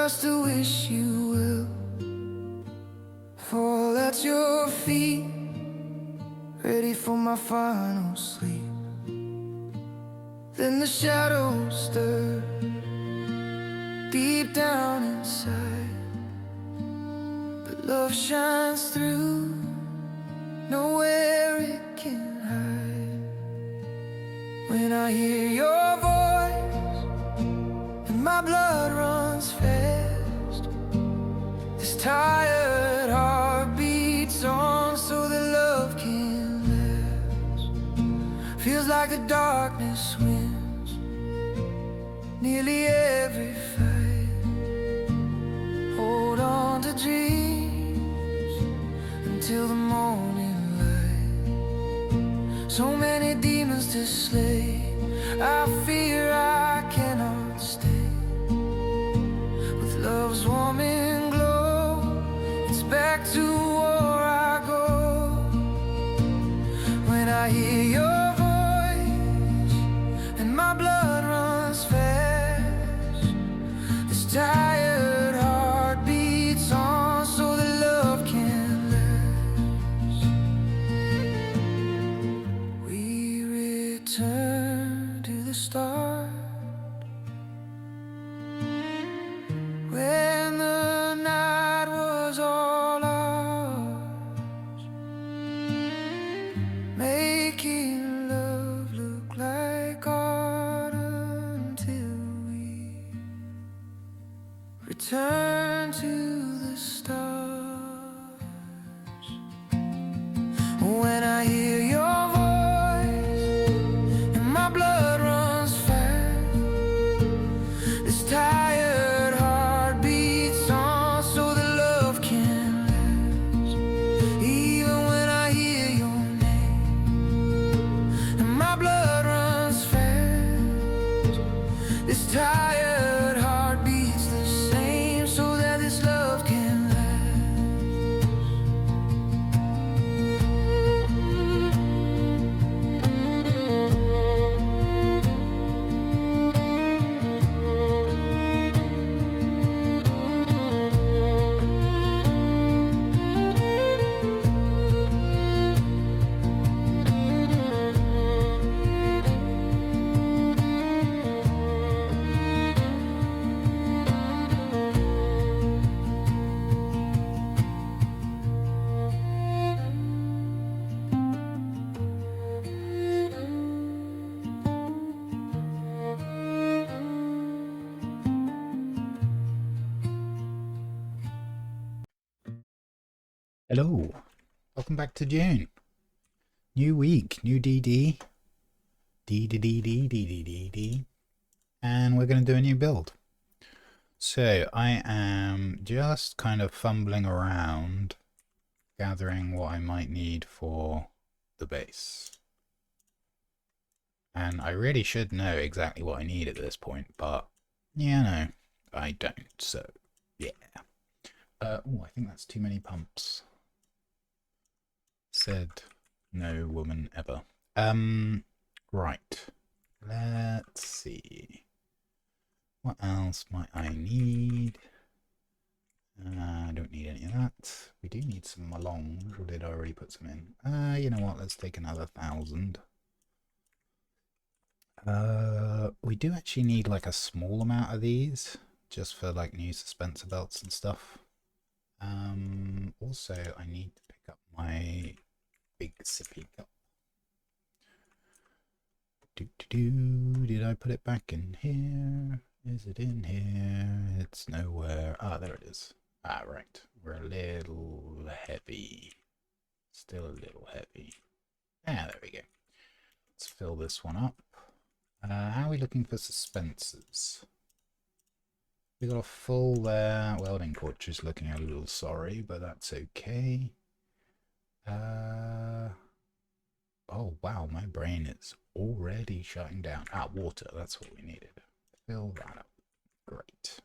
just to wish you will fall at your feet, ready for my final sleep. Then the shadows stir deep down inside, but love shines through, nowhere it can hide. When I hear your voice and my blood runs fast, this tired heart beats on so that love can last. Feels like the darkness wins nearly every fight. Hold on to dreams until the morning light. So many demons to slay, I fear I cannot stay. With love's warming glow, it's back to war I go. When I hear your voice and my blood runs fast, this tired heart beats on so that love can last. We return to the start, when the night was all ours, making love look like art until we return to the stars. When I hear your voice and my blood runs fast, this tired heart beats on so that love can last. Even when I hear your name and my blood runs fast, this tired heart beats the same so that this love can last. Hello, welcome back to Dune. New week, new DD, D, and we're going to do a new build. So I am just kind of fumbling around, gathering what I might need for the base. And I really should know exactly what I need at this point, but yeah, no, I don't, so yeah. Oh, I think that's too many pumps. Said no woman ever. Right. Let's see. What else might I need? I don't need any of that. We do need some malongs, or did I already put some in? You know what, let's take another 1,000. We do actually need like a small amount of these, just for like new suspensor belts and stuff. Also, I need to pick up my big sippy cup. Did I put it back in here? Is it in here? It's nowhere. Ah, there it is. Ah, right. We're a little heavy. Still a little heavy. Ah, there we go. Let's fill this one up. How are we looking for suspensors? We got a full there. Welding torch is looking a little sorry, but that's okay. Oh wow, my brain is already shutting down. Ah, water, that's what we needed. Fill that up. Great.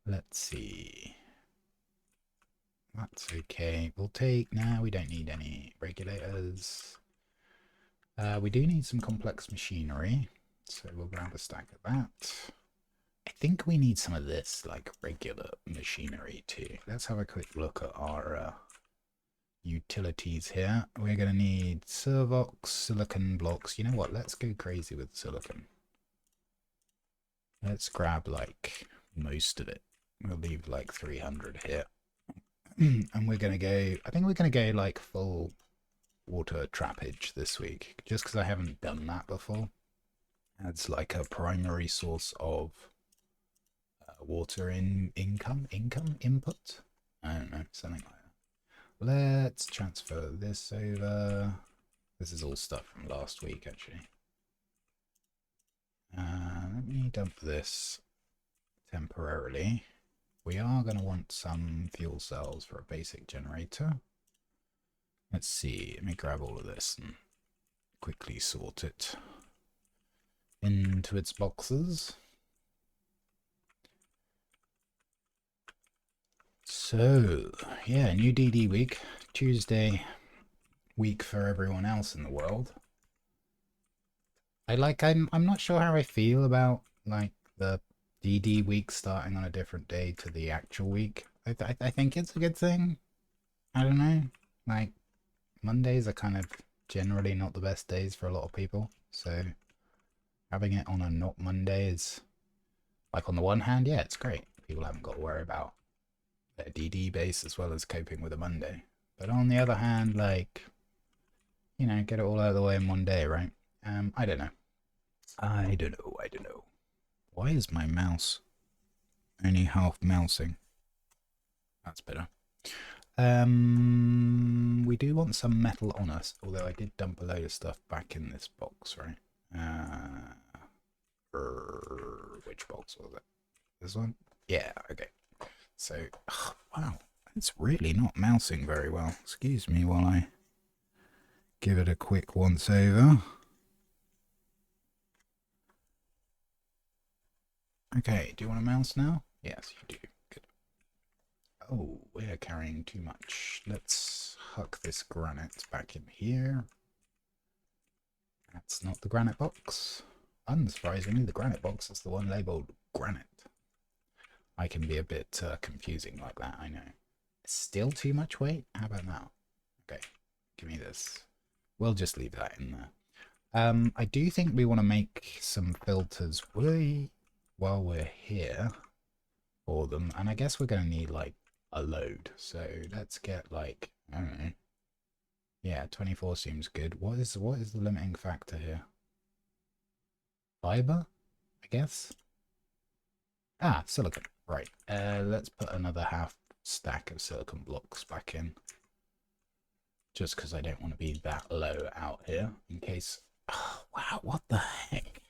Let's see. That's okay. We'll take... Nah, we don't need any regulators. We do need some complex machinery. So we'll grab a stack of that. I think we need some of this, like regular machinery too. Let's have a quick look at our utilities here. We're going to need Servox, silicon blocks. You know what? Let's go crazy with silicon. Let's grab like most of it. We'll leave like 300 here. And we're going to go, I think we're going to go like full water trappage this week, just because I haven't done that before. As like a primary source of water input. I don't know, something like that. Let's transfer this over. This is all stuff from last week, actually. Let me dump this temporarily. We are going to want some fuel cells for a basic generator. Let's see. Let me grab all of this and quickly sort it into its boxes. So, yeah, new DD week. Tuesday week for everyone else in the world. I'm not sure how I feel about like the DD week starting on a different day to the actual week. I think it's a good thing. I don't know. Like Mondays are kind of generally not the best days for a lot of people. So having it on a not Monday is like on the one hand, yeah, it's great. People haven't got to worry about their DD base as well as coping with a Monday. But on the other hand, like, you know, get it all out of the way in one day, right? I don't know. I don't know. Why is my mouse only half mousing? That's better. We do want some metal on us, although I did dump a load of stuff back in this box, right? Which box was it? This one? Yeah, okay. So, wow, it's really not mousing very well. Excuse me while I give it a quick once over. Okay, do you want a mouse now? Yes, you do. Good. Oh, we're carrying too much. Let's huck this granite back in here. That's not the granite box. Unsurprisingly, the granite box is the one labeled granite. I can be a bit confusing like that, I know. Still too much weight? How about now? Okay, give me this. We'll just leave that in there. I do think we want to make some filters while we're here for them. And I guess we're going to need like a load. So let's get like, I don't know. Yeah, 24 seems good. What is the limiting factor here? Fiber, I guess? Ah, silicon. Right. Let's put another half stack of silicon blocks back in. Just because I don't want to be that low out here. In case... Oh, wow, what the heck?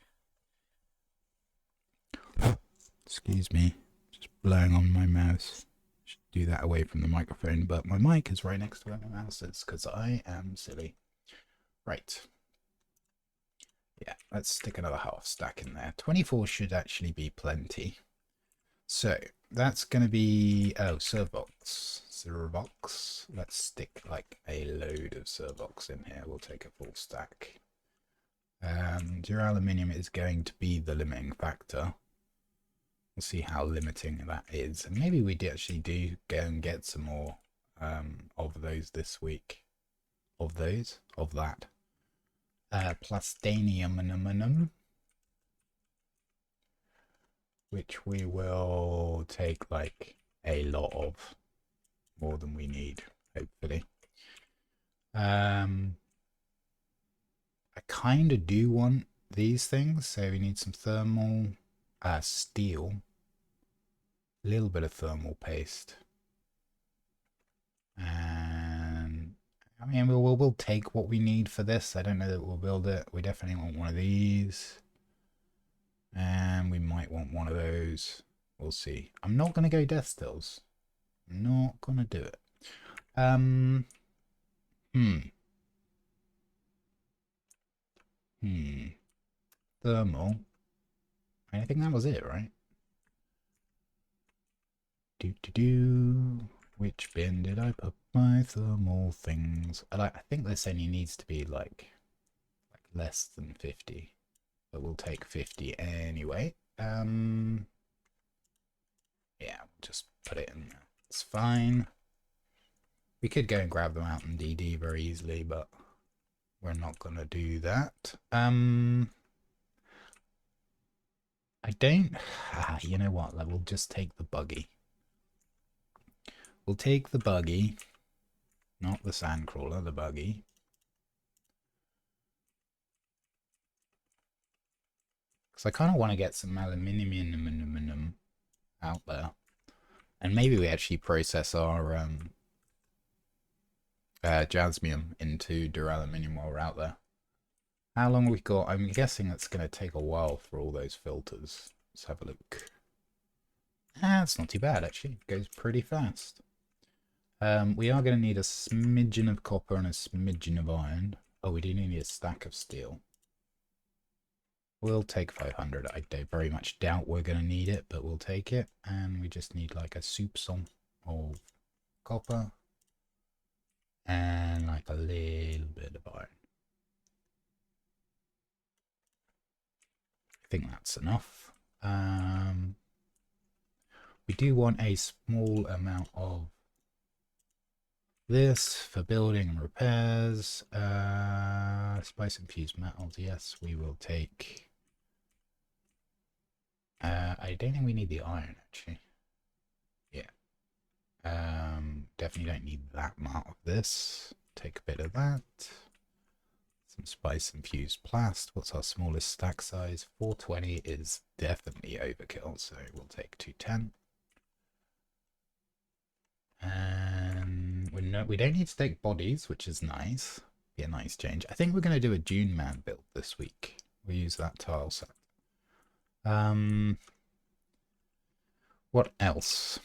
Excuse me. Just blowing on my mouse. Should do that away from the microphone. But my mic is right next to where my mouse is because I am silly. Right. Yeah, let's stick another half stack in there. 24 should actually be plenty. So that's going to be, oh, Servox. Let's stick like a load of Servox in here. We'll take a full stack. Duraluminium is going to be the limiting factor. We'll see how limiting that is. And maybe we actually do go and get some more of those this week. Of that. Plastanium, which we will take like a lot of, more than we need, hopefully. I kind of do want these things, so we need some thermal steel, a little bit of thermal paste, and I mean we'll take what we need for this. I don't know that we'll build it. We definitely want one of these. And we might want one of those. We'll see. I'm not going to go death stills. I'm not going to do it. Thermal. I think that was it, right? Which bin did I put my thermal things? I think this only needs to be like less than 50. but we'll take 50 anyway. Yeah, we'll just put it in there. It's fine. We could go and grab them out in DD very easily, but we're not going to do that. I don't... you know what? We'll just take the buggy. We'll take the buggy. Not the sandcrawler, the buggy. Because I kind of want to get some aluminium out there. And maybe we actually process our jasmium into duraluminium while we're out there. How long have we got? I'm guessing it's going to take a while for all those filters. Let's have a look. It's not too bad, actually. It goes pretty fast. We are going to need a smidgen of copper and a smidgen of iron. Oh, we do need a stack of steel. We'll take 500. I very much doubt we're going to need it, but we'll take it. And we just need like a soupçon of copper. And like a little bit of iron. I think that's enough. We do want a small amount of this for building and repairs. Spice infused metals. Yes, we will take. I don't think we need the iron actually. Yeah. Definitely don't need that amount of this. Take a bit of that. Some spice infused plast. What's our smallest stack size? 420 is definitely overkill, so we'll take 210. And we don't need to take bodies, which is nice. Be a nice change. I think we're going to do a Dune Man build this week. We'll use that tile set. What else?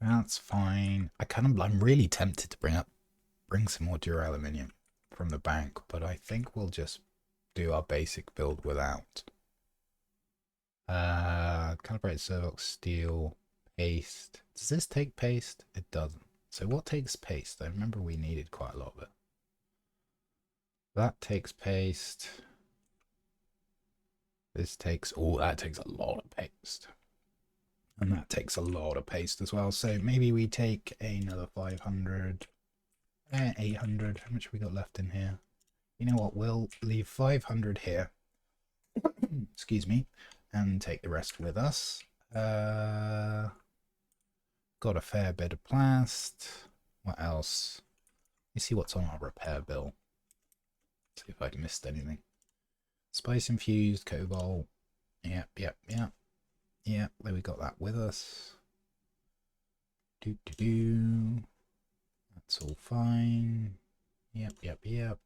That's fine. I'm really tempted to bring some more duraluminium from the bank, but I think we'll just do our basic build without. Calibrated Servox steel, paste. Does this take paste? It doesn't. So what takes paste? I remember we needed quite a lot of it. That takes paste. This takes, oh, that takes a lot of paste. And that takes a lot of paste as well. So maybe we take another 500, 800. How much have we got left in here? You know what? We'll leave 500 here. Excuse me. And take the rest with us. Got a fair bit of plast. What else? Let me see what's on our repair bill. See if I've missed anything. Spice infused, cobalt. Yep. There we got that with us. That's all fine. Yep.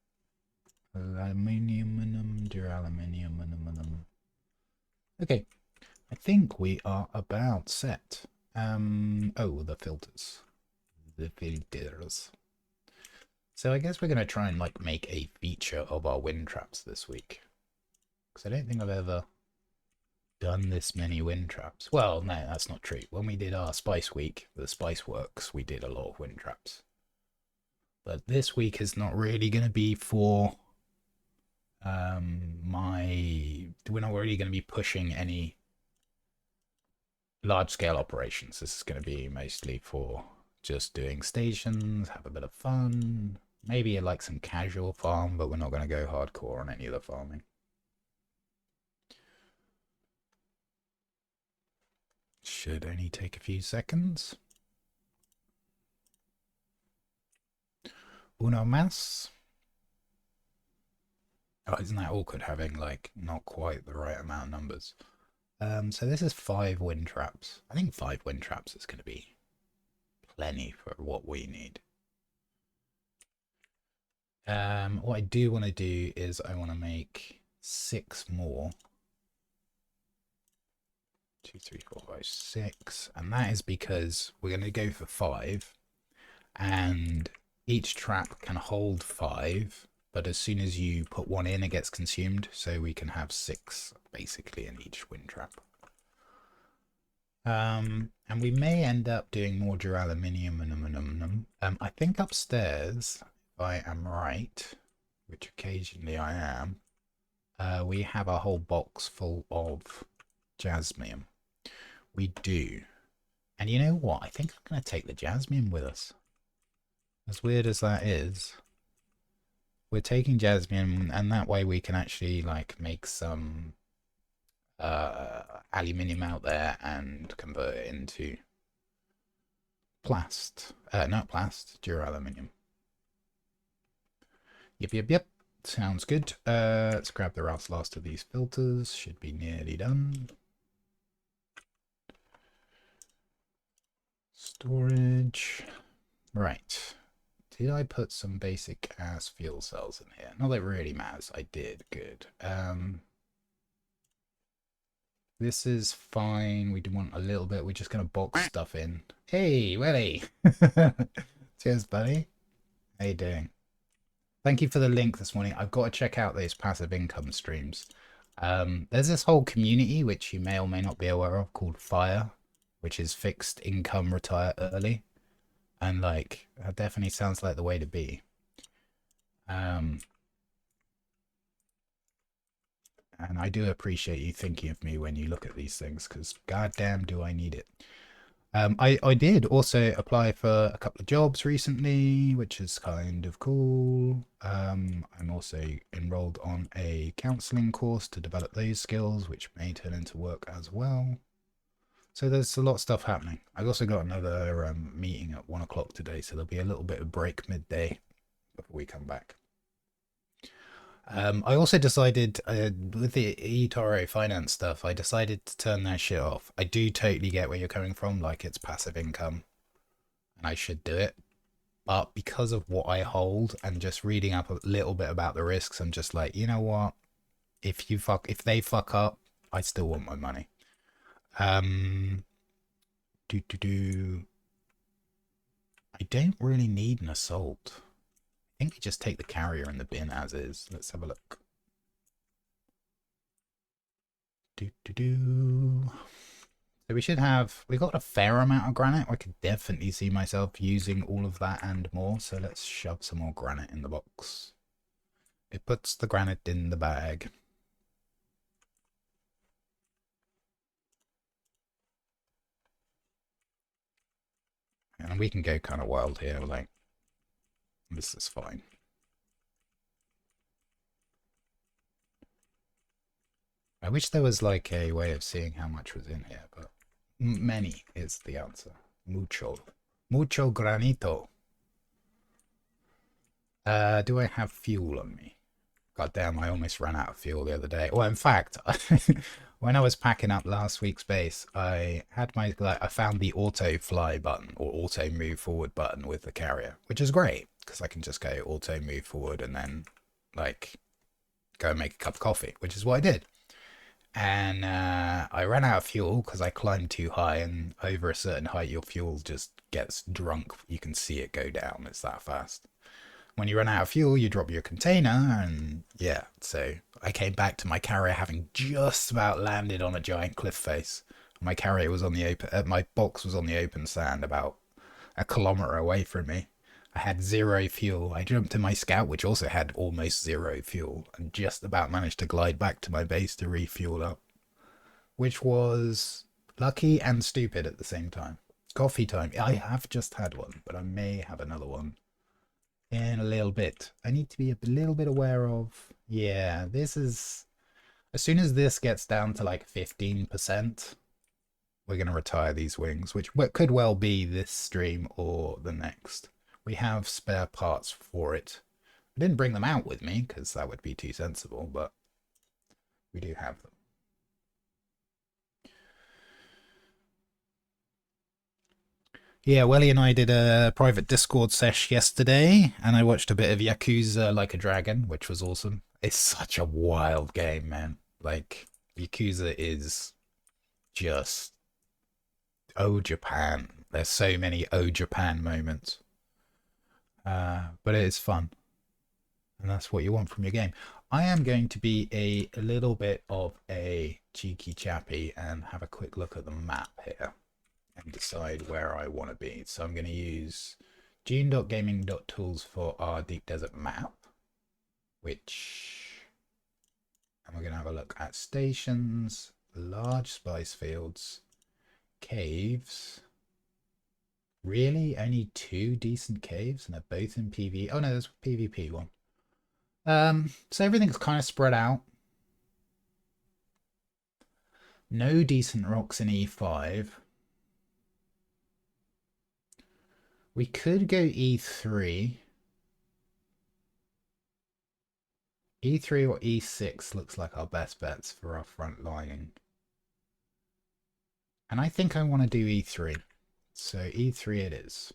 Aluminium, duraluminium. Okay. I think we are about set. Oh, the filters. So I guess we're going to try and like make a feature of our wind traps this week. Because I don't think I've ever done this many wind traps. Well, no, that's not true. When we did our Spice Week, the Spice Works, we did a lot of wind traps. But this week is not really going to be for we're not really going to be pushing any large-scale operations. This is going to be mostly for just doing stations, have a bit of fun, maybe like some casual farm, but we're not going to go hardcore on any of the farming. Should only take a few seconds. Uno más. Oh, isn't that awkward having like not quite the right amount of numbers? So this is 5 wind traps. I think 5 wind traps is going to be plenty for what we need. What I do want to do is I want to make 6 more. 2, 3, 4, 5, 6. And that is because we're going to go for 5. And each trap can hold 5. But as soon as you put one in, it gets consumed. So we can have 6 basically in each wind trap. And we may end up doing more duraluminium and aluminum. I think upstairs, if I am right, which occasionally I am, We have a whole box full of jasmine. We do. And you know what? I think I'm going to take the jasmine with us. As weird as that is, we're taking jasmine, and that way we can actually like make some aluminium out there and convert it into not plast, duraluminum. Yep. Sounds good. Let's grab the last of these filters. Should be nearly done. Storage. Right. Did I put some basic ass fuel cells in here? Not that it really matters. I did. Good. This is fine. We do want a little bit. We're just going to box stuff in. Hey, Willie. Cheers, buddy. How you doing? Thank you for the link this morning. I've got to check out those passive income streams. There's this whole community, which you may or may not be aware of, called FIRE, which is fixed income retire early. And like, that definitely sounds like the way to be. And I do appreciate you thinking of me when you look at these things, because goddamn do I need it. I did also apply for a couple of jobs recently, which is kind of cool. I'm also enrolled on a counseling course to develop those skills, which may turn into work as well. So there's a lot of stuff happening. I've also got another meeting at 1 o'clock today, so there'll be a little bit of break midday before we come back. I also decided with the eToro finance stuff, I decided to turn that shit off. I do totally get where you're coming from, like it's passive income and I should do it. But because of what I hold and just reading up a little bit about the risks, I'm just like, you know what? If they fuck up, I still want my money. I don't really need an assault. I think we just take the carrier in the bin as is. Let's have a look. So we got a fair amount of granite. I could definitely see myself using all of that and more. So let's shove some more granite in the box. It puts the granite in the bag. And we can go kind of wild here. Like, this is fine. I wish there was like a way of seeing how much was in here, but many is the answer. Mucho granito. Do I have fuel on me? God damn, I almost ran out of fuel the other day. Well, in fact, when I was packing up last week's base, I had I found the auto fly button or auto move forward button with the carrier, which is great because I can just go auto move forward and then like go and make a cup of coffee, which is what I did. And I ran out of fuel because I climbed too high, and over a certain height your fuel just gets drunk. You can see it go down. It's that fast. When you run out of fuel, you drop your container, and yeah, so I came back to my carrier having just about landed on a giant cliff face. My carrier was on the open, my box was on the open sand about a kilometer away from me. I had 0 fuel. I jumped in my scout, which also had almost 0 fuel, and just about managed to glide back to my base to refuel up, which was lucky and stupid at the same time. Coffee time. I have just had one, but I may have another one in a little bit. I need to be a little bit aware of, yeah, this is, as soon as this gets down to like 15%, we're going to retire these wings, which could well be this stream or the next. We have spare parts for it. I didn't bring them out with me because that would be too sensible, but we do have them. Yeah, Welly and I did a private Discord sesh yesterday, and I watched a bit of Yakuza Like a Dragon, which was awesome. It's such a wild game, man. Like, Yakuza is just oh Japan. There's so many oh Japan moments. But it is fun. And that's what you want from your game. I am going to be a little bit of a cheeky chappy and have a quick look at the map here and decide where I want to be. So I'm going to use Dune.gaming.tools for our deep desert map, which And we're going to have a look at stations, large spice fields, caves. Really? Only 2 decent caves? And they're both in PvE? Oh no, there's a PvP one. So everything's kind of spread out. No decent rocks in E5. We could go E3. E3 or E6 looks like our best bets for our front lining. And I think I want to do E3. So E3 it is.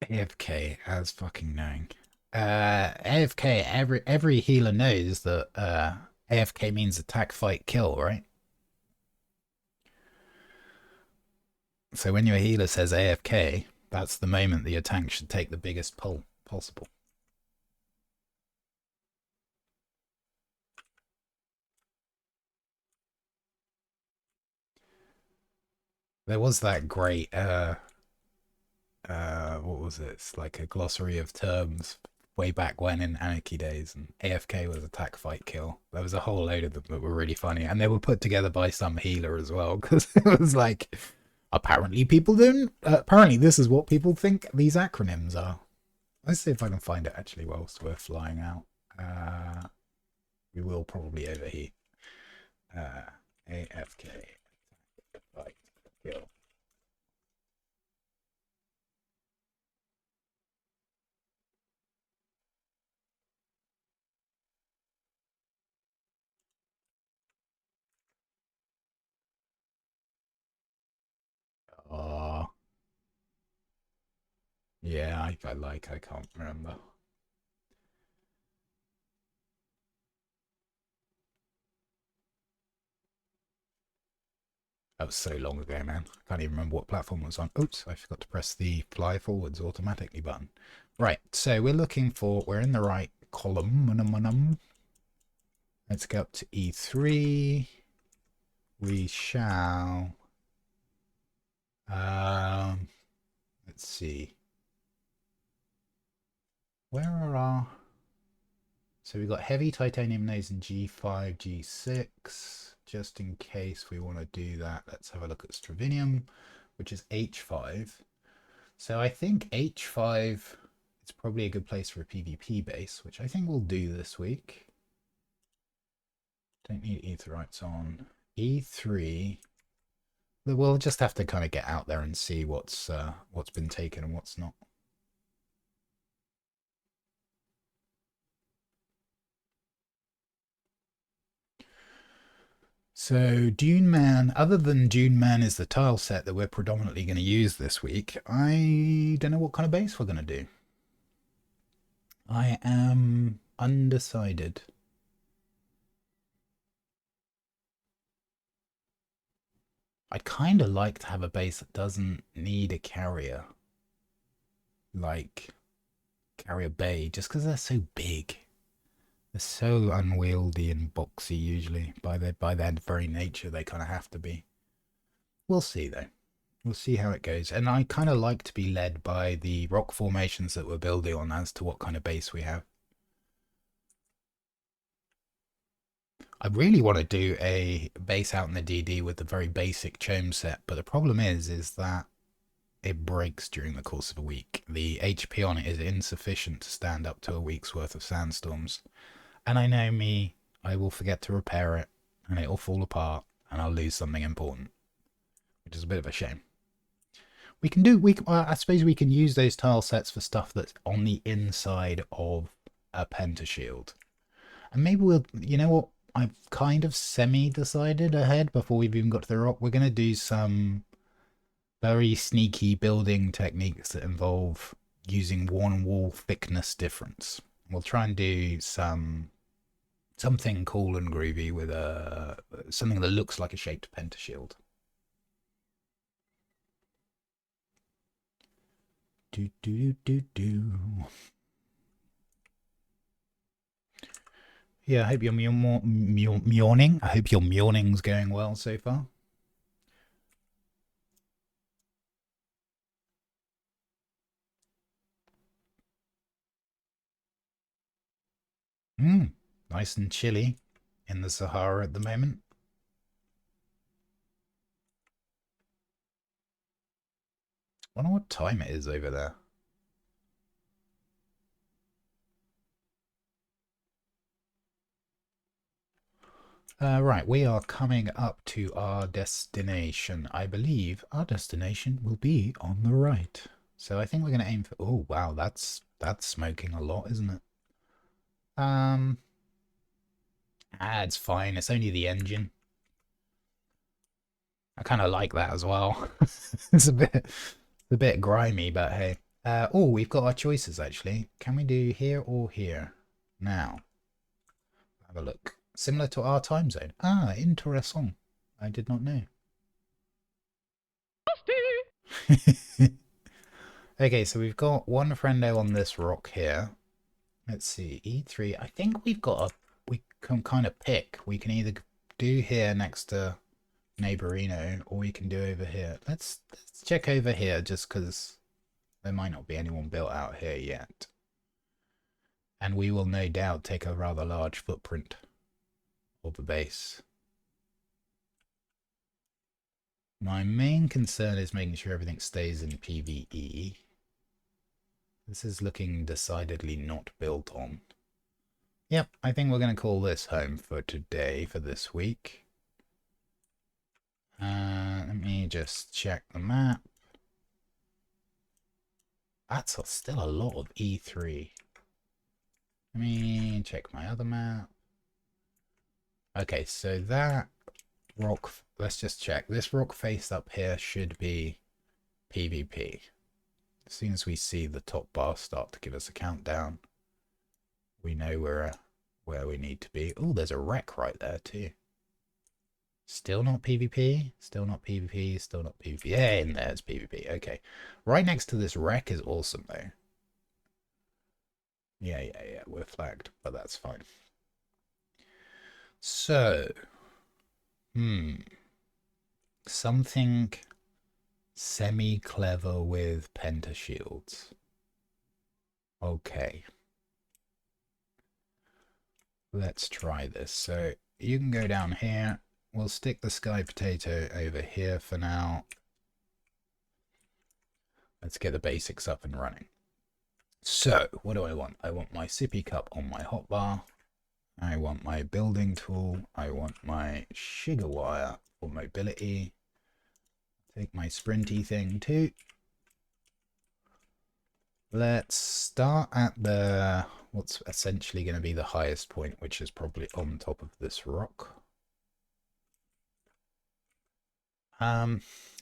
AFK, as fucking knowing. AFK, every healer knows that AFK means attack, fight, kill, right? So when your healer says AFK, that's the moment that your tank should take the biggest pull possible. There was that great what was it? It's like a glossary of terms way back when in Anarchy days, and AFK was attack, fight, kill. There was a whole load of them that were really funny, and they were put together by some healer as well, because it was like, apparently people don't. Apparently, this is what people think these acronyms are. Let's see if I can find it actually whilst we're flying out. We will probably overheat. AFK, fight, kill. Oh, yeah, I can't remember. That was so long ago, man. I can't even remember what platform it was on. Oops, I forgot to press the fly forwards automatically button. Right, so we're in the right column. Let's go up to E3. We shall, let's see. Where are our, so we've got heavy titanium nodes in G5, G6. Just in case we want to do that, let's have a look at Stravinium, which is H5. So I think H5 is probably a good place for a PvP base, which I think we'll do this week. Don't need aetherites on. E3. We'll just have to kind of get out there and see what's been taken and what's not. So Dune Man, other than Dune Man is the tile set that we're predominantly going to use this week, I don't know what kind of base we're going to do. I am undecided. I'd kind of like to have a base that doesn't need a carrier. Like Carrier Bay, just because they're so big. They're so unwieldy and boxy usually. By their very nature, they kind of have to be. We'll see though. We'll see how it goes. And I kind of like to be led by the rock formations that we're building on as to what kind of base we have. I really want to do a base out in the DD with the very basic chome set, but the problem is that it breaks during the course of a week. The HP on it is insufficient to stand up to a week's worth of sandstorms. And I know me, I will forget to repair it, and it'll fall apart, and I'll lose something important, which is a bit of a shame. I suppose we can use those tile sets for stuff that's on the inside of a pentashield. And maybe you know what, I've kind of semi-decided ahead before we've even got to the rock. We're going to do some very sneaky building techniques that involve using one wall thickness difference. We'll try and do something cool and groovy with something that looks like a shaped pentashield. Do do do do. Yeah, I hope your mewning. I hope your mewning's going well so far. Nice and chilly in the Sahara at the moment. Wonder what time it is over there. Right, we are coming up to our destination. I believe our destination will be on the right. So I think we're going to aim for... Oh, wow, that's smoking a lot, isn't it? It's fine. It's only the engine. I kind of like that as well. It's a bit grimy, but hey. Oh, we've got our choices actually. Can we do here or here? Now, have a look. Similar to our time zone. Ah, interesting. I did not know. Okay, so we've got one friendo on this rock here. Let's see, E3. I think we've got a... We can kind of pick. We can either do here next to Neighborino, or we can do over here. Let's check over here, just because there might not be anyone built out here yet. And we will no doubt take a rather large footprint of the base. My main concern is making sure everything stays in PvE. This is looking decidedly not built on. Yep, I think we're going to call this home for today, for this week. Let me just check the map. That's still a lot of E3. Let me check my other map. Okay, so that rock, let's just check. This rock face up here should be PvP. As soon as we see the top bar start to give us a countdown, we know we're where we need to be. Oh, there's a wreck right there too. Still not PvP, still not PvP, still not PvP. Yeah, and there's PvP. Okay. Right next to this wreck is awesome though. Yeah, we're flagged, but that's fine. So, something semi-clever with pentashields. Okay. Let's try this. So, you can go down here. We'll stick the sky potato over here for now. Let's get the basics up and running. So, what do I want? I want my sippy cup on my hotbar. I want my building tool. I want my sugar wire for mobility. Take my sprinty thing too. Let's start at the what's essentially going to be the highest point, which is probably on top of this rock.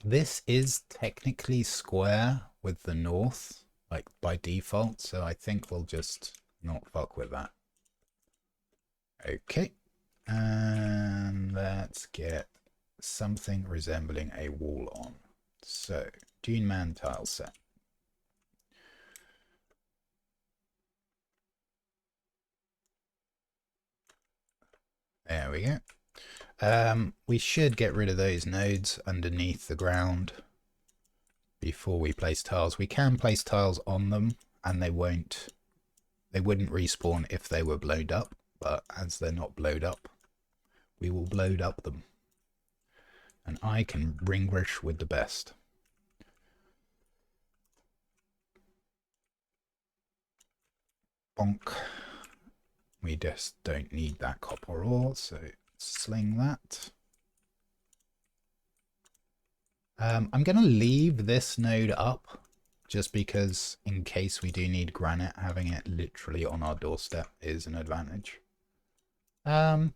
This is technically square with the north, like by default, so I think we'll just not fuck with that. Okay, and let's get something resembling a wall on. So, Dune Man tile set. There we go. We should get rid of those nodes underneath the ground before we place tiles. We can place tiles on them and they wouldn't respawn if they were blowed up, but as they're not blowed up, we will blowed up them. And I can ringrish with the best. Bonk. We just don't need that copper ore, so sling that. I'm going to leave this node up just because in case we do need granite, having it literally on our doorstep is an advantage. I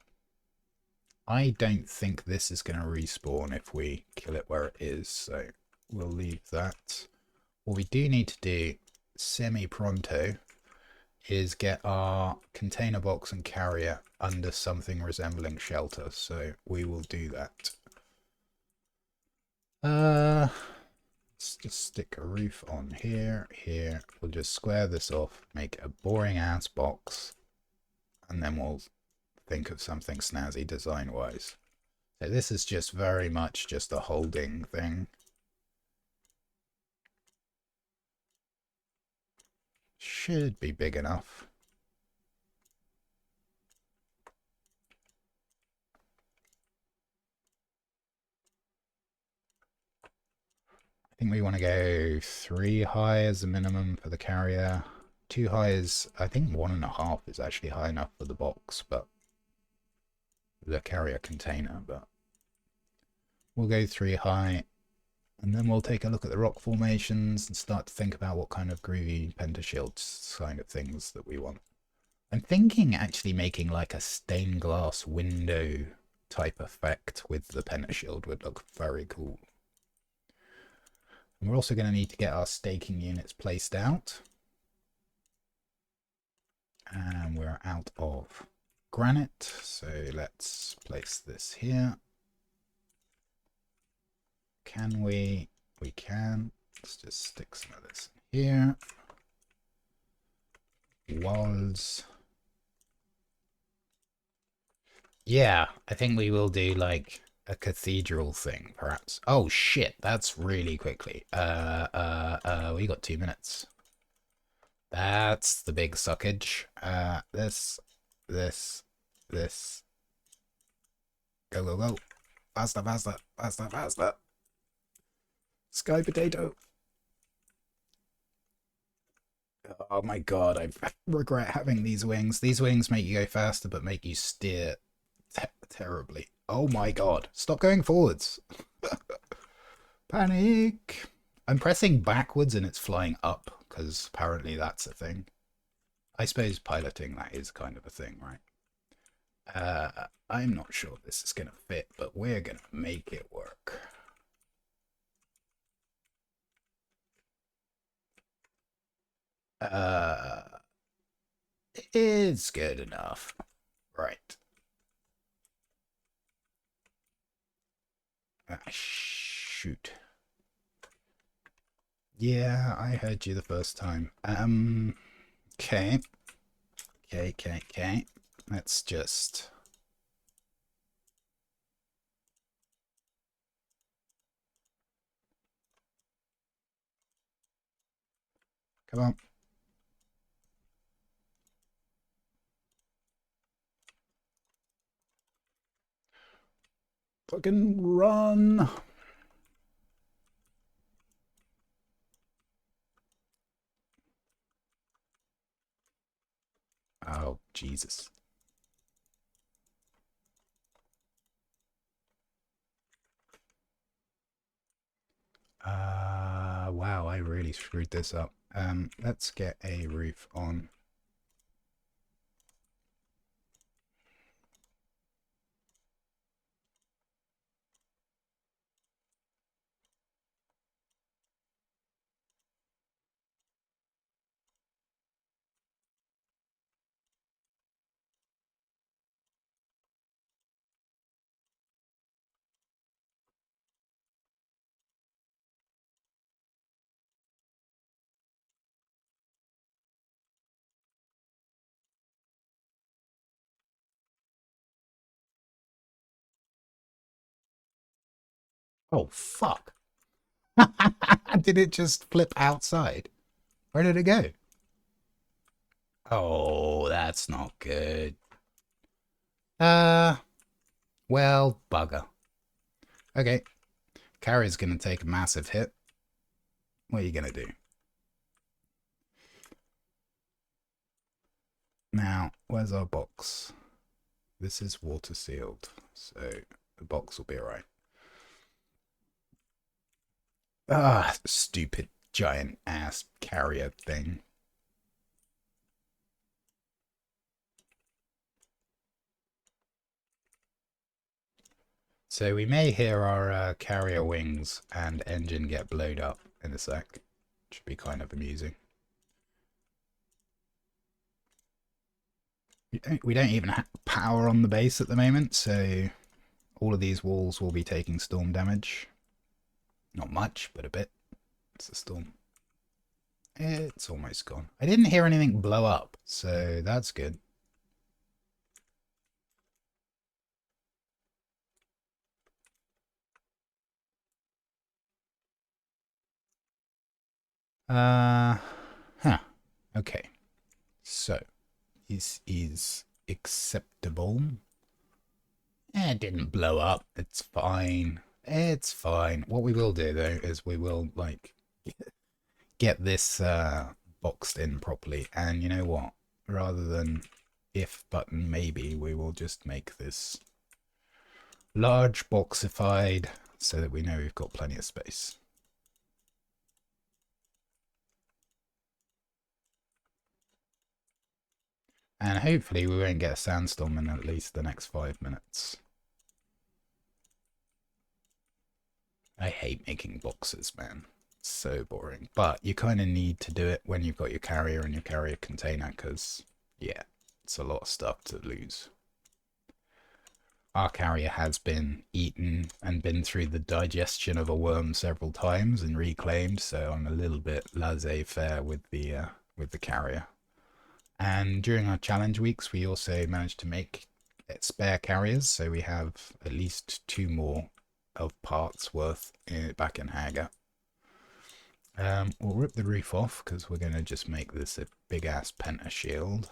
don't think this is going to respawn if we kill it where it is, so we'll leave that. What we do need to do semi-pronto is get our container box and carrier under something resembling shelter, so we will do that. Let's just stick a roof on here. We'll just square this off, make a boring ass box, and then we'll think of something snazzy design wise. So this is just very much just a holding thing. Should be big enough. I think we want to go 3 high as a minimum for the carrier. 2 high is, I think 1.5 is actually high enough for the box, but the carrier container, but we'll go 3 high. And then we'll take a look at the rock formations and start to think about what kind of groovy pentashield kind of things that we want. I'm thinking actually making like a stained glass window type effect with the pentashield would look very cool. And we're also going to need to get our staking units placed out. And we're out of granite, so let's place this here. Can we? We can. Let's just stick some of this in here. Walls. Yeah, I think we will do like a cathedral thing, perhaps. Oh shit, that's really quickly. We got 2 minutes. That's the big suckage. This. Go, go, go. Faster, faster, faster, faster. Sky potato. Oh my god, I regret having these wings. These wings make you go faster, but make you steer terribly. Oh my god. Stop going forwards. Panic. I'm pressing backwards and it's flying up, because apparently that's a thing. I suppose piloting that is kind of a thing, right? I'm not sure this is going to fit, but we're going to make it work. It's good enough. Right. Shoot. Yeah, I heard you the first time. Okay. Okay. Let's just... Come on. Fucking run. Oh, Jesus. Wow, I really screwed this up. Let's get a roof on. Oh, fuck. Did it just flip outside? Where did it go? Oh, that's not good. Well, bugger. Okay. Carrier's gonna take a massive hit. What are you gonna do? Now, where's our box? This is water sealed, so the box will be alright. Ah, stupid giant ass carrier thing. So we may hear our carrier wings and engine get blowed up in a sec. Should be kind of amusing. We don't even have power on the base at the moment, so all of these walls will be taking storm damage. Not much, but a bit. It's a storm. It's almost gone. I didn't hear anything blow up, so that's good. Huh. Okay. So, this is acceptable. It didn't blow up. It's fine. It's fine. What we will do though is we will like get this boxed in properly. And you know what? Rather than if button maybe, we will just make this large boxified so that we know we've got plenty of space. And hopefully we won't get a sandstorm in at least the next 5 minutes. I hate making boxes, man. It's so boring. But you kind of need to do it when you've got your carrier and your carrier container because, yeah, it's a lot of stuff to lose. Our carrier has been eaten and been through the digestion of a worm several times and reclaimed, so I'm a little bit laissez-faire with the carrier. And during our challenge weeks, we also managed to make spare carriers, so we have at least 2 more of parts worth back in Hager. We'll rip the roof off because we're going to just make this a big-ass penta shield.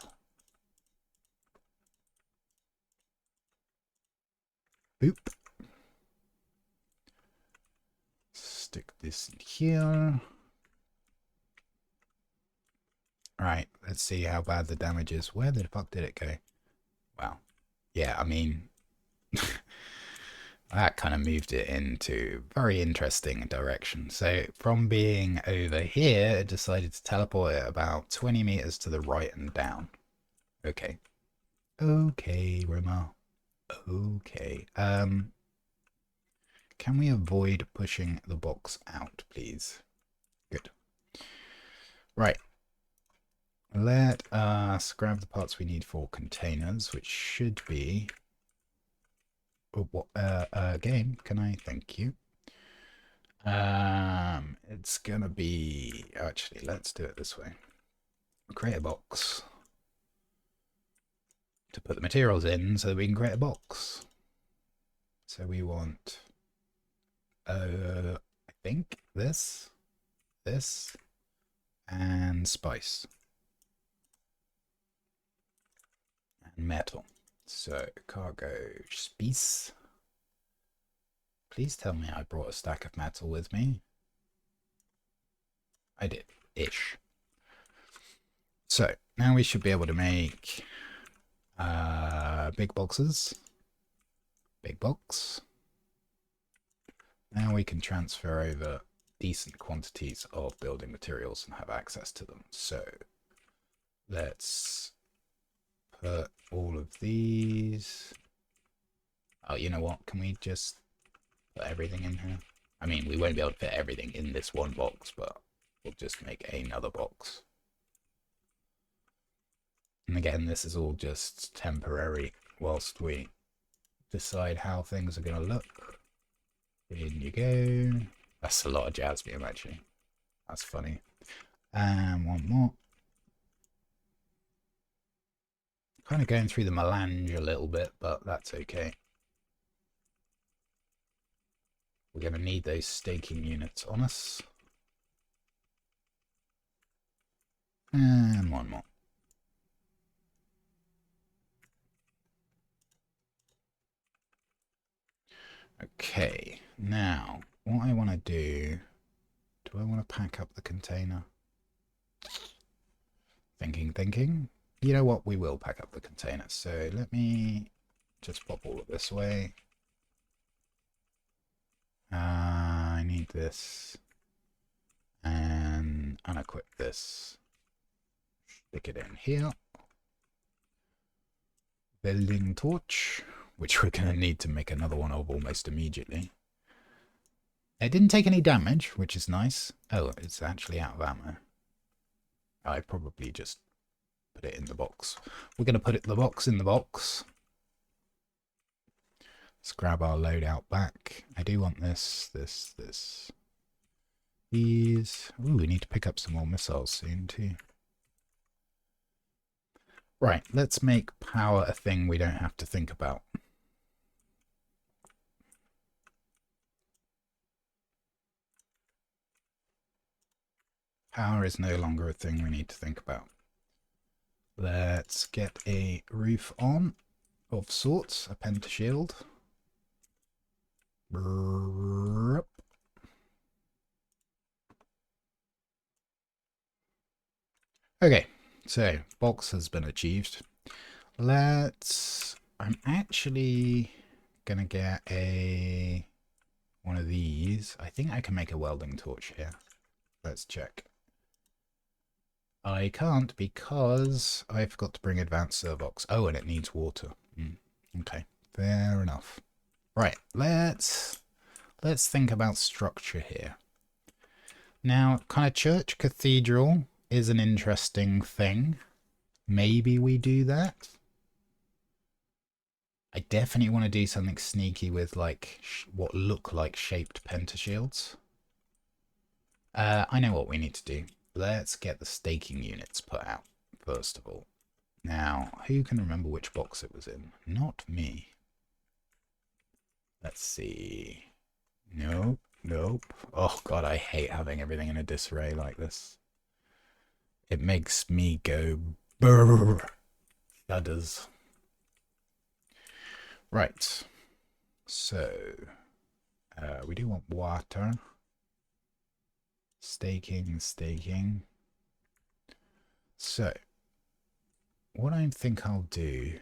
Boop. Stick this in here. Alright, let's see how bad the damage is. Where the fuck did it go? Wow. Yeah, I mean, that kind of moved it into a very interesting direction. So from being over here, it decided to teleport it about 20 meters to the right and down. Okay. Okay, Rimmer. Okay. Can we avoid pushing the box out, please? Good. Right. Let us grab the parts we need for containers, which should be... game, can I? Thank you. It's gonna be... Actually, let's do it this way. Create a box. To put the materials in so that we can create a box. So we want... I think this, and spice. Metal. So cargo spice. Please tell me I brought a stack of metal with me. I did, ish. So now we should be able to make big boxes. Big box. Now we can transfer over decent quantities of building materials and have access to them. So let's put all of these. Oh, you know what? Can we just put everything in here? I mean, we won't be able to fit everything in this one box, but we'll just make another box. And again, this is all just temporary whilst we decide how things are going to look. In you go. That's a lot of jasmine, actually. That's funny. And one more. Kind of going through the melange a little bit, but that's okay. We're going to need those staking units on us. And one more. Okay, now what I want to do I want to pack up the container? Thinking. You know what? We will pack up the container. So let me just pop all of this away. I need this. And unequip this. Stick it in here. Building torch, which we're going to need to make another one of almost immediately. It didn't take any damage, which is nice. Oh, it's actually out of ammo. I probably just put it in the box. We're going to put the box in the box. Let's grab our loadout back. I do want this. These. Ooh, we need to pick up some more missiles soon too. Right, let's make power a thing we don't have to think about. Power is no longer a thing we need to think about. Let's get a roof on of sorts, a pentashield. Burp. Okay, so box has been achieved. I'm actually gonna get one of these. I think I can make a welding torch here. Let's check. I can't because I forgot to bring advanced servox. Oh, and it needs water. Okay, fair enough. Right, let's think about structure here. Now, kind of church cathedral is an interesting thing. Maybe we do that. I definitely want to do something sneaky with like what look like shaped pentashields. I know what we need to do. Let's get the staking units put out, first of all. Now, who can remember which box it was in? Not me. Let's see. Nope, nope. Oh god, I hate having everything in a disarray like this. It makes me go brrr. Shudders. Right. So, we do want water. Staking. So, what I think I'll do,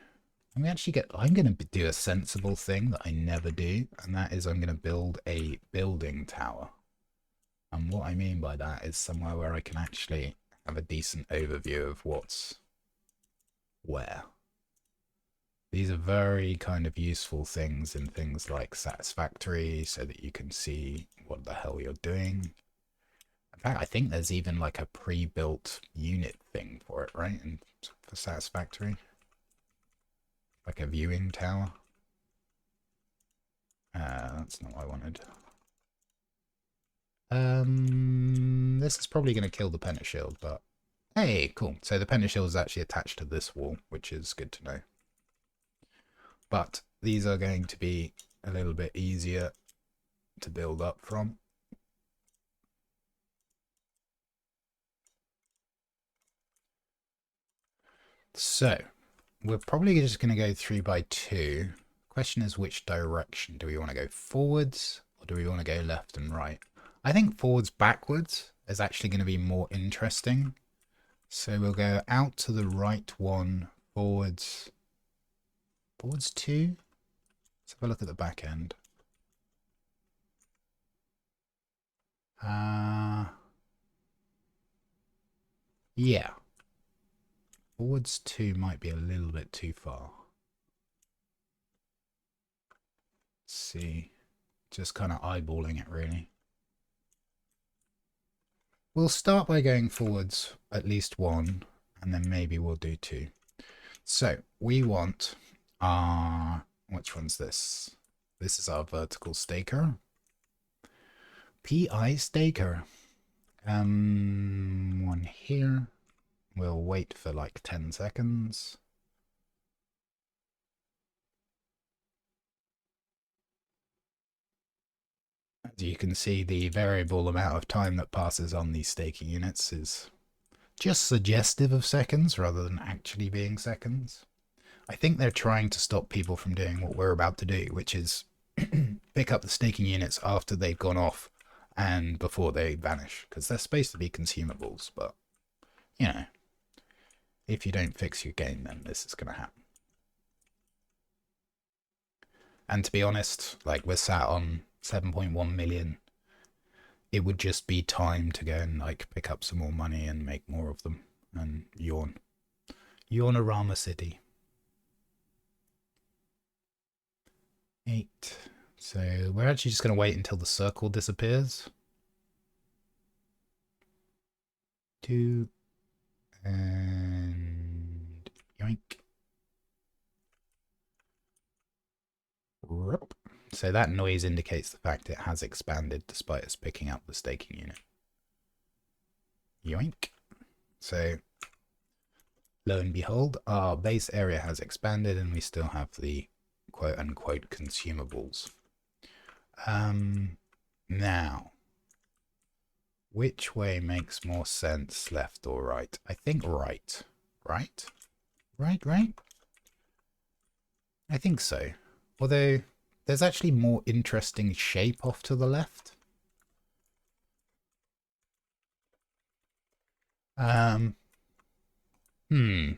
I'm going to do a sensible thing that I never do, and that is I'm going to build a building tower. And what I mean by that is somewhere where I can actually have a decent overview of what's where. These are very kind of useful things in things like Satisfactory, so that you can see what the hell you're doing. In fact, I think there's even like a pre-built unit thing for it, right? And for Satisfactory, like a viewing tower. That's not what I wanted. This is probably going to kill the pentashield, but hey, cool. So the pentashield is actually attached to this wall, which is good to know. But these are going to be a little bit easier to build up from. So we're probably just going to go 3x2. Question is, which direction? Do we want to go forwards or do we want to go left and right? I think forwards backwards is actually going to be more interesting. So we'll go out to the right one, forwards 2. Let's have a look at the back end. Yeah. Forwards 2 might be a little bit too far. Let's see. Just kind of eyeballing it, really. We'll start by going forwards at least 1, and then maybe we'll do 2. So we want our, which one's this? This is our vertical staker. PI staker. One here. We'll wait for like 10 seconds. As you can see, the variable amount of time that passes on these staking units is just suggestive of seconds rather than actually being seconds. I think they're trying to stop people from doing what we're about to do, which is pick up the staking units after they've gone off and before they vanish, because they're supposed to be consumables, but, you know, if you don't fix your game, then this is going to happen. And to be honest, like, we're sat on 7.1 million. It would just be time to go and like pick up some more money and make more of them and yawn. Yawnorama City. 8. So we're actually just going to wait until the circle disappears. 2. And yoink. So that noise indicates the fact it has expanded despite us picking up the staking unit. Yoink. So lo and behold, our base area has expanded and we still have the quote-unquote consumables. Now, which way makes more sense, left or right? I think right. Right? I think so. Although, there's actually more interesting shape off to the left. Um, hmm.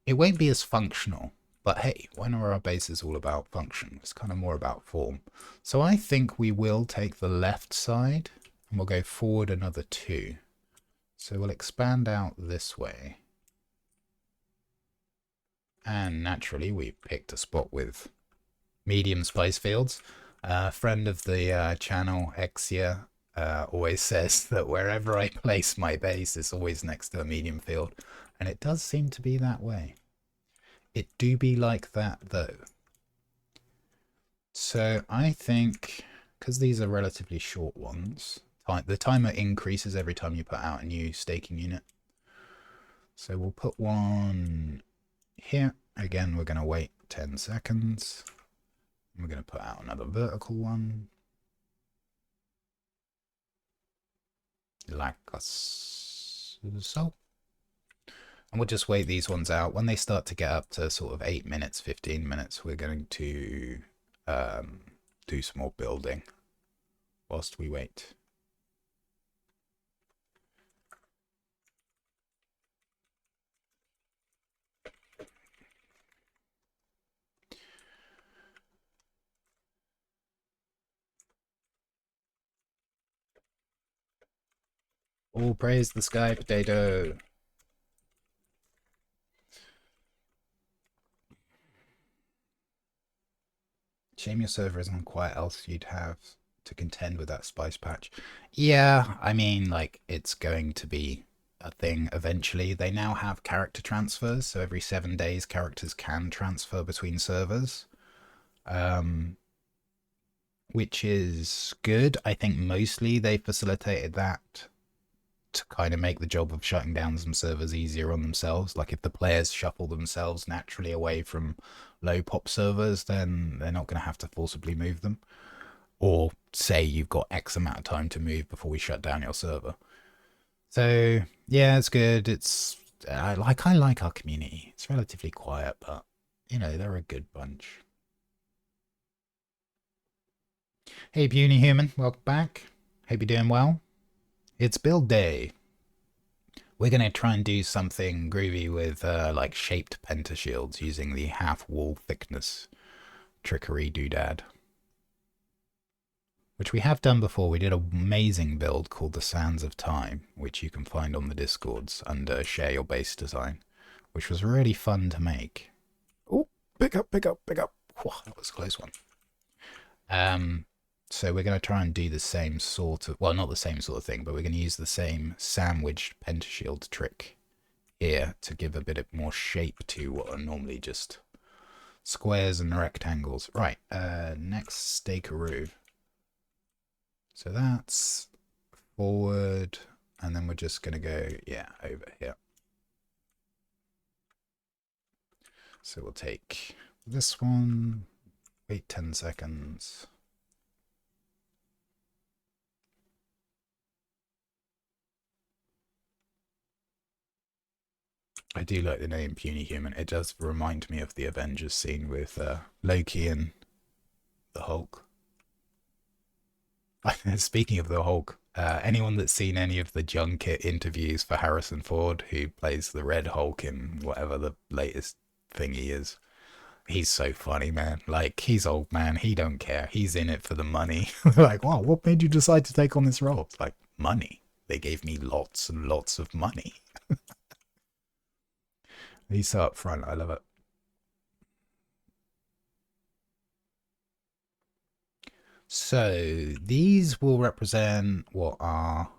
It won't be as functional, but hey, when are our bases all about function? It's kind of more about form. So I think we will take the left side and we'll go forward another 2. So we'll expand out this way. And naturally, we picked a spot with medium spice fields. A friend of the channel, Exia, always says that wherever I place my base is always next to a medium field. And it does seem to be that way. It do be like that, though. So I think, because these are relatively short ones, the timer increases every time you put out a new staking unit. So we'll put one here. Again, we're going to wait 10 seconds. We're going to put out another vertical one. Like so. And we'll just wait these ones out. When they start to get up to sort of 8 minutes, 15 minutes, we're going to do some more building whilst we wait. All praise the sky potato. Shame your server isn't quiet, else you'd have to contend with that spice patch. Yeah, I mean, like, it's going to be a thing eventually. They now have character transfers, so every 7 days characters can transfer between servers. Which is good. I think mostly they facilitated that to kind of make the job of shutting down some servers easier on themselves. Like if the players shuffle themselves naturally away from low pop servers, then they're not going to have to forcibly move them. Or say you've got X amount of time to move before we shut down your server. So yeah, it's good. It's I like our community. It's relatively quiet, but you know, they're a good bunch. Hey Puny Human, welcome back. Hope you're doing well. It's build day. We're going to try and do something groovy with like shaped pentashields using the half wall thickness trickery doodad. Which we have done before. We did an amazing build called the Sands of Time, which you can find on the Discords under Share Your Base Design, which was really fun to make. Oh, pick up, pick up, pick up. Whoa, that was a close one. So we're going to try and do the same sort of, well, not the same sort of thing, but we're going to use the same sandwiched pentashield trick here to give a bit more shape to what are normally just squares and rectangles. Right, next stakeroo. So that's forward, and then we're just going to go, yeah, over here. So we'll take this one, wait 10 seconds. I do like the name Puny Human. It does remind me of the Avengers scene with Loki and the Hulk. Speaking of the Hulk, anyone that's seen any of the junket interviews for Harrison Ford, who plays the Red Hulk in whatever the latest thing he is, he's so funny, man. Like, he's old, man. He don't care. He's in it for the money. Like, wow, what made you decide to take on this role? It's like, money. They gave me lots and lots of money. He's so upfront. I love it. So these will represent what our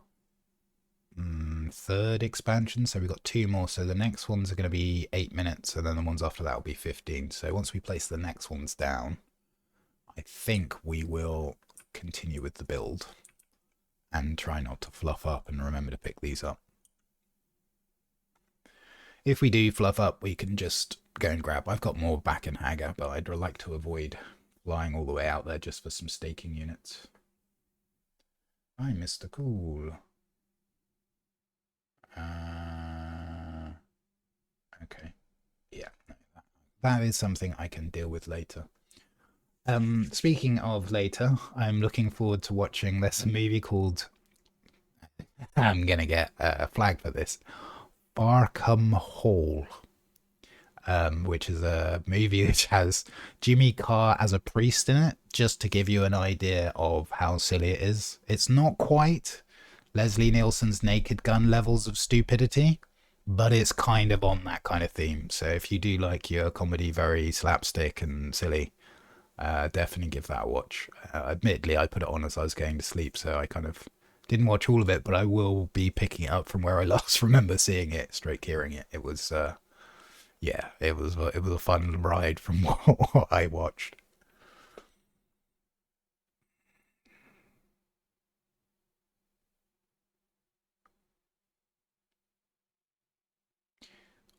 third expansion. So we've got 2 more. So the next ones are going to be 8 minutes, and then the ones after that will be 15. So once we place the next ones down, I think we will continue with the build and try not to fluff up and remember to pick these up. If we do fluff up, we can just go and grab. I've got more back in Haga, but I'd like to avoid flying all the way out there just for some staking units. Hi, Mr. Cool. Okay. Yeah, no, that is something I can deal with later. Speaking of later, I'm looking forward to watching. There's a movie called, I'm gonna get a flag for this, Barkham Hall, which is a movie which has Jimmy Carr as a priest in it, just to give you an idea of how silly it is. It's not quite Leslie Nielsen's Naked Gun levels of stupidity, but it's kind of on that kind of theme. So if you do like your comedy very slapstick and silly, definitely give that a watch. Admittedly, I put it on as I was going to sleep, so I kind of didn't watch all of it, but I will be picking it up from where I last remember seeing it, straight hearing it. It was, yeah, it was a fun ride from what I watched.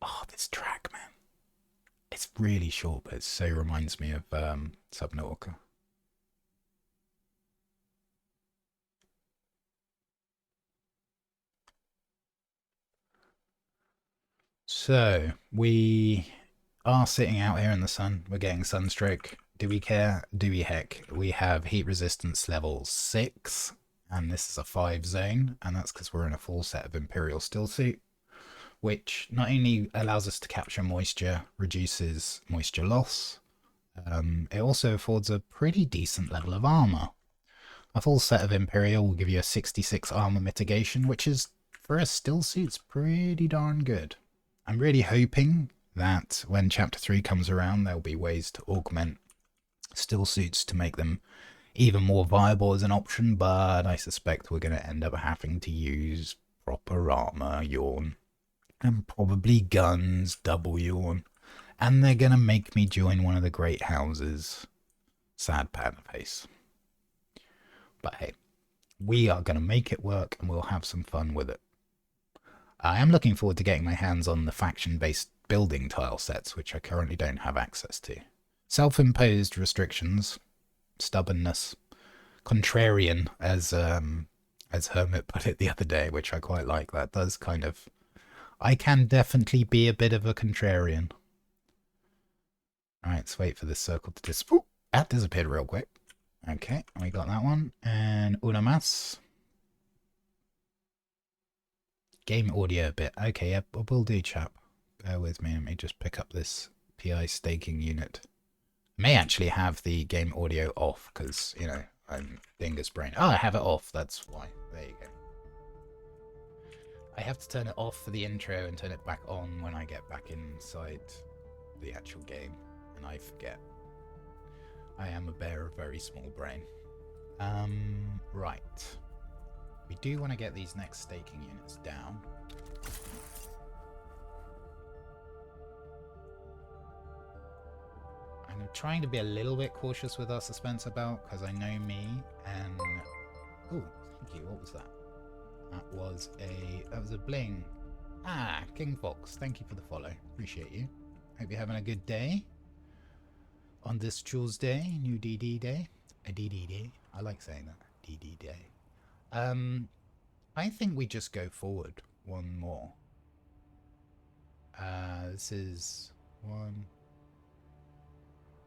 Oh, this track, man. It's really short, but it so reminds me of Subnautica. So we are sitting out here in the sun. We're getting sunstroke. Do we care? Do we heck? We have heat resistance level 6, and this is a 5 zone, and that's because we're in a full set of Imperial still suit, which not only allows us to capture moisture, reduces moisture loss, it also affords a pretty decent level of armor. A full set of Imperial will give you a 66 armor mitigation, which is, for a still suit's pretty darn good. I'm really hoping that when Chapter 3 comes around, there'll be ways to augment still suits to make them even more viable as an option, but I suspect we're going to end up having to use proper armor, yawn, and probably guns, double yawn, and they're going to make me join one of the great houses. Sad pan face. But hey, we are going to make it work and we'll have some fun with it. I am looking forward to getting my hands on the faction-based building tile sets, which I currently don't have access to. Self-imposed restrictions, stubbornness, contrarian, as Hermit put it the other day, which I quite like. That does kind of, I can definitely be a bit of a contrarian. All right, let's wait for this circle to disappear. That disappeared real quick. Okay, we got that one. And una más. Game audio bit. Okay, yeah, we'll do, chap. Bear with me. Let me just pick up this PI staking unit. I may actually have the game audio off because, you know, I'm dingus brain. Oh, I have it off. That's why. There you go. I have to turn it off for the intro and turn it back on when I get back inside the actual game. And I forget. I am a bear of very small brain. Right. We do want to get these next staking units down. I'm trying to be a little bit cautious with our suspense about, because I know me and... Oh, thank you. What was that? That was a bling. Ah, King Fox. Thank you for the follow. Appreciate you. Hope you're having a good day. On this Tuesday, new DD day. A DD day. I like saying that. DD day. I think we just go forward one more. This is one.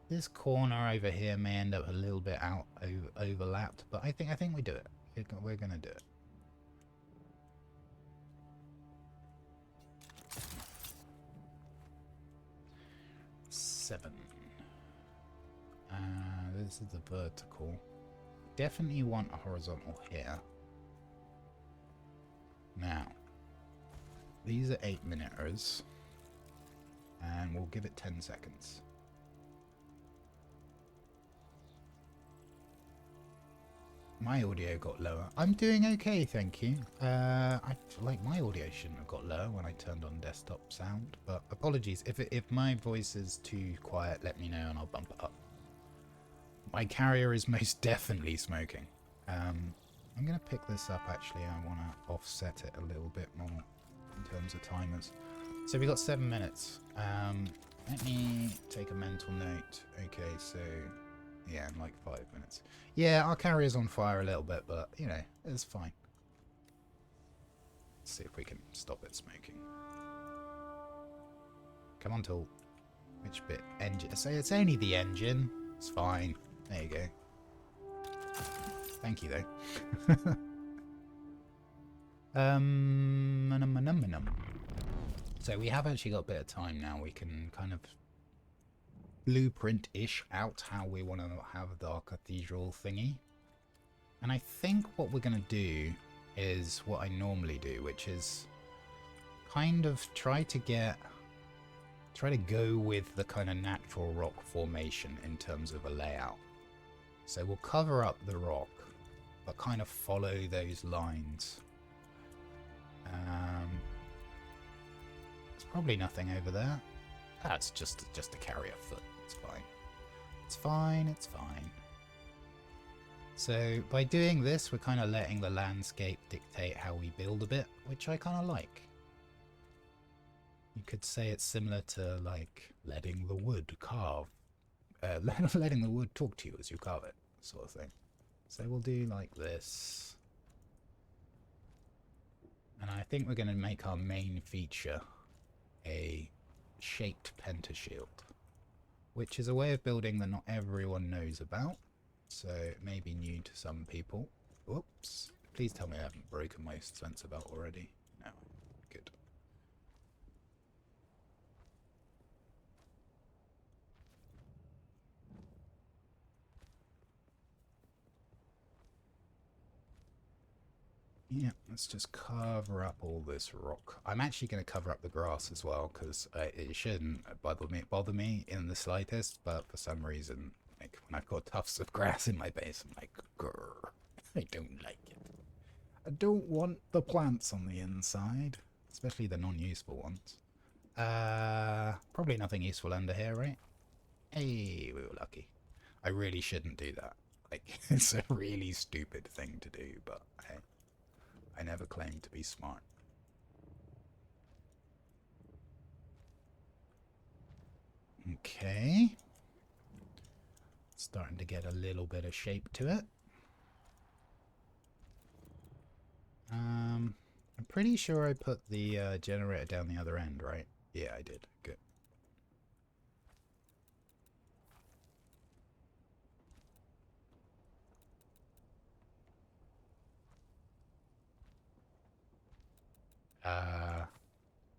This corner over here may end up a little bit overlapped, but I think we do it. We're gonna do it. Seven. This is the vertical. Definitely want a horizontal here. Now, these are 8-minuters, and we'll give it 10 seconds. My audio got lower. I'm doing okay, thank you. I feel like my audio shouldn't have got lower when I turned on desktop sound, but apologies. If my voice is too quiet, let me know and I'll bump it up. My carrier is most definitely smoking. I'm going to pick this up, actually. I want to offset it a little bit more in terms of timers. So we got 7 minutes. Let me take a mental note. Okay, so yeah, in like 5 minutes. Yeah, our carrier's on fire a little bit, but you know, it's fine. Let's see if we can stop it smoking. Come on, tool. Which bit? Engine. So it's only the engine. It's fine. There you go. Thank you, though. So we have actually got a bit of time now. We can kind of blueprint-ish out how we want to have our cathedral thingy. And I think what we're going to do is what I normally do, which is kind of try to go with the kind of natural rock formation in terms of a layout. So we'll cover up the rock, but kind of follow those lines. There's probably nothing over there. That's just a carrier foot. It's fine. It's fine. It's fine. So by doing this, we're kind of letting the landscape dictate how we build a bit, which I kind of like. You could say it's similar to like letting the wood carve, letting the wood talk to you as you carve it, sort of thing. So we'll do like this. And I think we're going to make our main feature a shaped pentashield, which is a way of building that not everyone knows about. So it may be new to some people. Whoops. Please tell me I haven't broken my sensor belt already. No. Good. Yeah, let's just cover up all this rock. I'm actually going to cover up the grass as well, because it shouldn't bother me in the slightest, but for some reason, like when I've got tufts of grass in my base, I'm like, grrr, I don't like it. I don't want the plants on the inside, especially the non-useful ones. Probably nothing useful under here, right? Hey, we were lucky. I really shouldn't do that. Like, it's a really stupid thing to do, but hey. I never claimed to be smart. Okay. Starting to get a little bit of shape to it. I'm pretty sure I put the generator down the other end, right? Yeah, I did. Good.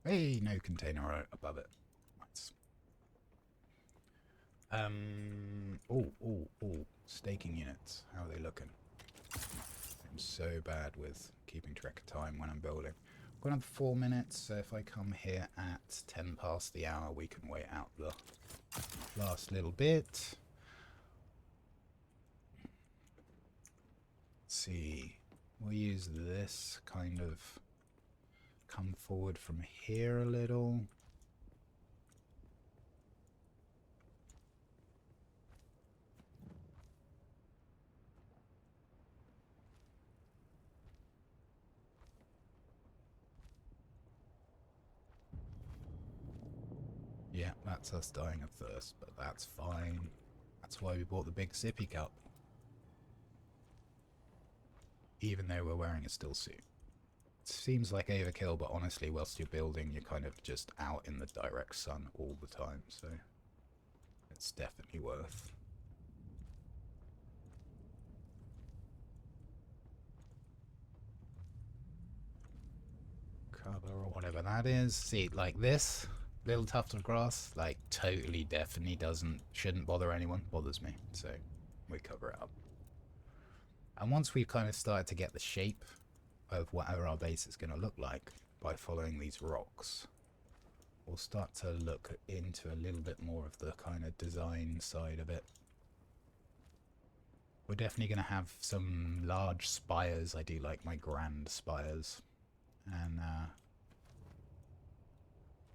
Hey, no container above it. Nice. Oh, staking units. How are they looking? I'm so bad with keeping track of time when I'm building. We're gonna have 4 minutes, so if I come here at 10 past the hour, we can wait out the last little bit. Let's see. We'll use this kind of come forward from here a little. Yeah, that's us dying of thirst, but that's fine. That's why we bought the big sippy cup. Even though we're wearing a still suit. Seems like overkill, but honestly, whilst you're building, you're kind of just out in the direct sun all the time, so it's definitely worth. Cover or whatever that is. See, like this little tuft of grass, like totally, definitely shouldn't bother anyone. Bothers me, so we cover it up. And once we've kind of started to get the shape of whatever our base is going to look like by following these rocks, we'll start to look into a little bit more of the kind of design side of it. We're definitely going to have some large spires. I do like my grand spires. And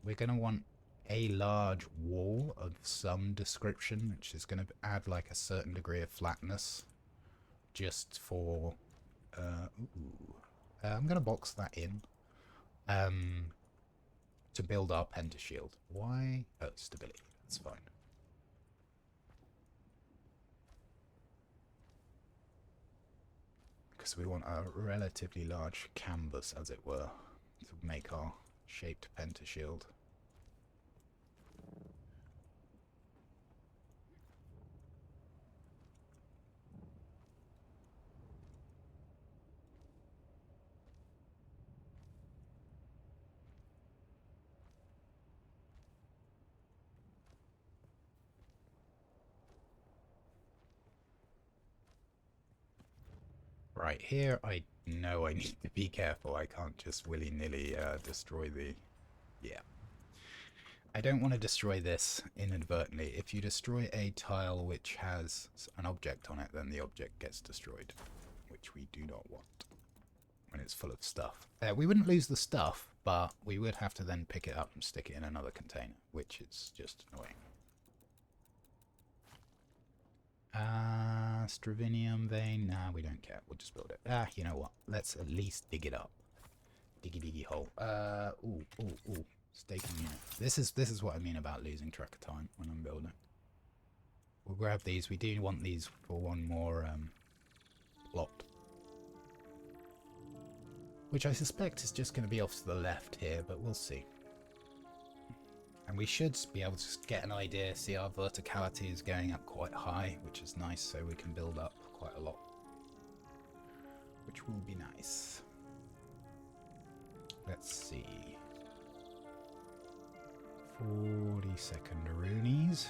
we're going to want a large wall of some description, which is going to add like a certain degree of flatness just for I'm going to box that in to build our pentashield. Why? Oh, stability. That's fine. Because we want a relatively large canvas, as it were, to make our shaped pentashield. Right, here I know I need to be careful. I can't just willy-nilly destroy the... Yeah. I don't want to destroy this inadvertently. If you destroy a tile which has an object on it, then the object gets destroyed, which we do not want when it's full of stuff. We wouldn't lose the stuff, but we would have to then pick it up and stick it in another container, which is just annoying. Stravinium vein? Nah, we don't care. We'll just build it. You know what? Let's at least dig it up. Diggy hole. Ooh. Staking unit. This is what I mean about losing track of time when I'm building. We'll grab these. We do want these for one more plot. Which I suspect is just going to be off to the left here, but we'll see. And we should be able to get an idea, see our verticality is going up quite high, which is nice, so we can build up quite a lot. Which will be nice. Let's see. 40-second roonies.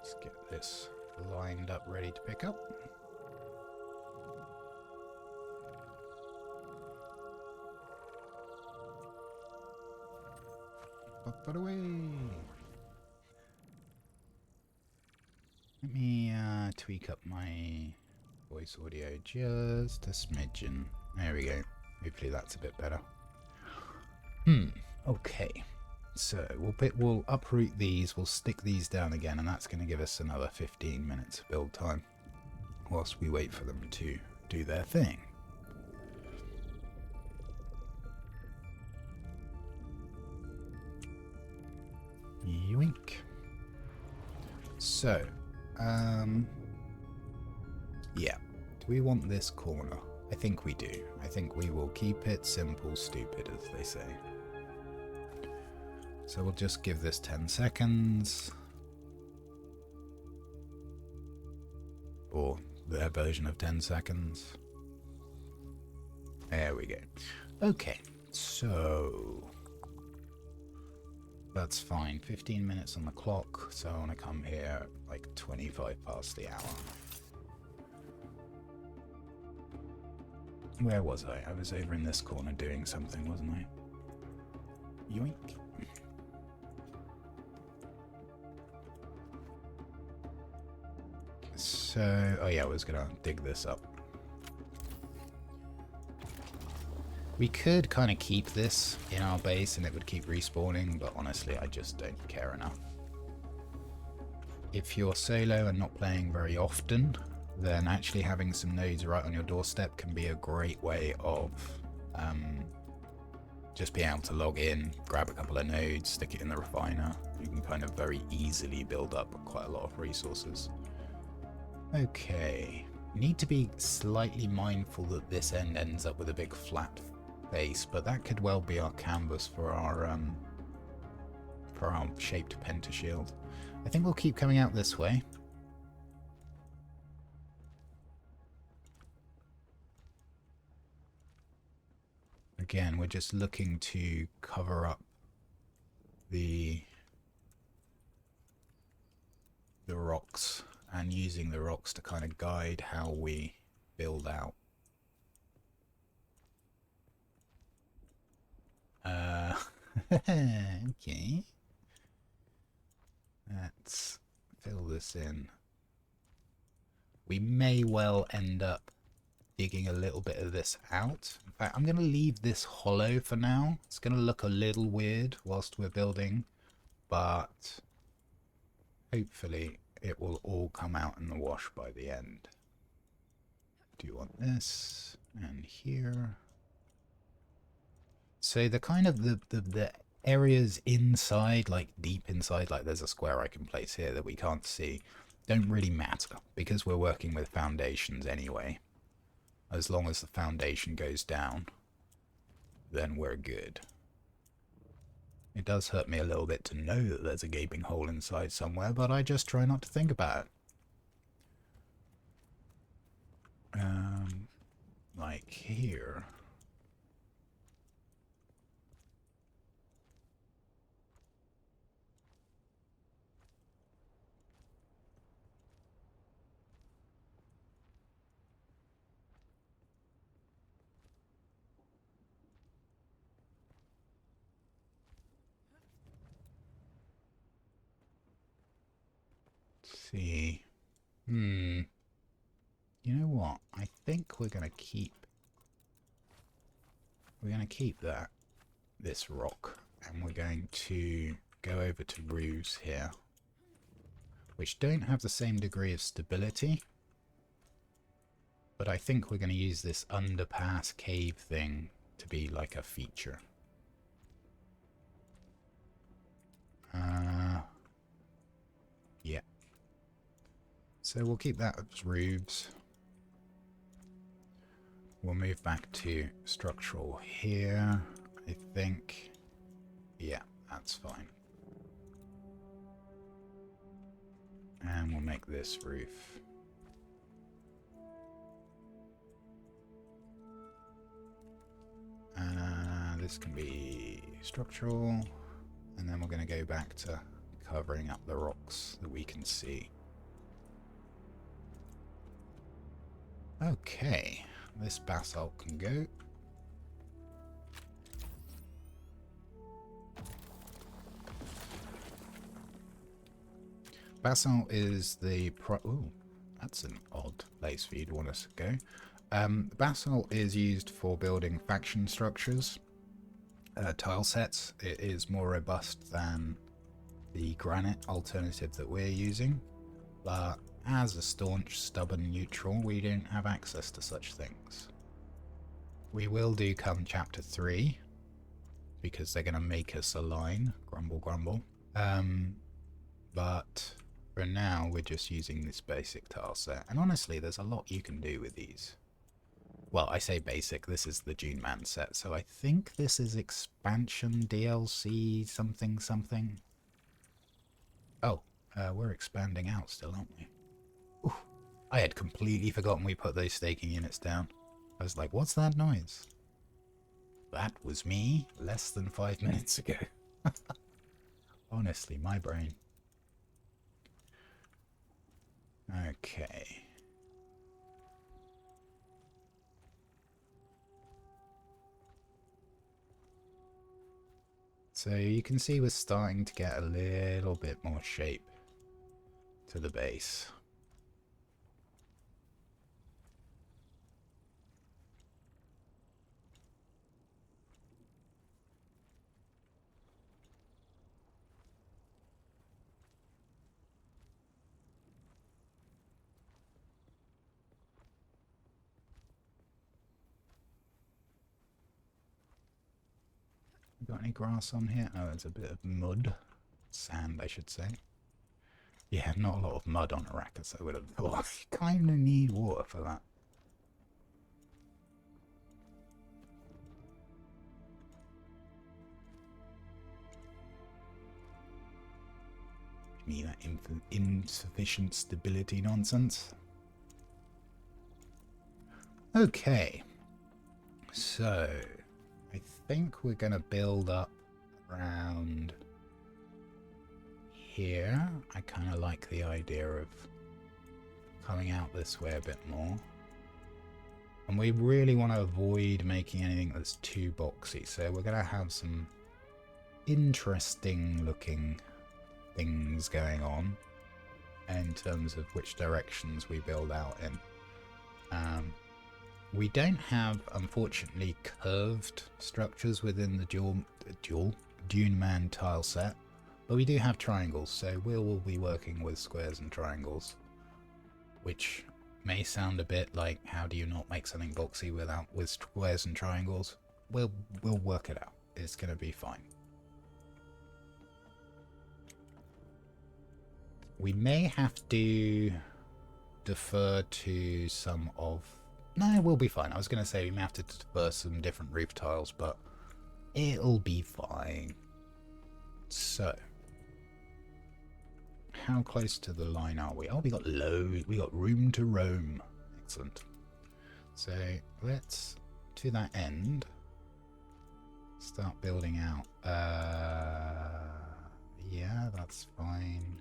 Let's get this lined up, ready to pick up. Up and away. Let me tweak up my voice audio just a smidgen. There we go. Hopefully that's a bit better. Okay. So we'll uproot these, we'll stick these down again, and that's going to give us another 15 minutes of build time whilst we wait for them to do their thing. Yoink. So, yeah. Do we want this corner? I think we do. I think we will keep it simple, stupid, as they say. So we'll just give this 10 seconds. Or their version of 10 seconds. There we go. Okay, so that's fine. 15 minutes on the clock, so I want to come here like 25 past the hour. Where was I? I was over in this corner doing something, wasn't I? Yoink. So, oh yeah, I was gonna dig this up. We could kind of keep this in our base and it would keep respawning, but honestly, I just don't care enough. If you're solo and not playing very often, then actually having some nodes right on your doorstep can be a great way of just being able to log in, grab a couple of nodes, stick it in the refiner. You can kind of very easily build up quite a lot of resources. Okay, need to be slightly mindful that this end ends up with a big flat face, but that could well be our canvas for our shaped pentashield. I think we'll keep coming out this way. Again, we're just looking to cover up the rocks and using the rocks to kind of guide how we build out. Okay. Let's fill this in. We may well end up digging a little bit of this out. In fact, I'm going to leave this hollow for now. It's going to look a little weird whilst we're building, but hopefully it will all come out in the wash by the end. Do you want this? And here. So the kind of the areas inside, like deep inside, like there's a square I can place here that we can't see. don't really matter because we're working with foundations anyway. As long as the foundation goes down, then we're good. It does hurt me a little bit to know that there's a gaping hole inside somewhere, but I just try not to think about it. Like here. Let's see. You know what? I think we're gonna keep this rock, and we're going to go over to roofs here, which don't have the same degree of stability, but I think we're going to use this underpass cave thing to be like a feature. Yeah. So we'll keep that as roofs. We'll move back to structural here, I think. Yeah, that's fine. And we'll make this roof. This can be structural. And then we're going to go back to covering up the rocks that we can see. Okay, this basalt can go. Basalt is the ooh, that's an odd place for you to want us to go. Basalt is used for building faction structures, tile sets. It is more robust than the granite alternative that we're using, but as a staunch, stubborn neutral, we don't have access to such things. We will do come chapter 3, because they're going to make us a line. Grumble, grumble. But for now, we're just using this basic tile set. And honestly, there's a lot you can do with these. Well, I say basic, this is the Dune Man set, so I think this is expansion DLC something something. Oh, we're expanding out still, aren't we? Ooh, I had completely forgotten we put those staking units down. I was like, what's that noise? That was me less than 5 minutes ago. Honestly, my brain. Okay. So you can see we're starting to get a little bit more shape to the base. Got any grass on here? Oh, there's a bit of mud. Sand, I should say. Yeah, not a lot of mud on Arrakis, I would have thought. You kind of need water for that. Me that insufficient stability nonsense. Okay. So, I think we're going to build up around here. I kind of like the idea of coming out this way a bit more. And we really want to avoid making anything that's too boxy. So we're going to have some interesting looking things going on in terms of which directions we build out in. We don't have, unfortunately, curved structures within the Dune Man tile set, but we do have triangles, so we'll be working with squares and triangles, which may sound a bit like, how do you not make something boxy with squares and triangles? We'll work it out. It's going to be fine. We may have to defer to some of... No, we'll be fine. I was going to say we may have to defer some different roof tiles, but it'll be fine. So, how close to the line are we? Oh, we got room to roam. Excellent. So let's, to that end, start building out. Yeah, that's fine.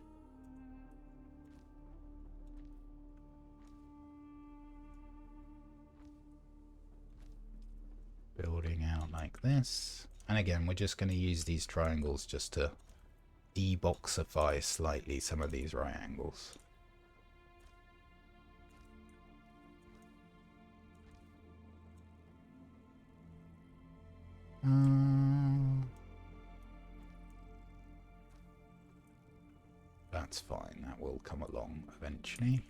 Building out like this. And again, we're just going to use these triangles just to deboxify slightly some of these right angles. That's fine, that will come along eventually.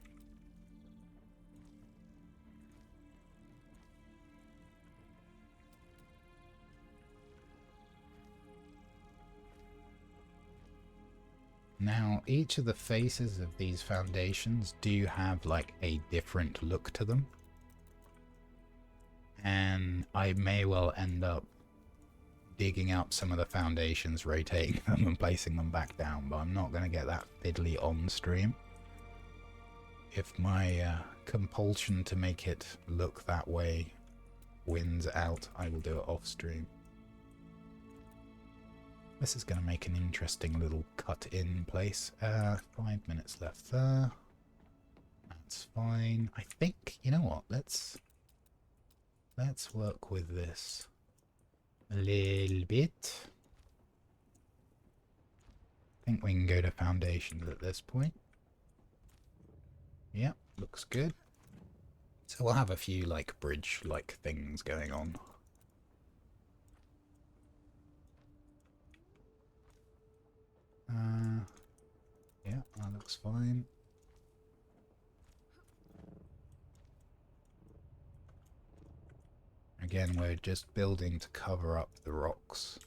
Now, each of the faces of these foundations do have like a different look to them. And I may well end up digging up some of the foundations, rotating them and placing them back down, but I'm not going to get that fiddly on stream. If my compulsion to make it look that way wins out, I will do it off stream. This is going to make an interesting little cut-in place. 5 minutes left there. That's fine. I think, you know what, let's work with this a little bit. I think we can go to foundations at this point. Yep, looks good. So we'll have a few like bridge-like things going on. Yeah, that looks fine. Again, we're just building to cover up the rocks.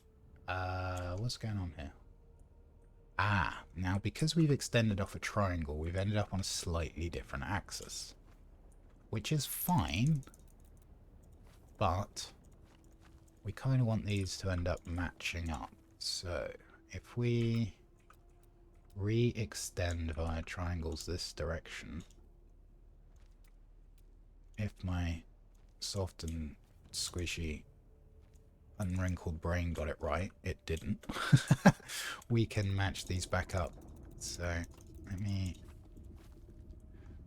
What's going on here? Ah, now because we've extended off a triangle, we've ended up on a slightly different axis. Which is fine, but we kind of want these to end up matching up. So, if we re-extend via triangles this direction, if my soft and squishy unwrinkled brain got it right, it didn't. We can match these back up. So let me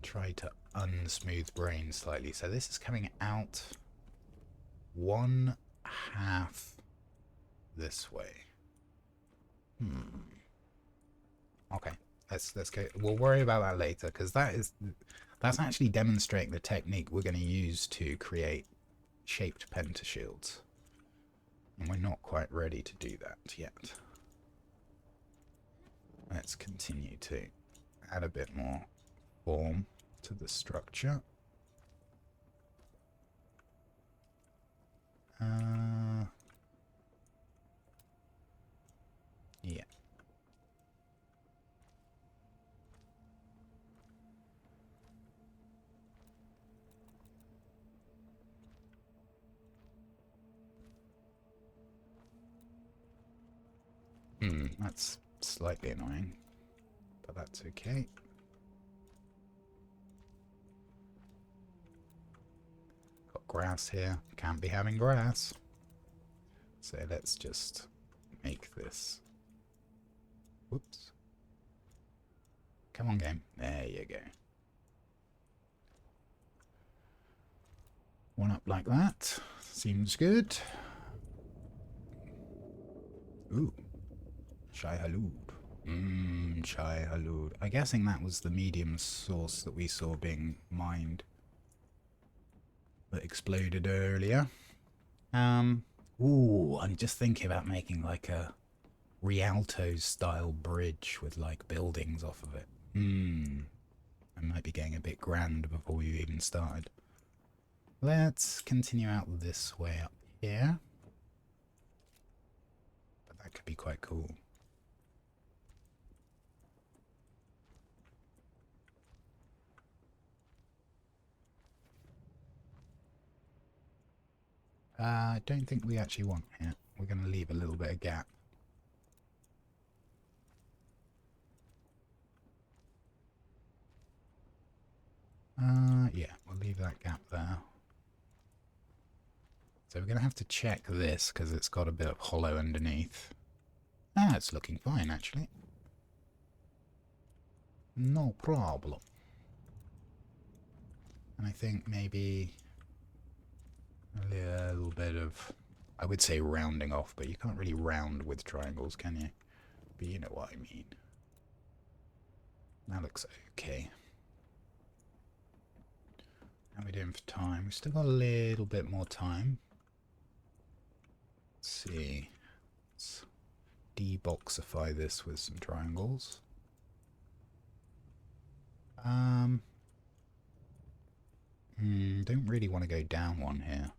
try to unsmooth brain slightly. So this is coming out 1/2 this way. Okay, let's go. We'll worry about that later, because that's actually demonstrating the technique we're going to use to create shaped pentashields. And we're not quite ready to do that yet. Let's continue to add a bit more form to the structure. Yeah. That's slightly annoying, but that's okay. Got grass here. Can't be having grass. So let's just make this. Whoops. Come on, game. There you go. One up like that. Seems good. Ooh. Shai Halud. Shai Halud. I'm guessing that was the medium source that we saw being mined. That exploded earlier. Ooh, I'm just thinking about making like a Rialto style bridge with like buildings off of it. I might be getting a bit grand before we even started. Let's continue out this way up here. But that could be quite cool. I don't think we actually want here. We're going to leave a little bit of gap. Yeah, we'll leave that gap there. So we're going to have to check this because it's got a bit of hollow underneath. Ah, it's looking fine actually. No problem. And I think maybe a little bit of, I would say rounding off, but you can't really round with triangles, can you? But you know what I mean. That looks okay. How are we doing for time? We've still got a little bit more time. Let's see. Let's deboxify this with some triangles. Don't really want to go down one here.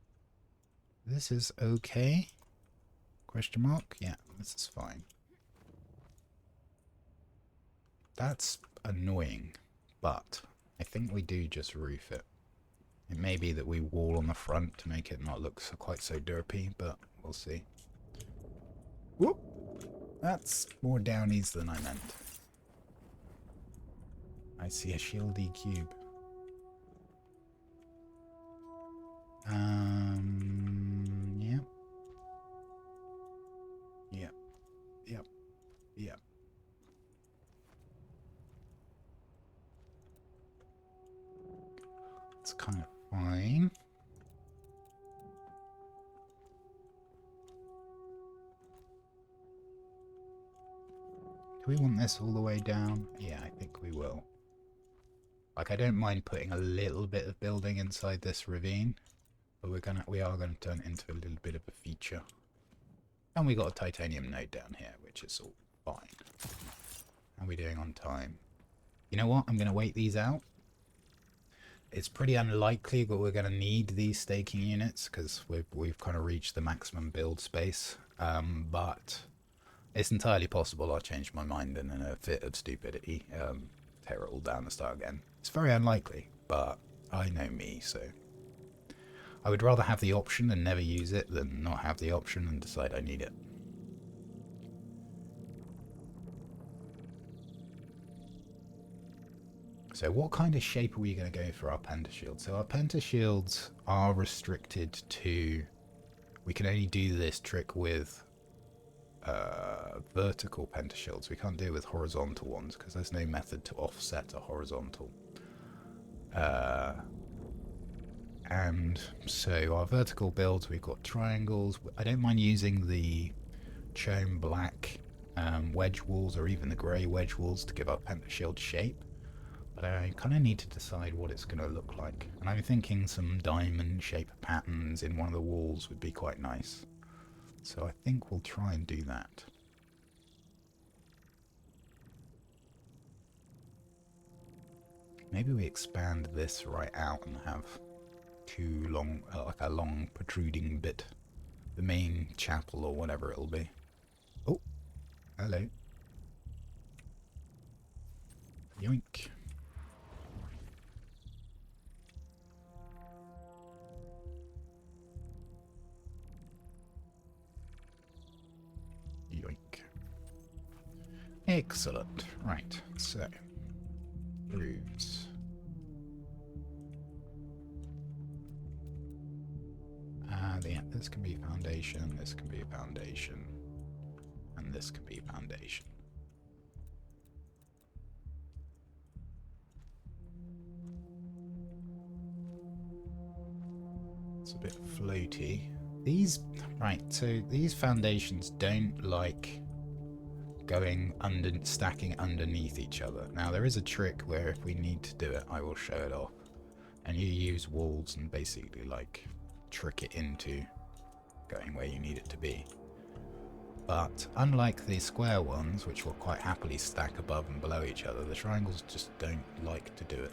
This is okay? Question mark? Yeah, this is fine. That's annoying, but I think we do just roof it. It may be that we wall on the front to make it not look quite so derpy, but we'll see. Whoop! That's more downies than I meant. I see a shieldy cube. Yep. Yep. Yep. Yep. It's kind of fine. Do we want this all the way down? Yeah, I think we will. Like, I don't mind putting a little bit of building inside this ravine, but we are gonna turn it into a little bit of a feature. And we got a titanium node down here, which is all fine. How are we doing on time? You know what? I'm gonna wait these out. It's pretty unlikely that we're gonna need these staking units because we've kind of reached the maximum build space. But it's entirely possible I'll change my mind and in a fit of stupidity, tear it all down and start again. It's very unlikely, but I know me, so I would rather have the option and never use it than not have the option and decide I need it. So what kind of shape are we going to go for our pentashields? So our pentashields are restricted to, we can only do this trick with vertical pentashields. We can't do it with horizontal ones because there's no method to offset a horizontal. And so our vertical builds, we've got triangles. I don't mind using the chrome black wedge walls or even the grey wedge walls to give our pentashield shape. But I kind of need to decide what it's going to look like. And I'm thinking some diamond shape patterns in one of the walls would be quite nice. So I think we'll try and do that. Maybe we expand this right out and have two long, like a long protruding bit. The main chapel or whatever it'll be. Oh, hello. Yoink. Yoink. Excellent. Right, so roofs. Yeah, this can be foundation, this can be foundation, and this can be foundation. It's a bit floaty. These, right, so these foundations don't like going stacking underneath each other. Now there is a trick where if we need to do it, I will show it off. And you use walls and basically like trick it into going where you need it to be. But unlike the square ones, which will quite happily stack above and below each other, the triangles just don't like to do it.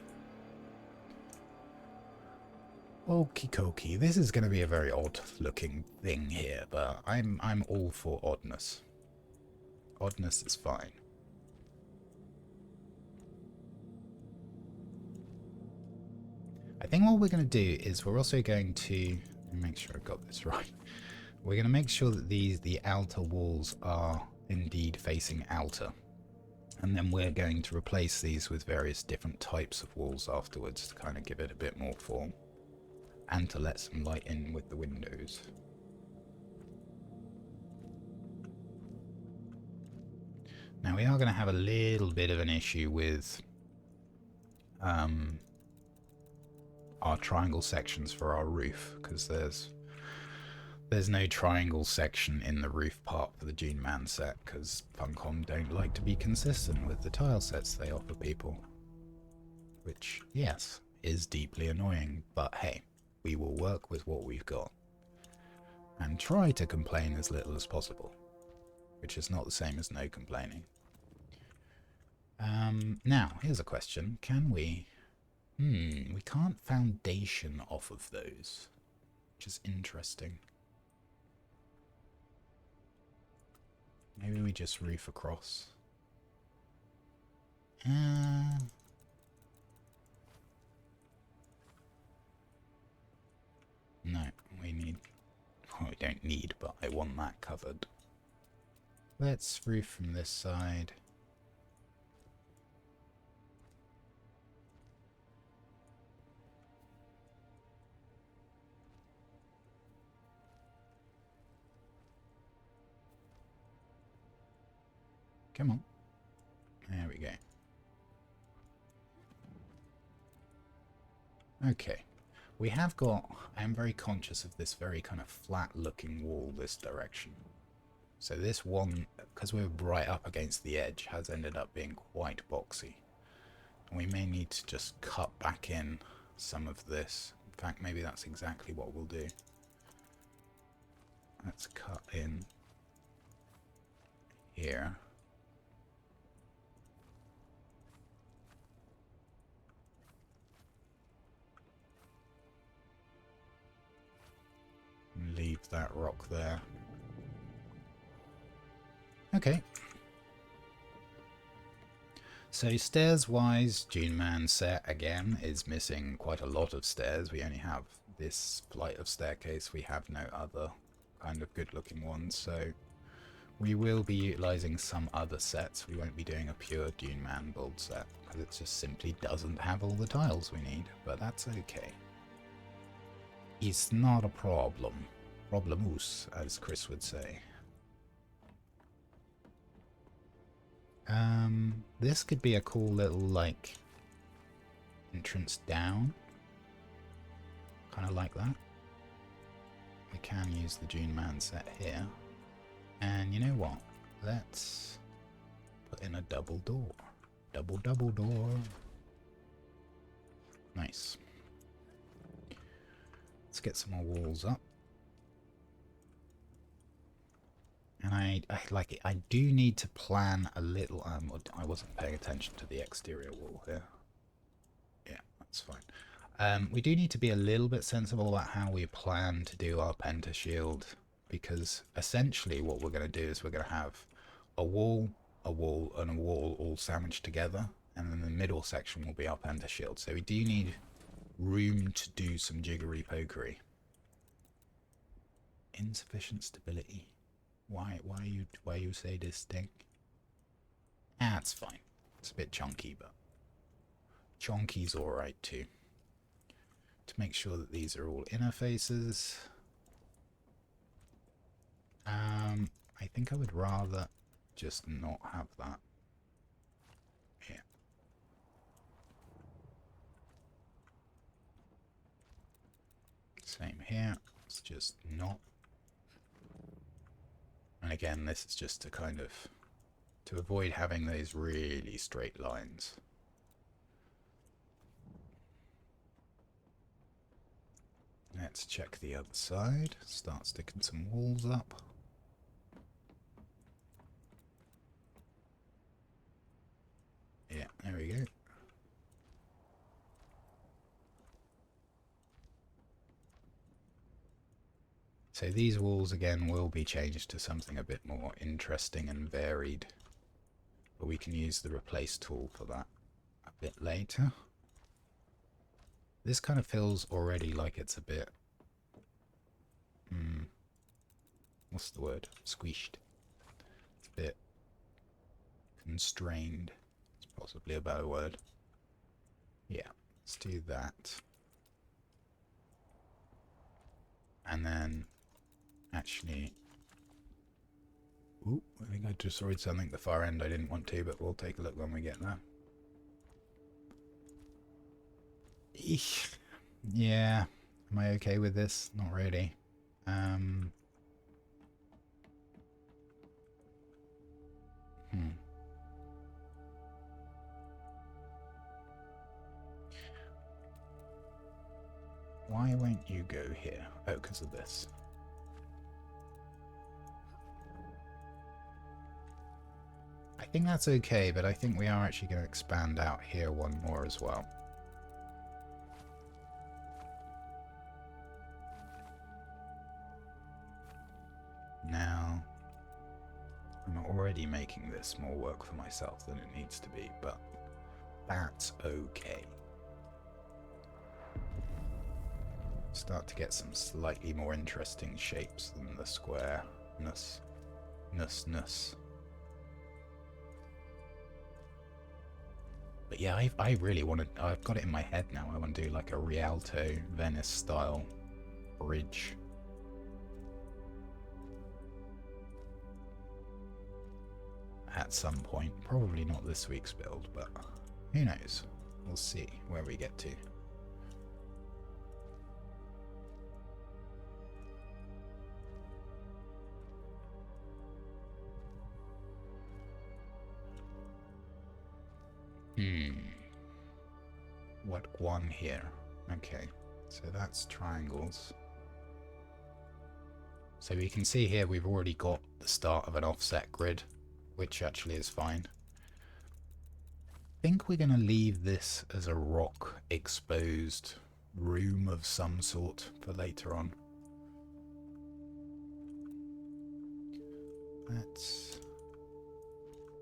Okie dokie, this is going to be a very odd looking thing here, but I'm all for oddness. Oddness is fine. I think what we're going to do is we're also going to Make sure I got this right. We're going to make sure that the outer walls are indeed facing outer. And then we're going to replace these with various different types of walls afterwards to kind of give it a bit more form. And to let some light in with the windows. Now we are going to have a little bit of an issue with our triangle sections for our roof, because there's no triangle section in the roof part for the Dune Man set, because Funcom don't like to be consistent with the tile sets they offer people. Which, yes, is deeply annoying, but hey, we will work with what we've got. And try to complain as little as possible. Which is not the same as no complaining. Now, here's a question. Can we... we can't foundation off of those. Which is interesting. Maybe we just roof across. No, we need... Well, we don't need, but I want that covered. Let's roof from this side. Come on. There we go. Okay. We have got... I am very conscious of this very kind of flat-looking wall this direction. So this one, because we're right up against the edge, has ended up being quite boxy. And we may need to just cut back in some of this. In fact, maybe that's exactly what we'll do. Let's cut in here. Leave that rock there. Okay. So stairs-wise, Dune Man set again is missing quite a lot of stairs. We only have this flight of staircase. We have no other kind of good-looking ones. So we will be utilising some other sets. We won't be doing a pure Dune Man build set because it just simply doesn't have all the tiles we need. But that's okay. It's not a problem. Problemus, as Chris would say. This could be a cool little, like, entrance down. Kind of like that. We can use the Dune Man set here. And you know what? Let's put in a double door. Double door. Nice. Let's get some more walls up. And I like it. I do need to plan a little. I wasn't paying attention to the exterior wall here. Yeah, that's fine. We do need to be a little bit sensible about how we plan to do our penta shield, because essentially what we're going to do is we're going to have a wall, and a wall all sandwiched together, and then the middle section will be our penta shield. So we do need room to do some jiggery pokery. Insufficient stability. Why you say this thing? Ah, it's fine. It's a bit chunky, but chunky's alright too. To make sure that these are all inner faces. I think I would rather just not have that. Yeah. Same here. It's just not. And again, this is just to kind of, to avoid having those really straight lines. Let's check the other side. Start sticking some walls up. Yeah, there we go. So these walls again will be changed to something a bit more interesting and varied. But we can use the replace tool for that a bit later. This kind of feels already like it's a bit what's the word? Squished. It's a bit constrained. It's possibly a better word. Yeah, let's do that. And then, actually... Ooh, I think I destroyed something at the far end I didn't want to, but we'll take a look when we get there. Eesh. Yeah. Am I okay with this? Not really. Why won't you go here? Oh, because of this. I think that's okay, but I think we are actually going to expand out here one more as well. Now, I'm already making this more work for myself than it needs to be, but that's okay. Start to get some slightly more interesting shapes than the square-ness. But yeah, I really want to... I've got it in my head now. I want to do like a Rialto Venice style bridge. At some point. Probably not this week's build, but who knows? We'll see where we get to. What one here? Okay, so that's triangles. So we can see here we've already got the start of an offset grid, which actually is fine. I think we're going to leave this as a rock exposed room of some sort for later on. Let's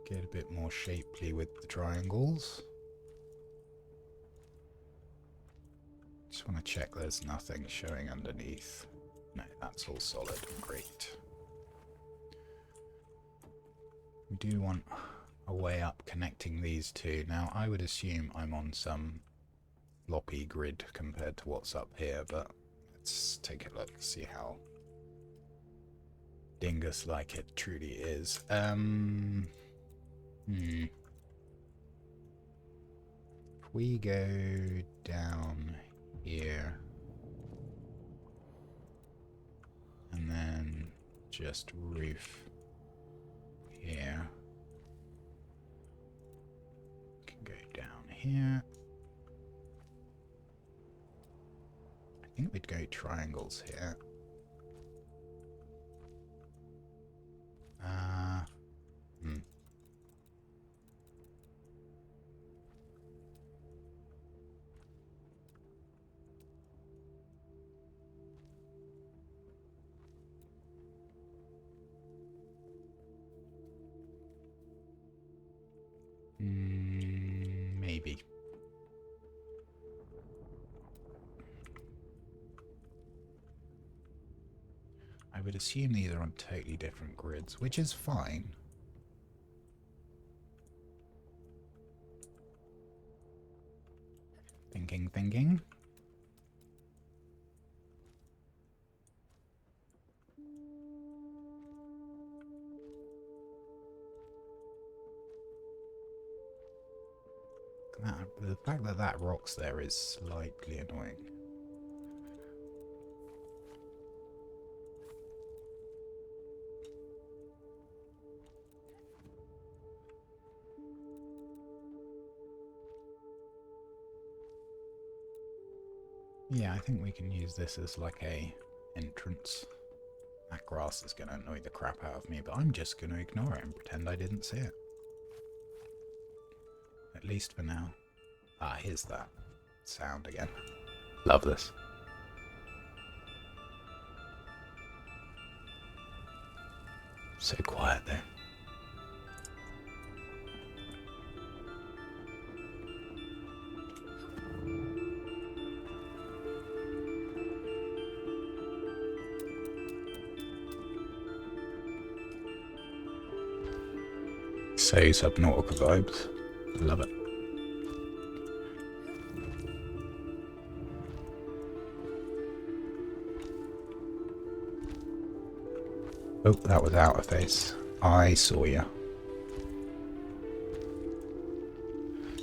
get a bit more shapely with the triangles. Just want to check there's nothing showing underneath. No, that's all solid. Great. We do want a way up connecting these two. Now, I would assume I'm on some floppy grid compared to what's up here, but let's take a look, see how dingus-like it truly is. If we go down here and then just roof here, can go down here. I think we'd go triangles here. Maybe. I would assume these are on totally different grids, which is fine. Thinking. The fact that that rock's there is slightly annoying. Yeah, I think we can use this as like a entrance. That grass is going to annoy the crap out of me, but I'm just going to ignore it and pretend I didn't see it. At least for now. Ah, here's that sound again. Love this. So quiet though. So Subnautica vibes. I love it. Oh, that was out of face. I saw you.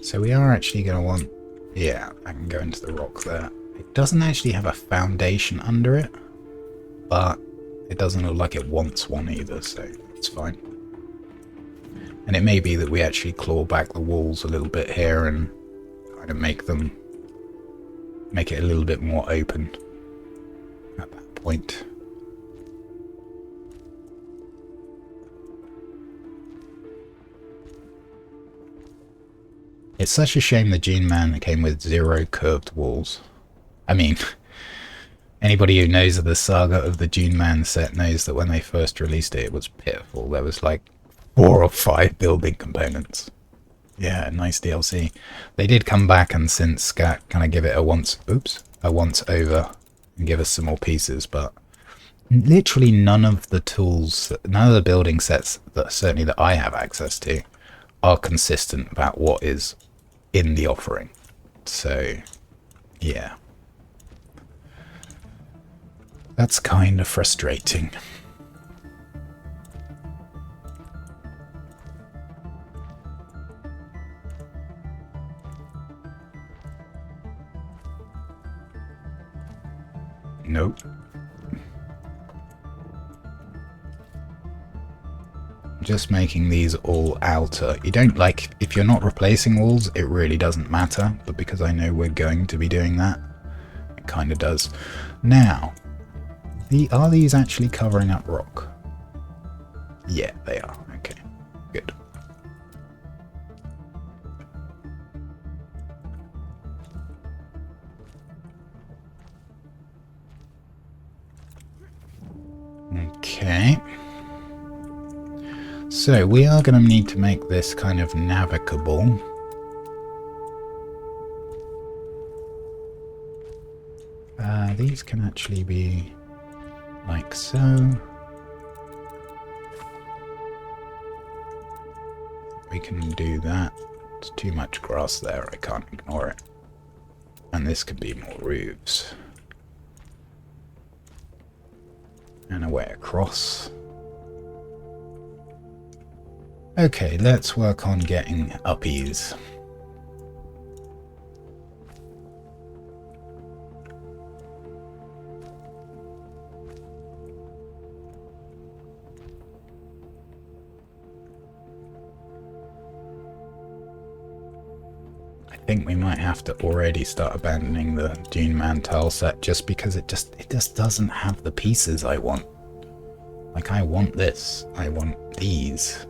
So we are actually going to want... Yeah, I can go into the rock there. It doesn't actually have a foundation under it, but it doesn't look like it wants one either, so it's fine. And it may be that we actually claw back the walls a little bit here and kind of make it a little bit more open at that point. It's such a shame the Dune Man came with 0 curved walls. I mean, anybody who knows of the saga of the Dune Man set knows that when they first released it, it was pitiful. There was like 4 or 5 building components. Yeah, nice DLC. They did come back and since kind of give it a once over and give us some more pieces, but literally none of the tools, none of the building sets that certainly that I have access to are consistent about what is in the offering. So, yeah. That's kind of frustrating. Nope. Just making these all outer. You don't like, if you're not replacing walls, it really doesn't matter, but because I know we're going to be doing that, it kind of does. Now, are these actually covering up rock? Yeah, they are. Okay, good. Okay. So we are going to need to make this kind of navigable. These can actually be like so. We can do that. It's too much grass there, I can't ignore it. And this can be more roofs. And a way across. Okay, let's work on getting uppies. I think we might have to already start abandoning the Dune Man tile set just because it just doesn't have the pieces I want. Like I want this, I want these.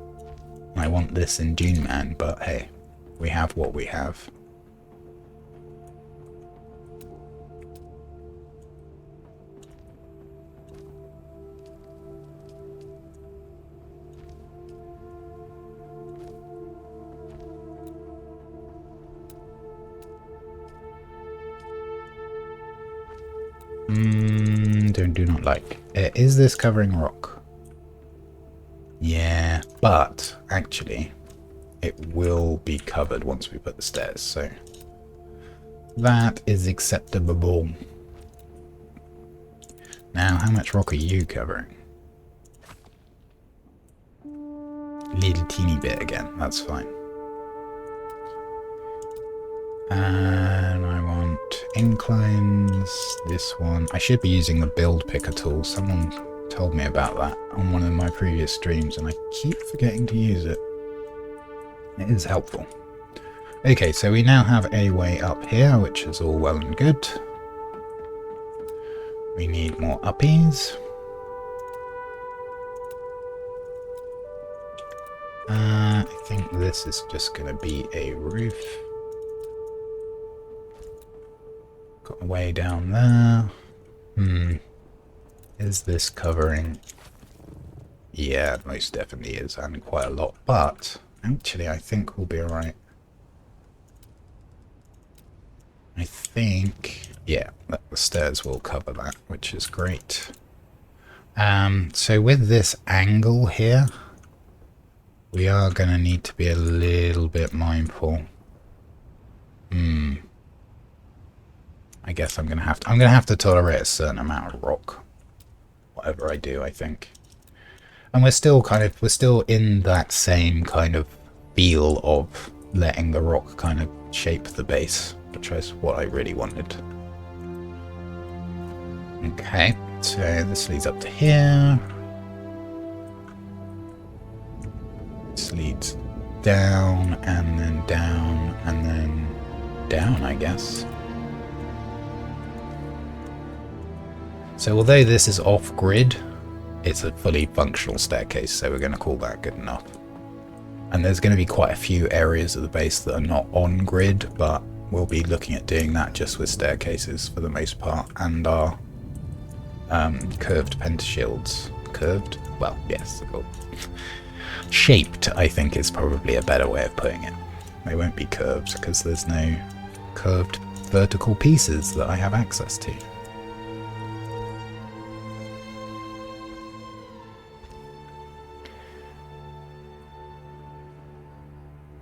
I want this in Dune Man, but hey, we have what we have. Do not like. Is this covering rock? Yeah, but actually it will be covered once we put the stairs, so that is acceptable. Now, how much rock are you covering? Little teeny bit again, that's fine. And I want inclines, this one. I should be using the build picker tool. Someone told me about that on one of my previous streams and I keep forgetting to use it. It is helpful. Okay, so we now have a way up here, which is all well and good. We need more uppies. I think this is just going to be a roof. Got a way down there. Is this covering? Yeah, most definitely is, and quite a lot. But actually, I think we'll be alright. I think, yeah, the stairs will cover that, which is great. So with this angle here, We are going to need to be a little bit mindful. I guess I'm going to have to tolerate a certain amount of rock. Whatever I do, I think. And we're still in that same kind of feel of letting the rock kind of shape the base, which is what I really wanted. Okay, so this leads up to here. This leads down, and then down, and then down, I guess. So although this is off-grid, it's a fully functional staircase, so we're going to call that good enough. And there's going to be quite a few areas of the base that are not on-grid, but we'll be looking at doing that just with staircases for the most part, and our curved pentashields. Curved? Well, yes, they're called. Shaped, I think, is probably a better way of putting it. They won't be curved because there's no curved vertical pieces that I have access to.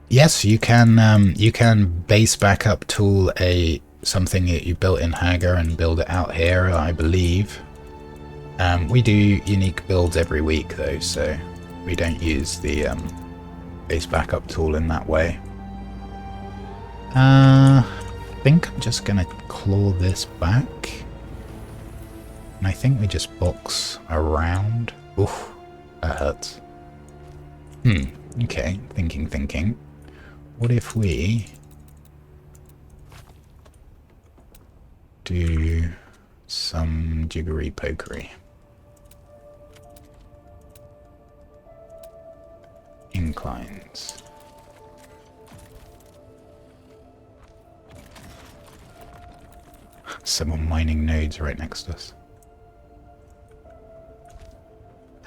Yes, you can base backup tool something that you built in Hagar and build it out here, I believe. We do unique builds every week though, so we don't use the base backup tool in that way. I think I'm just gonna claw this back, and I think we just box around. Oof, that hurts. Okay, thinking. What if we do some jiggery pokery? Inclines. Someone mining nodes right next to us.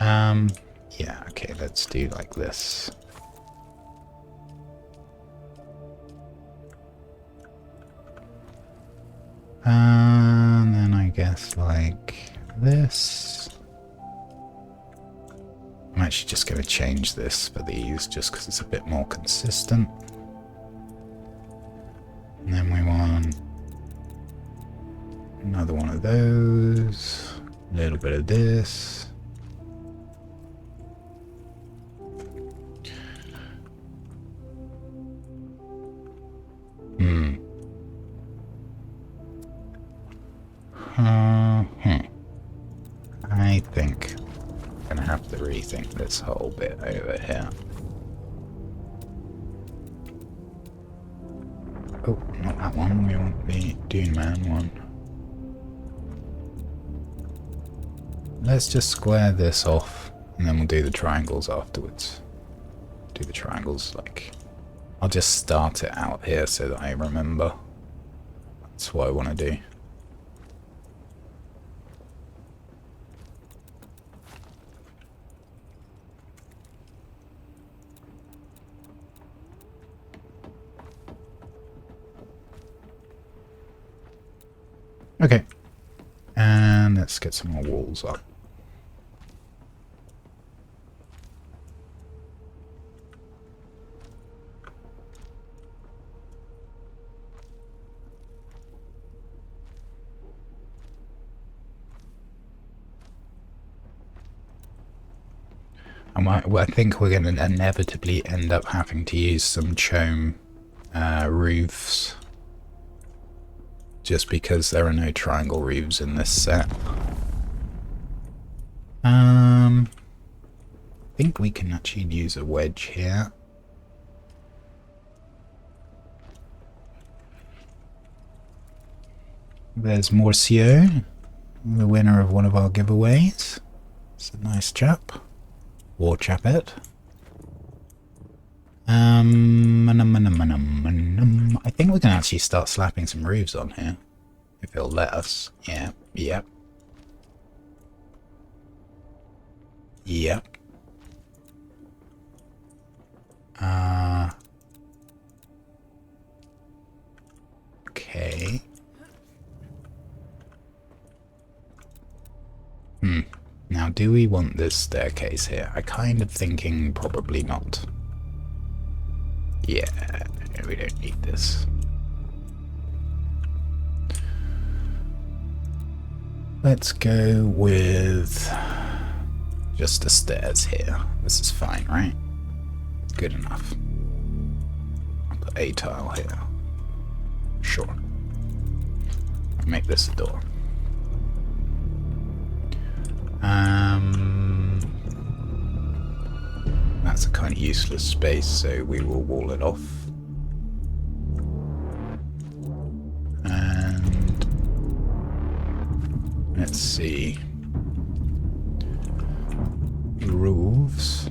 Yeah, okay, let's do like this. And then I guess like this. I'm actually just going to change this for these just because it's a bit more consistent. And then we want another one of those, a little bit of this. I think I'm gonna have to rethink this whole bit over here. Oh, not that one. We want the Dune Man one. Let's just square this off, and then we'll do the triangles afterwards. Do the triangles like... I'll just start it out here so that I remember. That's what I want to do. Okay, and let's get some more walls up. And I think we're going to inevitably end up having to use some chome roofs. Just because there are no triangle roofs in this set. I think we can actually use a wedge here. There's Morcio, the winner of one of our giveaways. It's a nice chap. War chapet. I think we can actually start slapping some roofs on here. If it'll let us. Yeah, yep. Yep. Okay. Now Now, do we want this staircase here? I kind of thinking probably not. Yeah, we don't need this. Let's go with just the stairs here. This is fine, right? Good enough. I'll put a tile here. Sure. Make this a door. That's a kind of useless space, so we will wall it off. And let's see. Roofs.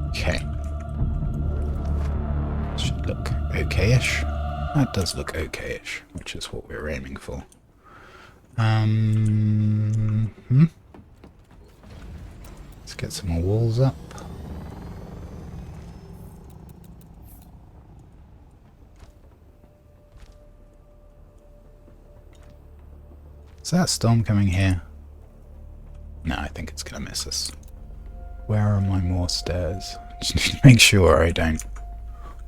Okay. Should look okay-ish. That does look okay-ish, which is what we're aiming for. Let's get some more walls up. Is that storm coming here? No, I think it's gonna miss us. Where are my more stairs? Just need to make sure I don't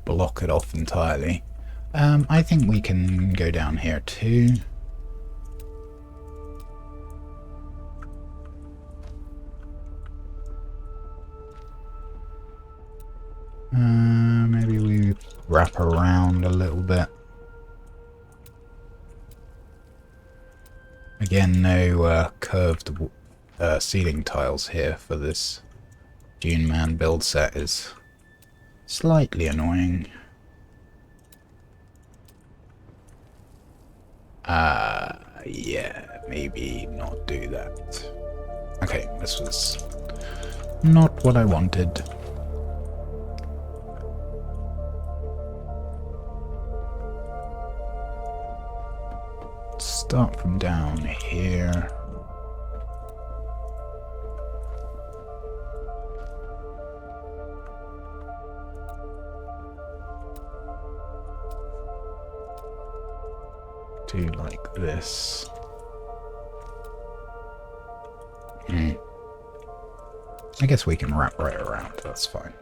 block it off entirely. I think we can go down here too. Maybe we wrap around a little bit. Again, no curved ceiling tiles here for this Dune Man build set is slightly annoying. Yeah, maybe not do that. Okay, this was not what I wanted. Start from down here. Do like this. I guess we can wrap right around, that's fine.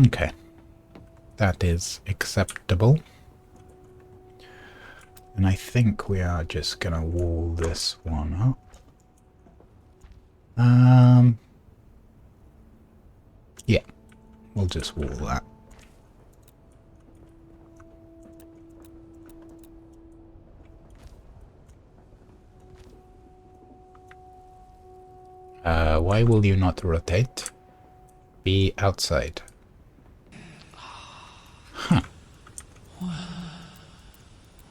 Okay, that is acceptable. And I think we are just gonna wall this one up. Yeah, we'll just wall that. Why will you not rotate? Be outside. Huh.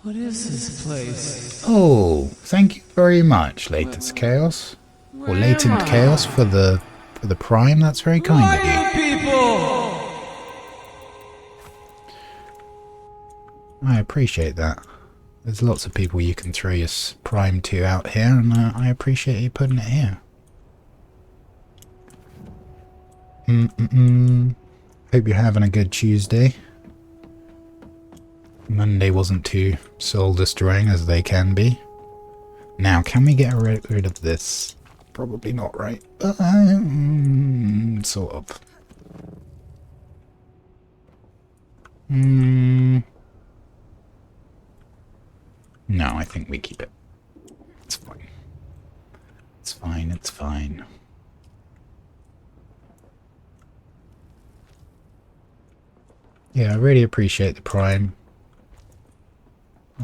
What is this place? Oh, thank you very much, Latest Chaos. Or Latent Chaos for the Prime. That's very kind of you. People! I appreciate that. There's lots of people you can throw your Prime to out here, and I appreciate you putting it here. Hope you're having a good Tuesday. Monday wasn't too soul-destroying as they can be. Now, can we get rid of this? Probably not, right? Sort of. No, I think we keep it. It's fine. It's fine, it's fine. Yeah, I really appreciate the Prime.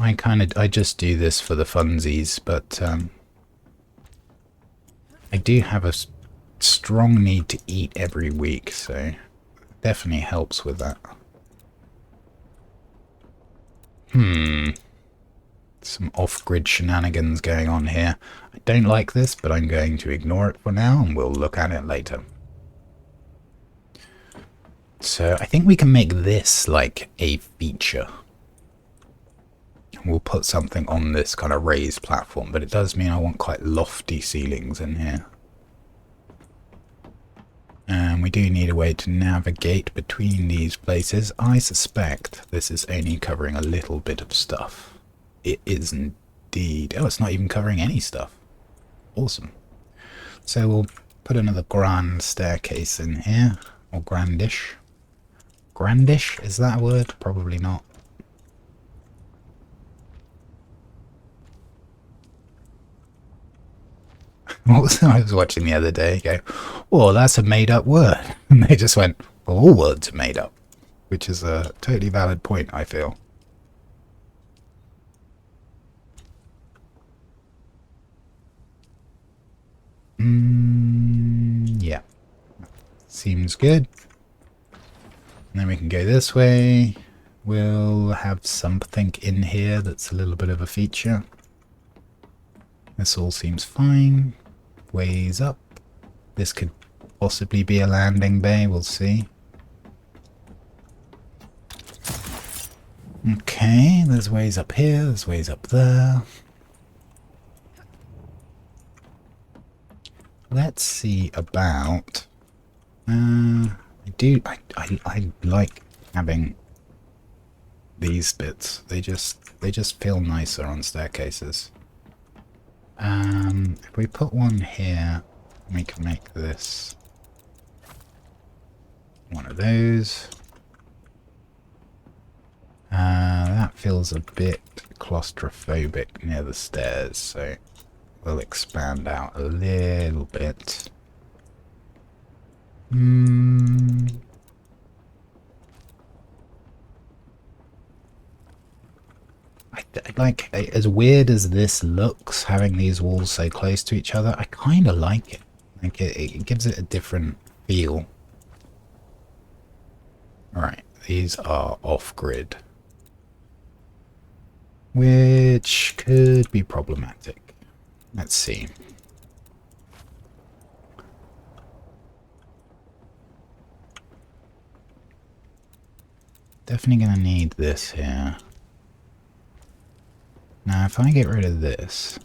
I just do this for the funsies, but I do have a strong need to eat every week, so it definitely helps with that. Some off-grid shenanigans going on here. I don't like this, but I'm going to ignore it for now, and we'll look at it later. So I think we can make this like a feature. We'll put something on this kind of raised platform, but it does mean I want quite lofty ceilings in here. And we do need a way to navigate between these places. I suspect this is only covering a little bit of stuff. It is indeed. Oh, it's not even covering any stuff. Awesome. So we'll put another grand staircase in here. Or grandish. Grandish? Is that a word? Probably not. I was watching the other day go, oh, that's a made-up word. And they just went, well, all words are made up. Which is a totally valid point, I feel. Yeah. Seems good. And then we can go this way. We'll have something in here that's a little bit of a feature. This all seems fine. Ways up. This could possibly be a landing bay, we'll see. Okay, there's ways up here, there's ways up there. Let's see about... I like having these bits. They just feel nicer on staircases. If we put one here, we can make this one of those. That feels a bit claustrophobic near the stairs, so we'll expand out a little bit. Like, as weird as this looks, having these walls so close to each other, I kind of like it. Like, it gives it a different feel. Alright, these are off-grid. Which could be problematic. Let's see. Definitely gonna need this here. Now, if I get rid of this...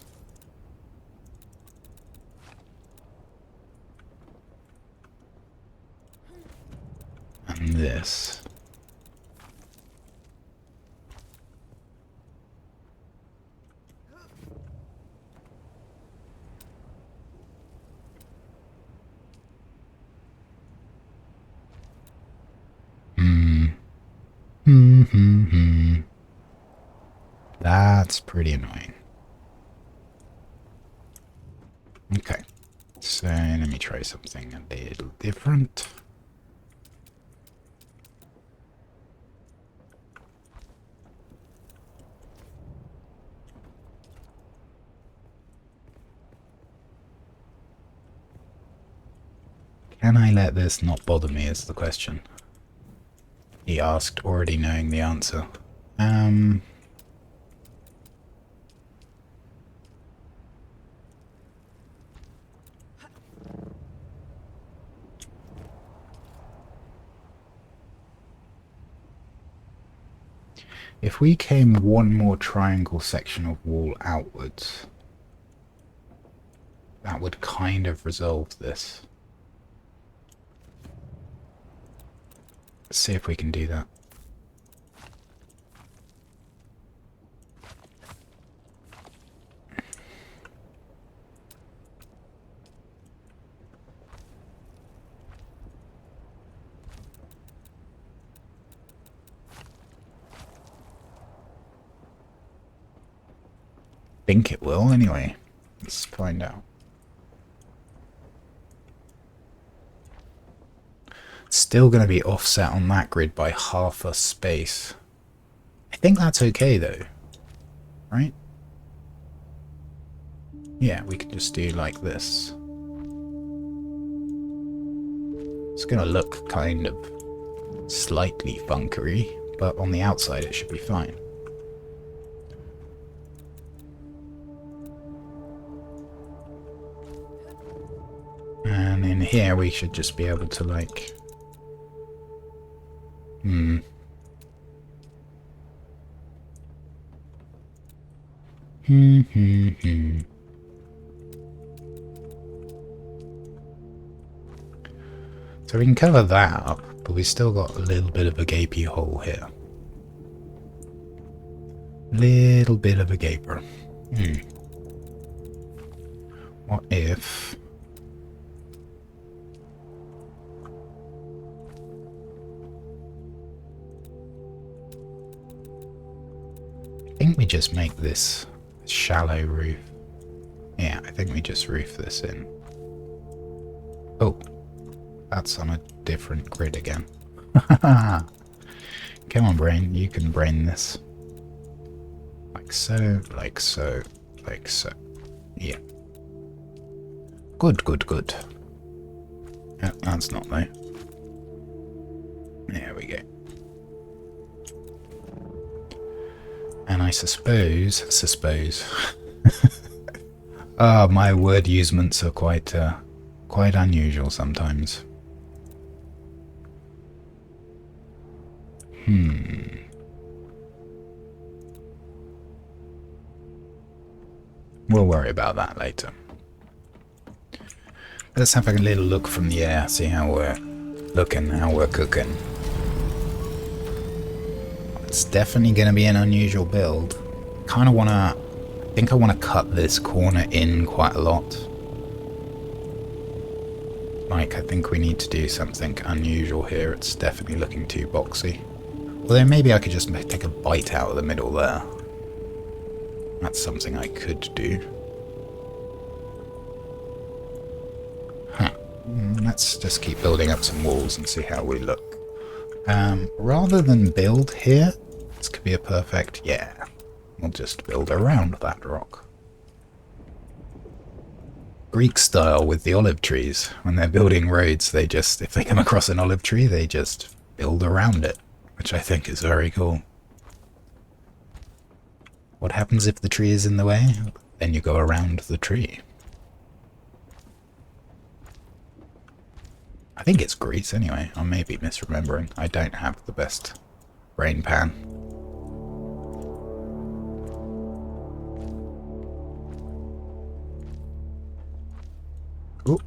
and this... That's pretty annoying. Okay, so let me try something a little different. Can I let this not bother me is the question. He asked, already knowing the answer. If we came one more triangle section of wall outwards, that would kind of resolve this. Let's see if we can do that. Think it will anyway. Let's find out. Still going to be offset on that grid by half a space. I think that's okay though, right? Yeah, we can just do like this. It's going to look kind of slightly funkery, but on the outside it should be fine. And in here we should just be able to like... So we can cover that up, but we still got a little bit of a gapy hole here. Little bit of a gaper. What if... I think we just make this shallow roof. Yeah, I think we just roof this in. Oh, that's on a different grid again. Come on, brain, you can brain this. Like so, like so, like so. Yeah. Good, good, good. Yeah, that's not there. There we go. And I suppose... my word usements are quite unusual sometimes. We'll worry about that later. Let's have a little look from the air, see how we're looking, how we're cooking. It's definitely going to be an unusual build. I think I want to cut this corner in quite a lot. Like, I think we need to do something unusual here. It's definitely looking too boxy. Although maybe I could just take a bite out of the middle there. That's something I could do. Let's just keep building up some walls and see how we look. Rather than build here, this could be a perfect... Yeah, we'll just build around that rock. Greek style with the olive trees. When they're building roads, they just... If they come across an olive tree, they just build around it. Which I think is very cool. What happens if the tree is in the way? Then you go around the tree. I think it's Greece anyway. I may be misremembering. I don't have the best brain pan. Ooh.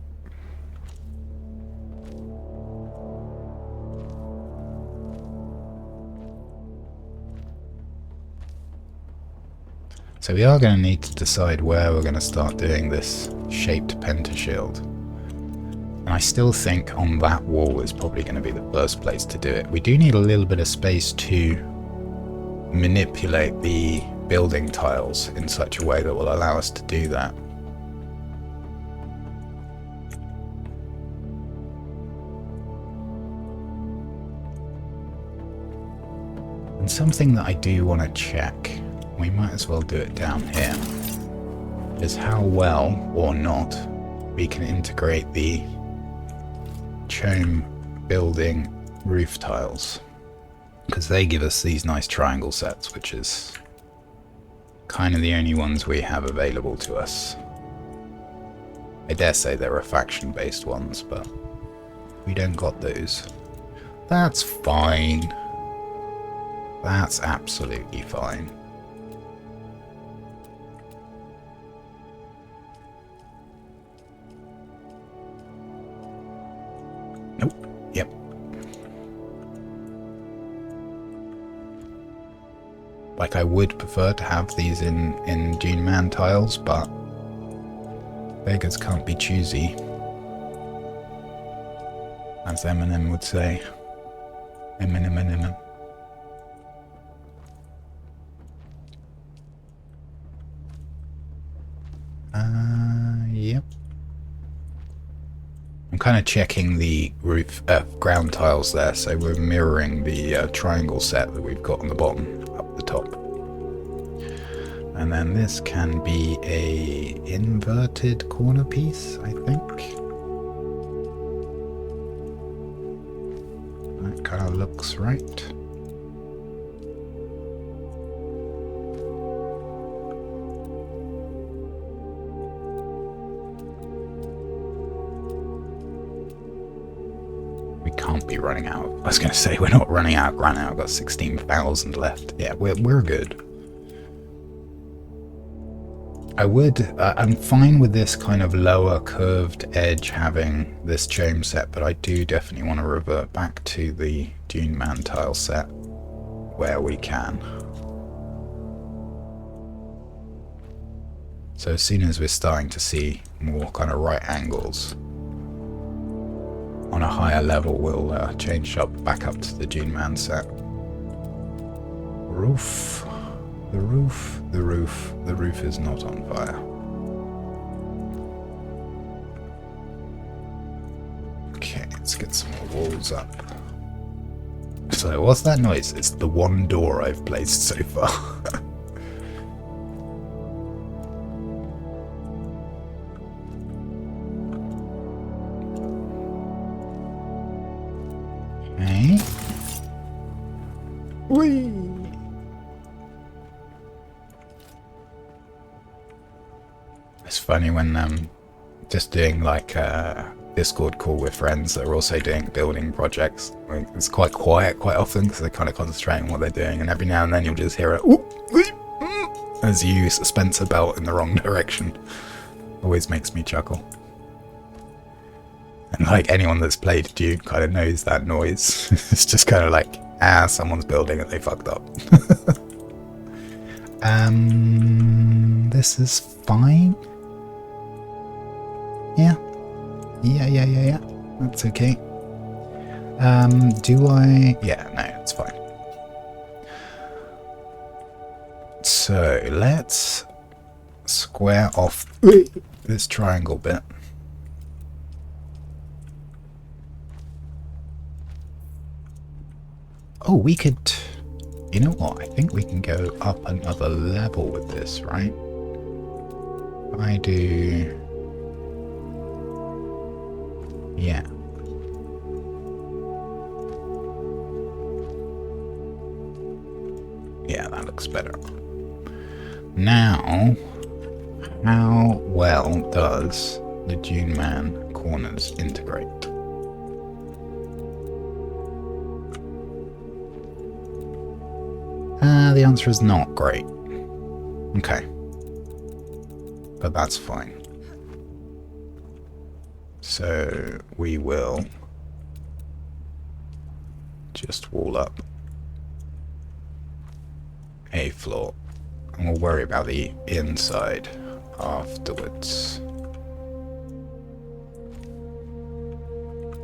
So we are going to need to decide where we're going to start doing this shaped pentashield. And I still think on that wall is probably going to be the first place to do it. We do need a little bit of space to manipulate the building tiles in such a way that will allow us to do that. And something that I do want to check, we might as well do it down here, is how well or not we can integrate the Chome building roof tiles, because they give us these nice triangle sets, which is kind of the only ones we have available to us. I dare say there are faction based ones, but we don't got those. That's fine. That's absolutely fine. Nope. Yep. Like, I would prefer to have these in Dune Man tiles, but beggars can't be choosy, as Eminem would say. Eminem. Yep. I'm kind of checking the roof, ground tiles there, so we're mirroring the triangle set that we've got on the bottom, up the top. And then this can be a inverted corner piece, I think. That kind of looks right. We can't be running out. I was going to say, we're not running out right now. I've got 16,000 left. Yeah, we're good. I'm fine with this kind of lower curved edge having this chome set, but I do definitely want to revert back to the Dune Man tile set where we can. So as soon as we're starting to see more kind of right angles on a higher level, we'll change up back up to the Dune Man set. Roof. The roof, the roof, the roof is not on fire. Okay, let's get some more walls up. So, what's that noise? It's the one door I've placed so far. Okay. Whee! It's funny when just doing like a Discord call with friends that are also doing building projects. Like, it's quite quiet quite often because they're kind of concentrating on what they're doing, and every now and then you'll just hear a as you suspense a belt in the wrong direction. Always makes me chuckle. And like anyone that's played Dune kind of knows that noise. It's just kind of like, someone's building and they fucked up. This is fine. Yeah. That's okay. Do I... Yeah, no, it's fine. So, let's square off this triangle bit. Oh, we could... You know what? I think we can go up another level with this, right? I do... Yeah. Yeah, that looks better. Now, how well does the Dune Man corners integrate? The answer is not great. Okay. But that's fine. So we will just wall up a floor, and we'll worry about the inside afterwards.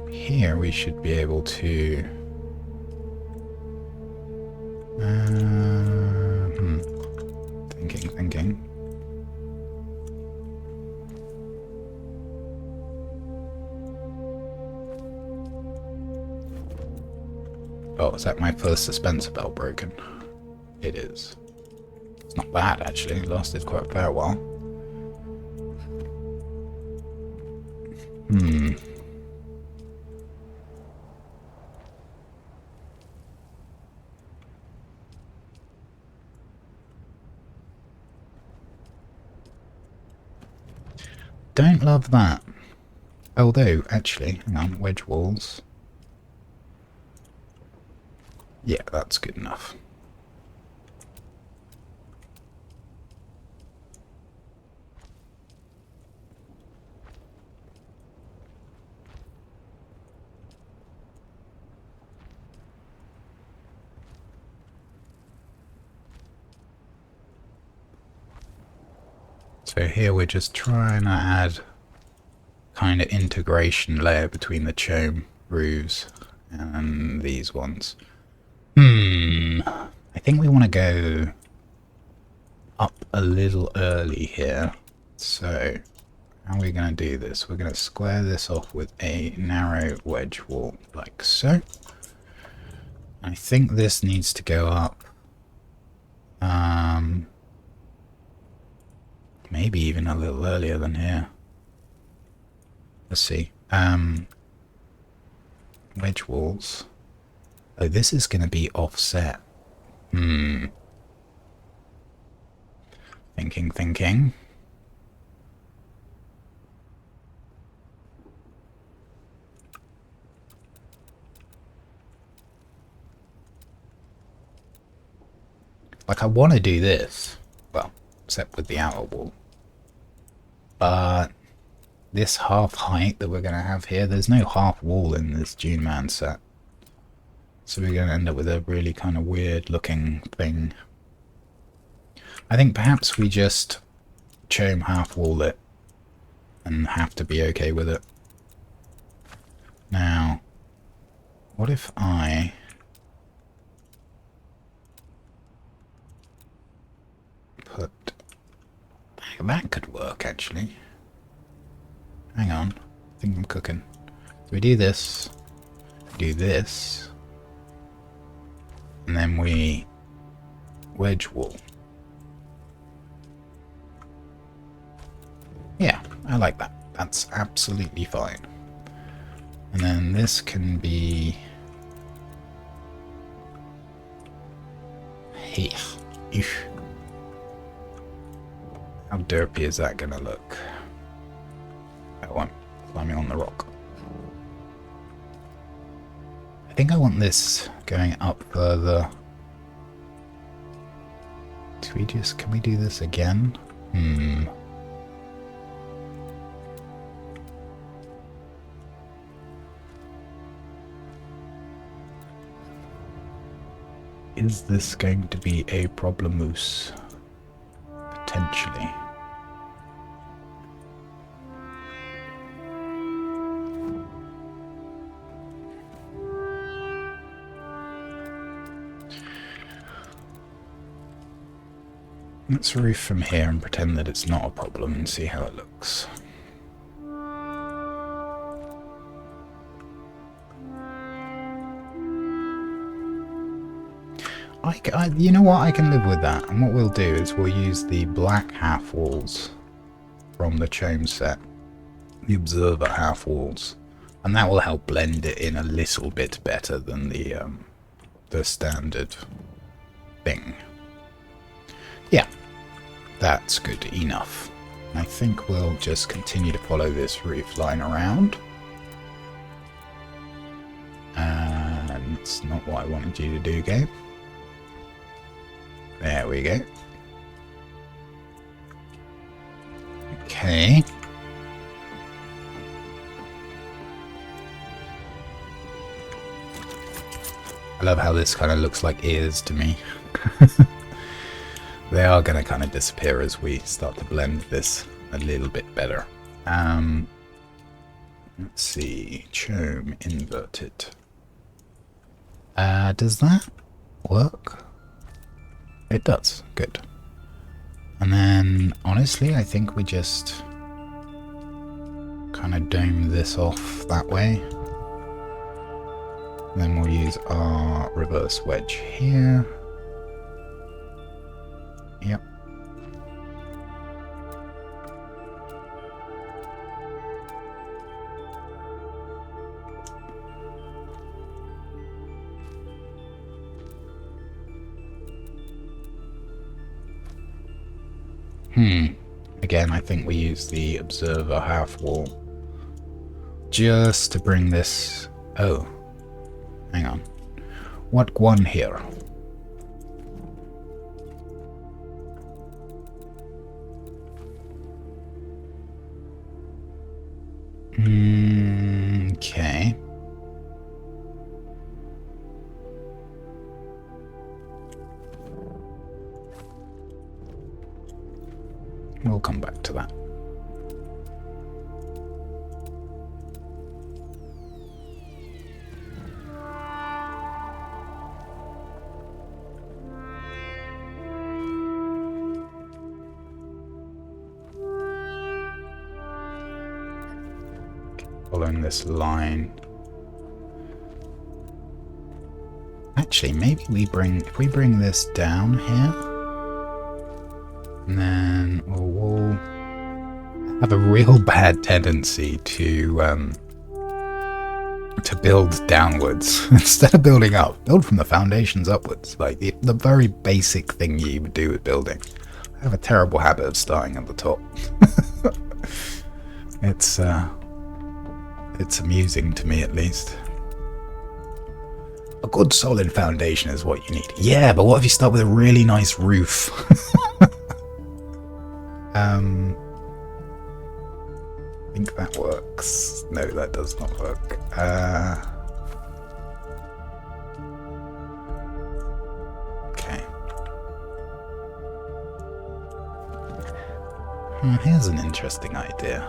Here we should be able to thinking. Oh, is that my first dispenser belt broken? It is. It's not bad, actually. It lasted quite a fair while. Don't love that. Although, actually, hang on, wedge walls. Yeah, that's good enough. So here we're just trying to add kind of integration layer between the chome roofs and these ones. I think we want to go up a little early here. So how are we going to do this? We're going to square this off with a narrow wedge wall like so. I think this needs to go up maybe even a little earlier than here. Let's see. Wedge walls. Oh, this is going to be offset. Thinking. Like, I want to do this. Well, except with the outer wall. But this half height that we're going to have here, there's no half wall in this Dune Man set. So we're going to end up with a really kind of weird looking thing. I think perhaps we just chome half wall it and have to be okay with it. Now, what if I put... That could work, actually. Hang on. I think I'm cooking. So we do this, and then we wedge wall. Yeah, I like that. That's absolutely fine. And then this can be here. Eesh. How derpy is that gonna look? Oh, I'm climbing on the rock. I think I want this going up further. Can we do this again? Is this going to be a problem-moose? Potentially. Let's roof from here and pretend that it's not a problem and see how it looks. You know what? I can live with that. And what we'll do is we'll use the black half walls from the chome set, the observer half walls, and that will help blend it in a little bit better than the standard thing. Yeah, that's good enough. I think we'll just continue to follow this roof line around. And it's not what I wanted you to do, game. There we go. Okay. I love how this kind of looks like ears to me. They are going to kind of disappear as we start to blend this a little bit better. Let's see. Chome inverted. Does that work? It does. Good. And then, honestly, I think we just kind of dome this off that way. Then we'll use our reverse wedge here. Yep. Again, I think we use the observer half wall just to bring this... Oh. Hang on. What one here? Okay. We'll come back to that. Following this line. Actually, maybe if we bring this down here, and then we'll have a real bad tendency to build downwards instead of building up. Build from the foundations upwards, like the very basic thing you would do with building. I have a terrible habit of starting at the top. It's amusing to me, at least. A good solid foundation is what you need. Yeah, but what if you start with a really nice roof? I think that works. No, that does not work. Okay. Here's an interesting idea.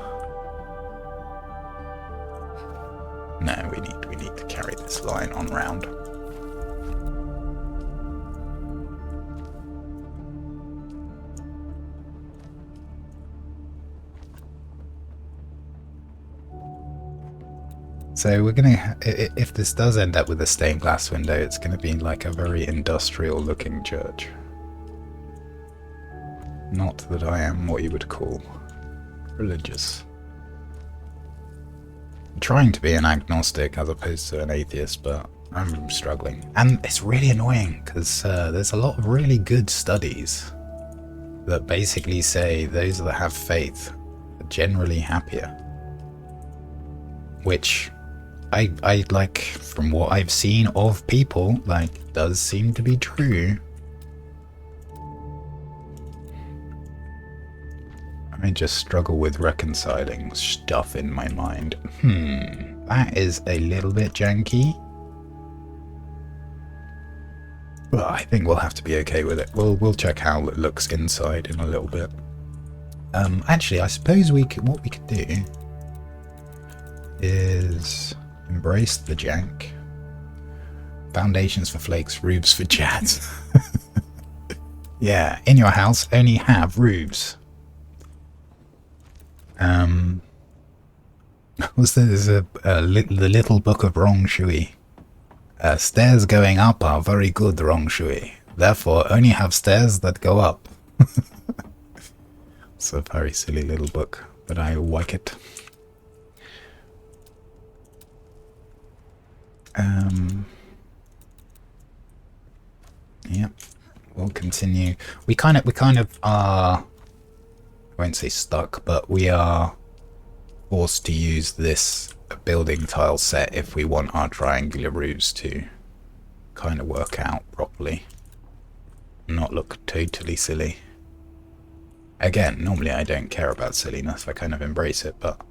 No, we need to carry this line on round. So we're gonna, if this does end up with a stained glass window, it's gonna be like a very industrial looking church. Not that I am what you would call religious. I'm trying to be an agnostic as opposed to an atheist, but I'm struggling. And it's really annoying because there's a lot of really good studies that basically say those that have faith are generally happier. Which I like, from what I've seen of people, like, does seem to be true. I just struggle with reconciling stuff in my mind. That is a little bit janky. But I think we'll have to be okay with it. We'll check how it looks inside in a little bit. Actually, I suppose what we could do is embrace the jank. Foundations for flakes, roofs for jazz. Yeah, in your house, only have roofs. Was there's the little book of Rong Shui. Stairs going up are very good, Rong Shui. Therefore, only have stairs that go up. It's a very silly little book, but I like it. Yep, we'll continue. We kind of are, I won't say stuck, but we are forced to use this building tile set if we want our triangular roofs to kind of work out properly, not look totally silly. Again, normally I don't care about silliness, I kind of embrace it, but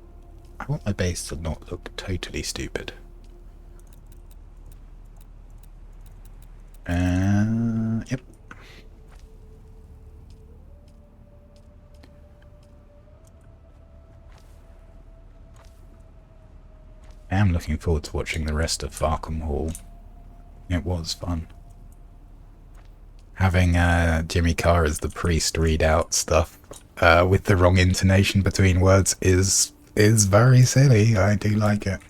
I want my base to not look totally stupid. Yep. I am looking forward to watching the rest of Farkham Hall. It was fun. Having Jimmy Carr as the priest read out stuff with the wrong intonation between words is very silly. I do like it.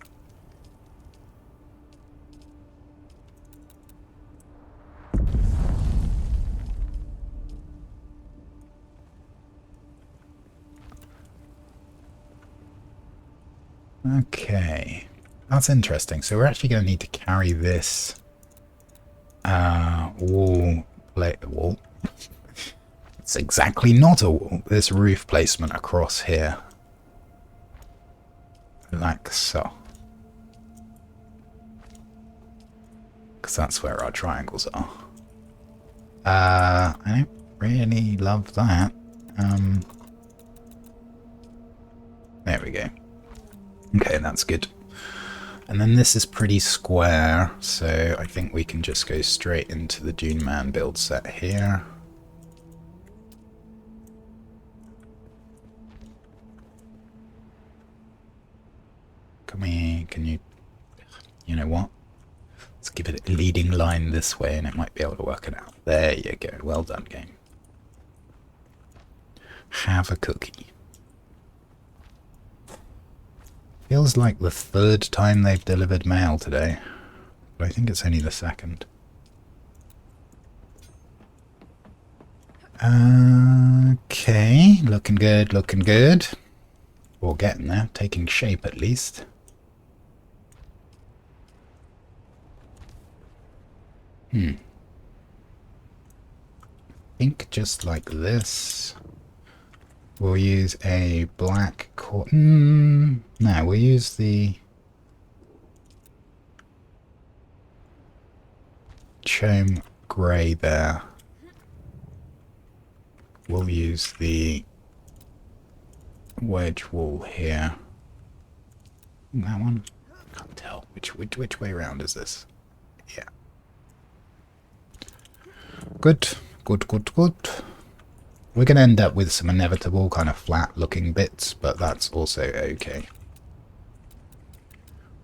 Okay, that's interesting. So we're actually going to need to carry this wall. It's exactly not a wall. This roof placement across here, like so, because that's where our triangles are. I don't really love that. There we go. Okay, that's good. And then this is pretty square, so I think we can just go straight into the Dune Man build set here. Can you know what? Let's give it a leading line this way and it might be able to work it out. There you go. Well done, game. Have a cookie. Feels like the third time they've delivered mail today, but I think it's only the second. Okay, looking good, looking good. We're getting there, taking shape at least. I think just like this. We'll use a black no, we'll use the... honeycomb grey there. We'll use the wedge wool here. That one? Can't tell. Which way around is this? Yeah. Good. Good, good, good. We're going to end up with some inevitable kind of flat looking bits, but that's also okay.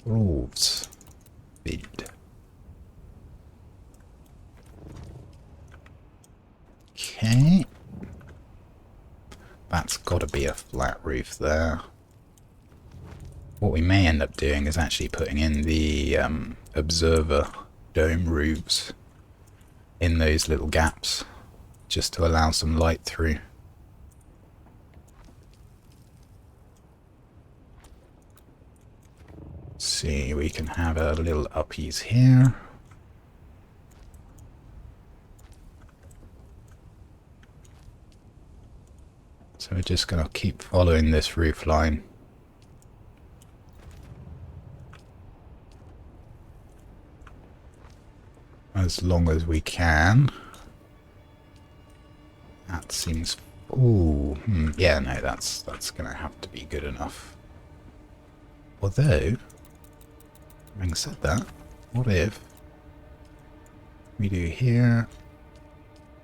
Wolves. Feed. Okay. That's got to be a flat roof there. What we may end up doing is actually putting in the observer dome roofs in those little gaps, just to allow some light through. See, we can have a little uppies here. So we're just going to keep following this roof line. As long as we can. That seems... Ooh, yeah, no, that's going to have to be good enough. Although, having said that, what if we do here,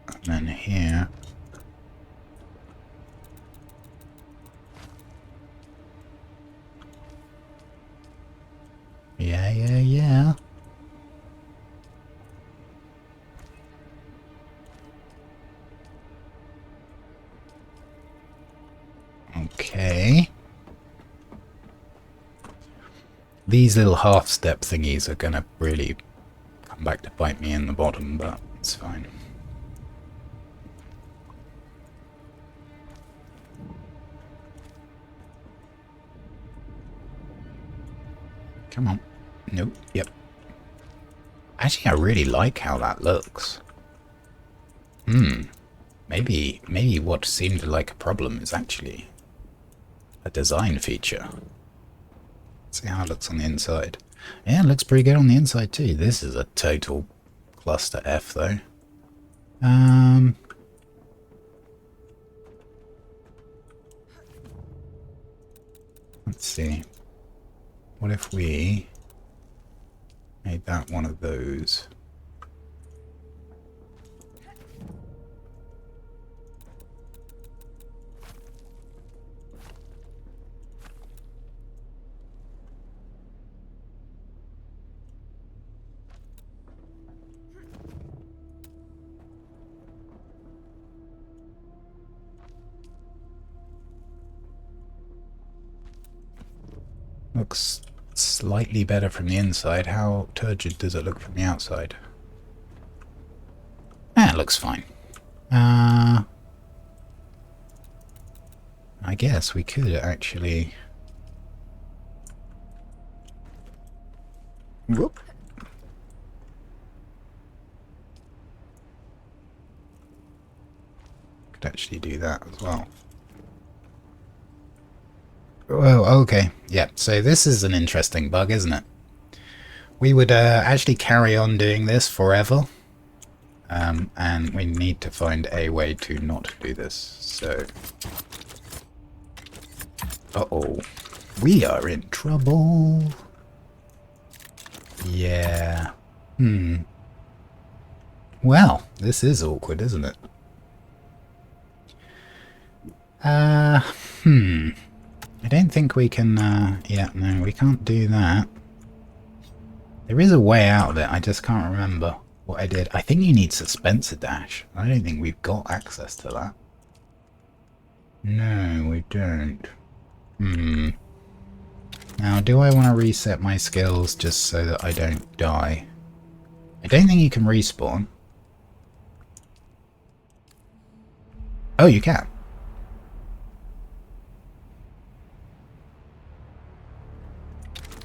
and then here, yeah. Okay. These little half-step thingies are gonna really come back to bite me in the bottom, but it's fine. Come on. Nope. Yep. Actually, I really like how that looks. Maybe what seemed like a problem is actually a design feature. Let's see how it looks on the inside. Yeah, it looks pretty good on the inside too. This is a total cluster F though. Let's see. What if we made that one of those? Looks slightly better from the inside. How turgid does it look from the outside? It looks fine. I guess we could actually... Whoop. Could actually do that as well. Oh, okay. Yeah, so this is an interesting bug, isn't it? We would actually carry on doing this forever. And we need to find a way to not do this, so... Uh-oh. We are in trouble. Yeah. Well, this is awkward, isn't it? I don't think we can, yeah, no, we can't do that. There is a way out of it, I just can't remember what I did. I think you need Suspensor Dash. I don't think we've got access to that. No, we don't. Now, do I want to reset my skills just so that I don't die? I don't think you can respawn. Oh, you can.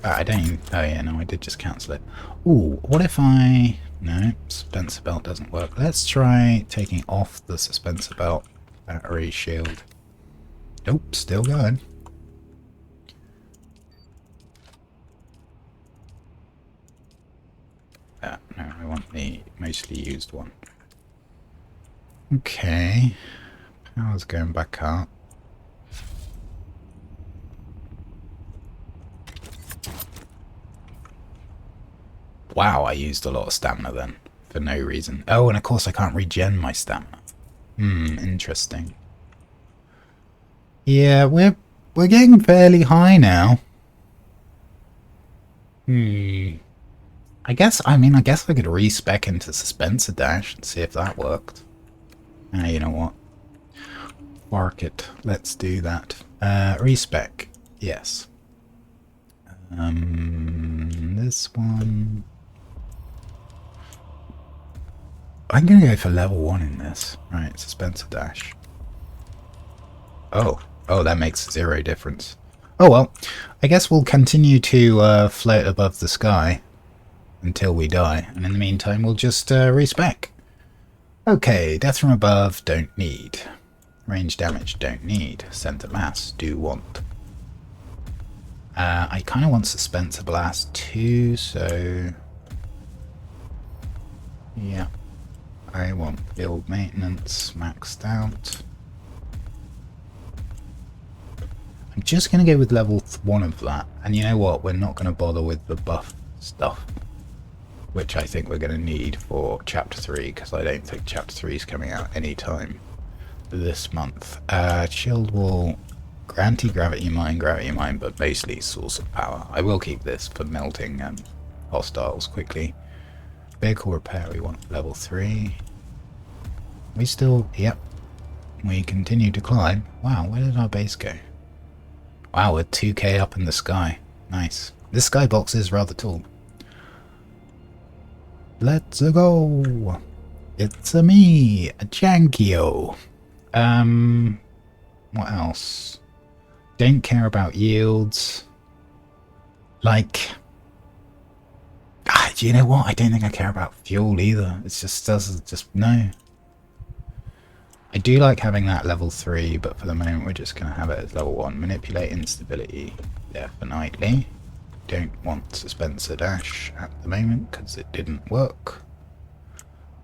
I don't even... Oh yeah, no, I did just cancel it. Ooh, what if I... No, Suspensor Belt doesn't work. Let's try taking off the Suspensor Belt battery shield. Nope, still going. No, I want the mostly used one. Okay. Power's going back up. Wow, I used a lot of stamina then. For no reason. Oh, and of course I can't regen my stamina. Interesting. Yeah, we're getting fairly high now. I guess I could respec into Suspensor Dash and see if that worked. You know what? Mark it. Let's do that. Respec. Yes. This one. I'm gonna go for level 1 in this. Right, Suspensor Dash. Oh, that makes 0 difference. Oh well, I guess we'll continue to float above the sky until we die, and in the meantime we'll just respec. Okay, death from above, don't need. Range damage, don't need. Center mass, do want. I kind of want Suspensor Blast too, so... yeah. I want build maintenance maxed out. I'm just going to go with level 1 of that. And you know what? We're not going to bother with the buff stuff, which I think we're going to need for Chapter 3, because I don't think Chapter 3 is coming out anytime this month. Chilled Wall, Anti-Gravity Mine, but basically Source of Power. I will keep this for melting hostiles quickly. Vehicle Repair, we want level 3. We still, yep. We continue to climb. Wow, where did our base go? Wow, we're 2k up in the sky. Nice. This skybox is rather tall. Let's go. It's a me, a Jankio. What else? Don't care about yields. Like, do you know what? I don't think I care about fuel either. It's just no. I do like having that level 3, but for the moment we're just going to have it as level 1. Manipulate instability, definitely. Don't want Suspensor Dash at the moment because it didn't work.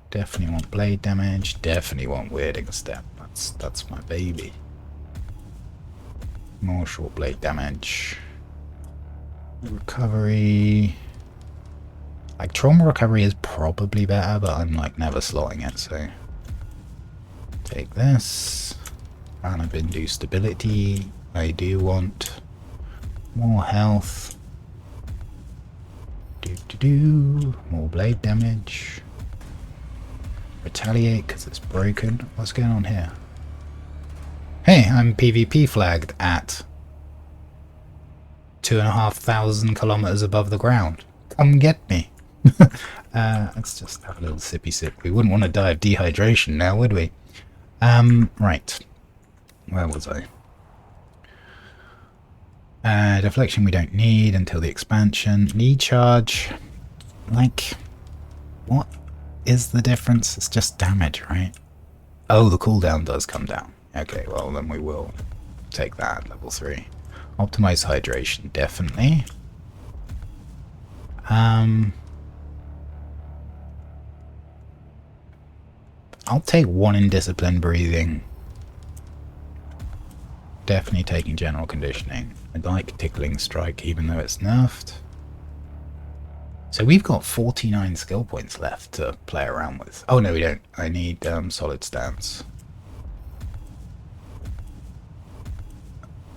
Definitely want blade damage, definitely want weirding step. That's my baby. More short blade damage. Recovery. Like, trauma recovery is probably better, but I'm like never slotting it, so... take this. Prana Bindu stability. I do want more health. More blade damage. Retaliate because it's broken. What's going on here? Hey, I'm PvP flagged at 2,500 kilometers above the ground. Come get me. Let's just have a little sippy sip. We wouldn't want to die of dehydration now, would we? Right. Where was I? Deflection we don't need until the expansion. Need charge. Like, what is the difference? It's just damage, right? Oh, the cooldown does come down. Okay, well then we will take that, level 3. Optimize hydration, definitely. I'll take 1 in discipline breathing. Definitely taking general conditioning. I like tickling strike even though it's nerfed. So we've got 49 skill points left to play around with. Oh no, we don't. I need solid stance.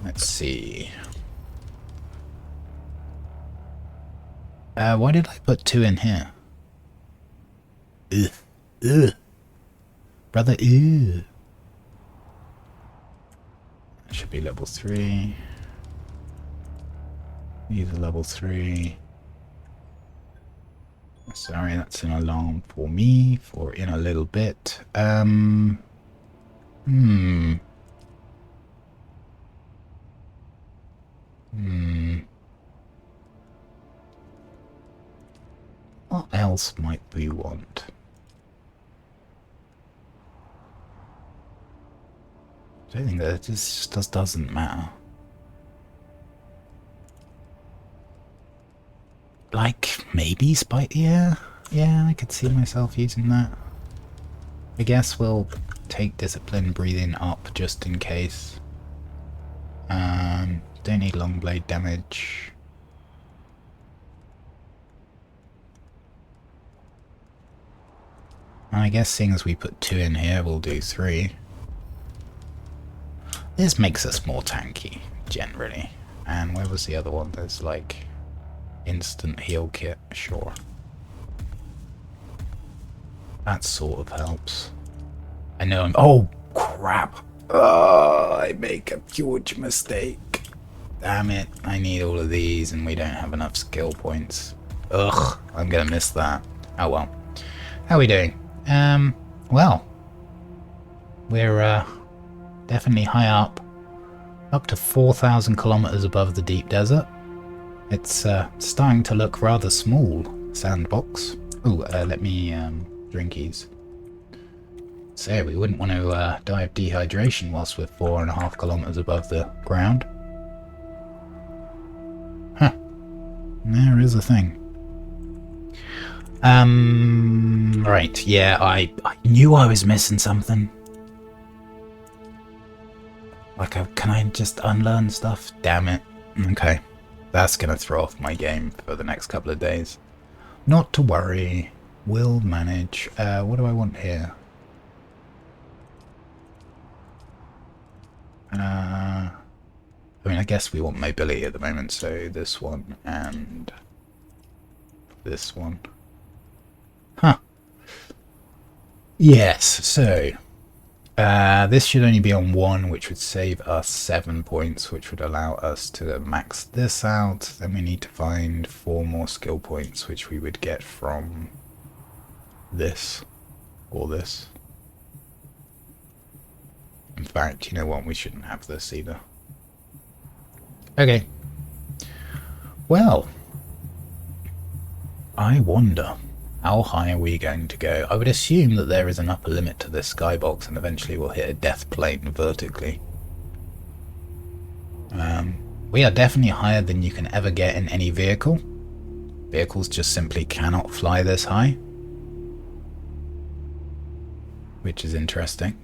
Let's see. Why did I put 2 in here? Ugh. Brother, ew. That should be level 3. These are level 3. Sorry, that's an alarm for me for in a little bit. What else might we want? I think that this just doesn't matter. Like, maybe Spite the Air? Yeah, I could see myself using that. I guess we'll take discipline breathing up just in case. Don't need long blade damage. I guess seeing as we put 2 in here, we'll do 3. This makes us more tanky, generally. And where was the other one? There's like instant heal kit, sure. That sort of helps. I know I'm... Oh, crap. Oh, I make a huge mistake. Damn it. I need all of these and we don't have enough skill points. Ugh, I'm gonna miss that. Oh well. How are we doing? Well. We're, definitely high up to 4,000 kilometers above the deep desert. It's starting to look rather small, sandbox. Oh, let me drinkies. So we wouldn't want to die of dehydration whilst we're 4.5 kilometers above the ground. Huh. There is a thing. Right, yeah, I knew I was missing something. Like, can I just unlearn stuff? Damn it. Okay. That's gonna throw off my game for the next couple of days. Not to worry. We'll manage. What do I want here? I mean, I guess we want mobility at the moment, so this one and this one. Huh. Yes, so this should only be on 1, which would save us 7 points, which would allow us to max this out. Then we need to find 4 more skill points, which we would get from this or this. In fact, you know what? We shouldn't have this either. Okay. Well, I wonder, how high are we going to go? I would assume that there is an upper limit to this skybox and eventually we'll hit a death plane vertically. We are definitely higher than you can ever get in any vehicle. Vehicles just simply cannot fly this high. Which is interesting.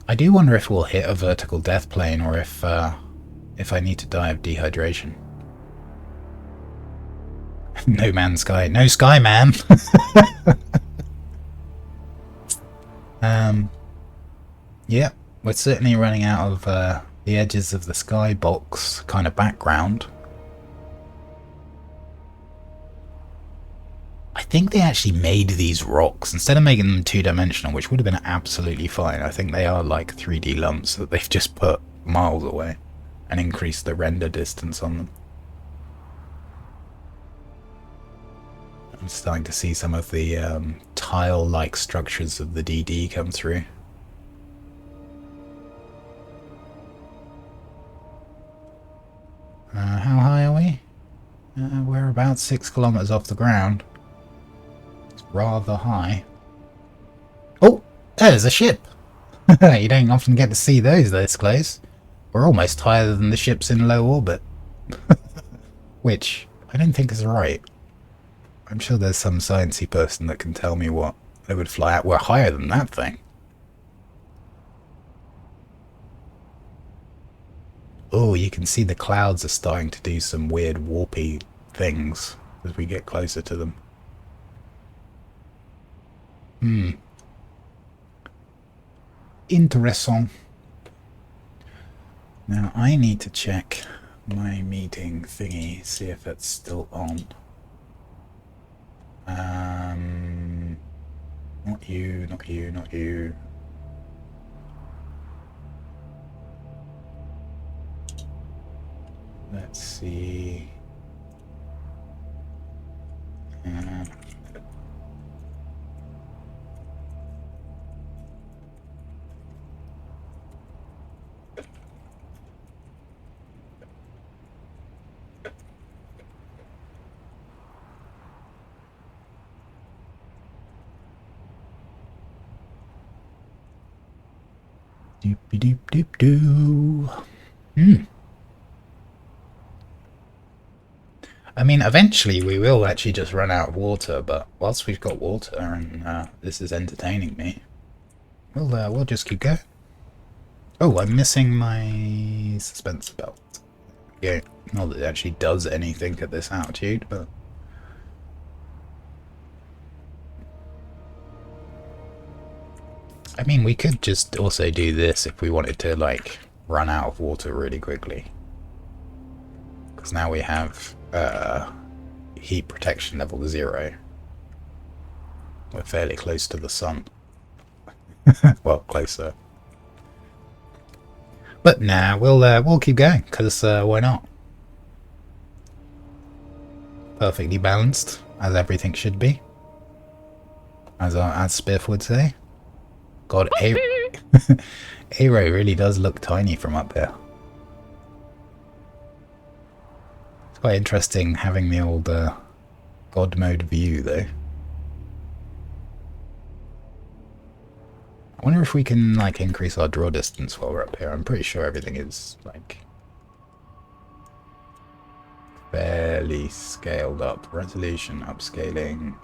I do wonder if we'll hit a vertical death plane or if I need to die of dehydration. No Man's Sky. No Sky Man! Yeah, we're certainly running out of the edges of the skybox kind of background. I think they actually made these rocks, instead of making them 2-dimensional, which would have been absolutely fine. I think they are like 3D lumps that they've just put miles away and increased the render distance on them. I'm starting to see some of the tile-like structures of the DD come through. How high are we? We're about 6 kilometers off the ground. It's rather high. Oh, there's a ship! You don't often get to see those this close. We're almost higher than the ships in low orbit. Which I don't think is right. I'm sure there's some sciencey person that can tell me what they would fly at. We're higher than that thing. Oh, you can see the clouds are starting to do some weird warpy things as we get closer to them. Interesting. Now I need to check my meeting thingy, see if it's still on. Not you, not you, not you. Let's see. Doop doop doop doo. I mean, eventually we will actually just run out of water, but whilst we've got water and this is entertaining me, we'll just keep going. Oh, I'm missing my suspense belt. Yeah, not that it actually does anything at this altitude, but... I mean, we could just also do this if we wanted to, like, run out of water really quickly. Because now we have heat protection level 0. We're fairly close to the sun. Well, closer. But nah, we'll keep going, because why not? Perfectly balanced, as everything should be. As Spiff would say. God, Aero really does look tiny from up there. It's quite interesting having the old God mode view, though. I wonder if we can, like, increase our draw distance while we're up here. I'm pretty sure everything is, like, fairly scaled up. Resolution, upscaling,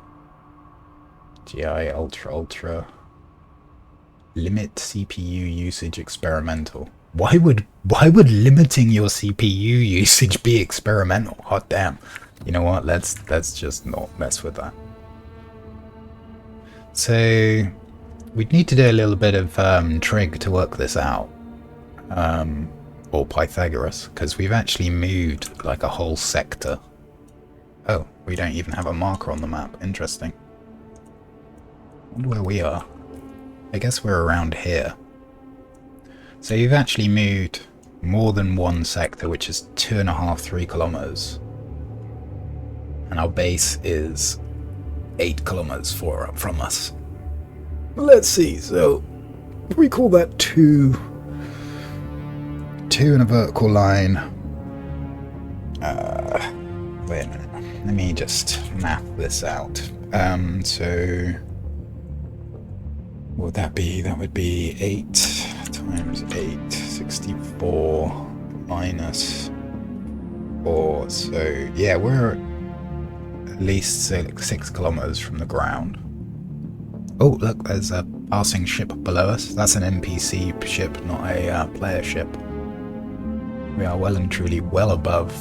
GI, ultra. Limit CPU usage experimental. Why would limiting your CPU usage be experimental? Hot damn. You know what? Let's just not mess with that. So we'd need to do a little bit of trig to work this out. Or Pythagoras, because we've actually moved like a whole sector. Oh, we don't even have a marker on the map. Interesting. I wonder where we are. I guess we're around here. So you've actually moved more than one sector, which is 2.5, 3 kilometers. And our base is 8 kilometers from us. Let's see, so if we call that 2 in a vertical line. Wait a minute. Let me just map this out. So what would that be? That would be 8 times 8, 64 minus 4. So yeah, we're at least 6 kilometers from the ground. Oh, look, there's a passing ship below us. That's an NPC ship, not a player ship. We are well and truly well above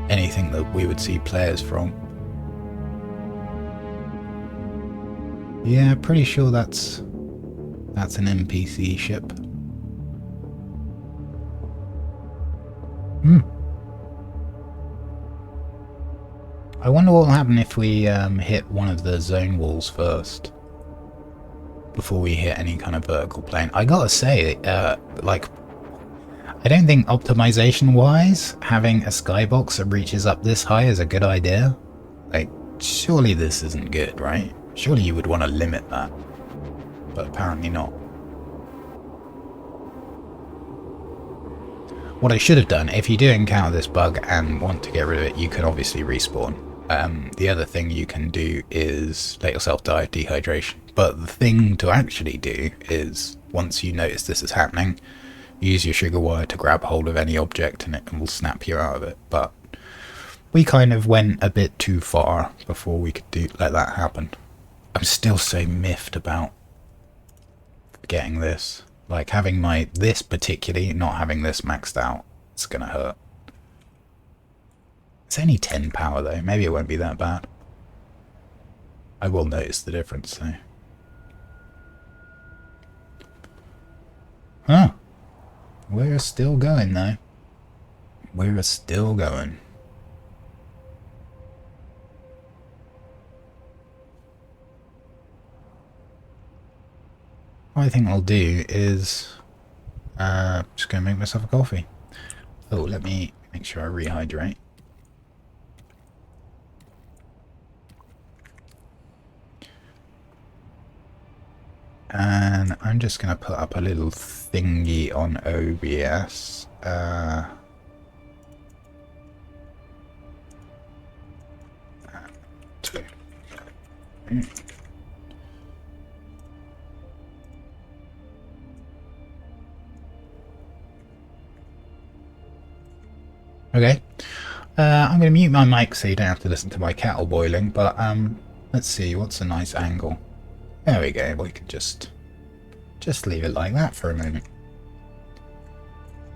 anything that we would see players from. Yeah, pretty sure that's an NPC ship. I wonder what will happen if we hit one of the zone walls first, before we hit any kind of vertical plane. I gotta say, like, I don't think optimization-wise, having a skybox that reaches up this high is a good idea. Like, surely this isn't good, right? Surely you would want to limit that. But apparently not. What I should have done, if you do encounter this bug and want to get rid of it, you can obviously respawn. The other thing you can do is let yourself die of dehydration. But the thing to actually do is, once you notice this is happening, use your sugar wire to grab hold of any object and it will snap you out of it. But we kind of went a bit too far before we could let that happen. I'm still so miffed about getting this. Like, having this particularly, not having this maxed out, it's gonna hurt. It's only 10 power though, maybe it won't be that bad. I will notice the difference though. Huh. We're still going though. We're still going. What I think I'll do is just go make myself a coffee. Oh, let me make sure I rehydrate. And I'm just going to put up a little thingy on OBS. Okay. I'm going to mute my mic so you don't have to listen to my kettle boiling, but let's see, what's a nice angle? There we go, we can just leave it like that for a moment.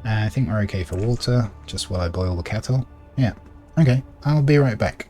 I think we're okay for water, just while I boil the kettle. Yeah, okay, I'll be right back.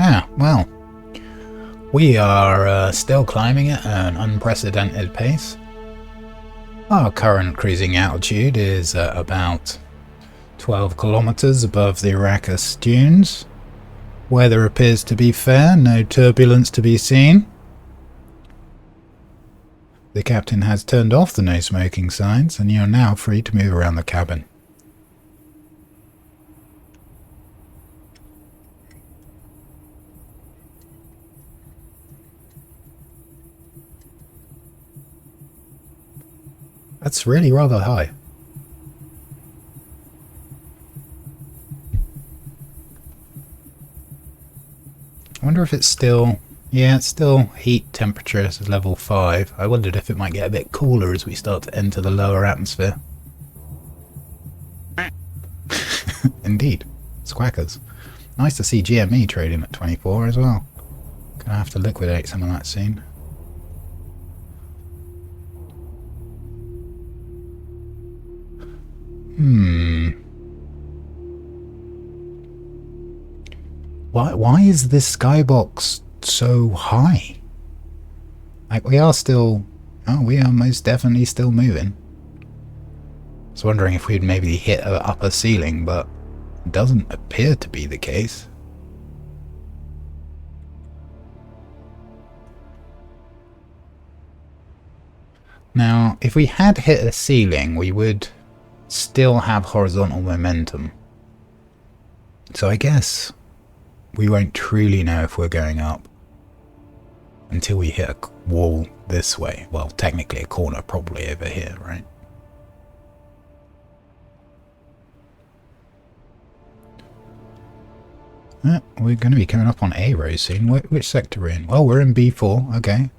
Ah, well, we are still climbing at an unprecedented pace. Our current cruising altitude is about 12 kilometers above the Arrakis dunes. Weather appears to be fair, no turbulence to be seen. The captain has turned off the no smoking signs, and you are now free to move around the cabin. That's really rather high. I wonder if it's still... Yeah, it's still heat temperature is level 5. I wondered if it might get a bit cooler as we start to enter the lower atmosphere. Indeed. Squackers. Nice to see GME trading at 24 as well. Gonna have to liquidate some of that soon. Why is this skybox so high? Like, we are still... Oh, we are most definitely still moving. I was wondering if we'd maybe hit an upper ceiling, but it doesn't appear to be the case. Now, if we had hit a ceiling, we would still have horizontal momentum. So I guess we won't truly know if we're going up until we hit a wall this way. Well, technically a corner probably over here, right? We're going to be coming up on A row soon. Which sector we're in? Well, we're in B4, okay.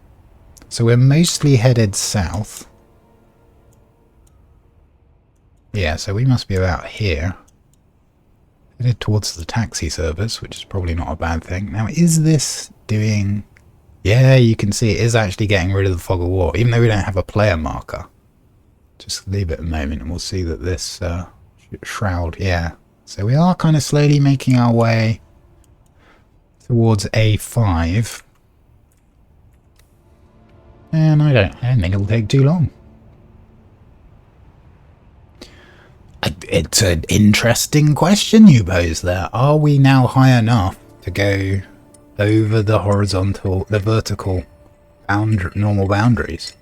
So we're mostly headed south. Yeah, so we must be about here. Headed towards the taxi service, which is probably not a bad thing. Now, is this doing... Yeah, you can see it is actually getting rid of the fog of war, even though we don't have a player marker. Just leave it a moment and we'll see that this shroud, yeah. So we are kind of slowly making our way towards A5. And I don't think it'll take too long. It's an interesting question you pose there. Are we now high enough to go over the vertical normal boundaries?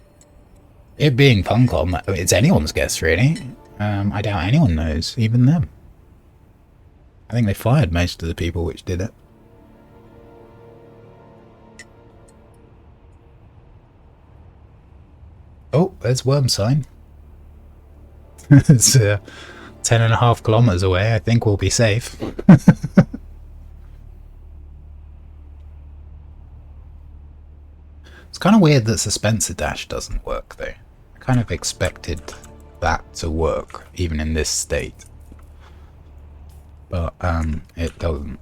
It being Funcom, it's anyone's guess really. I doubt anyone knows, even them. I think they fired most of the people which did it. Oh, there's worm sign. It's 10.5 kilometers away. I think we'll be safe. It's kind of weird that suspensor dash doesn't work though. I kind of expected that to work even in this state, but it doesn't.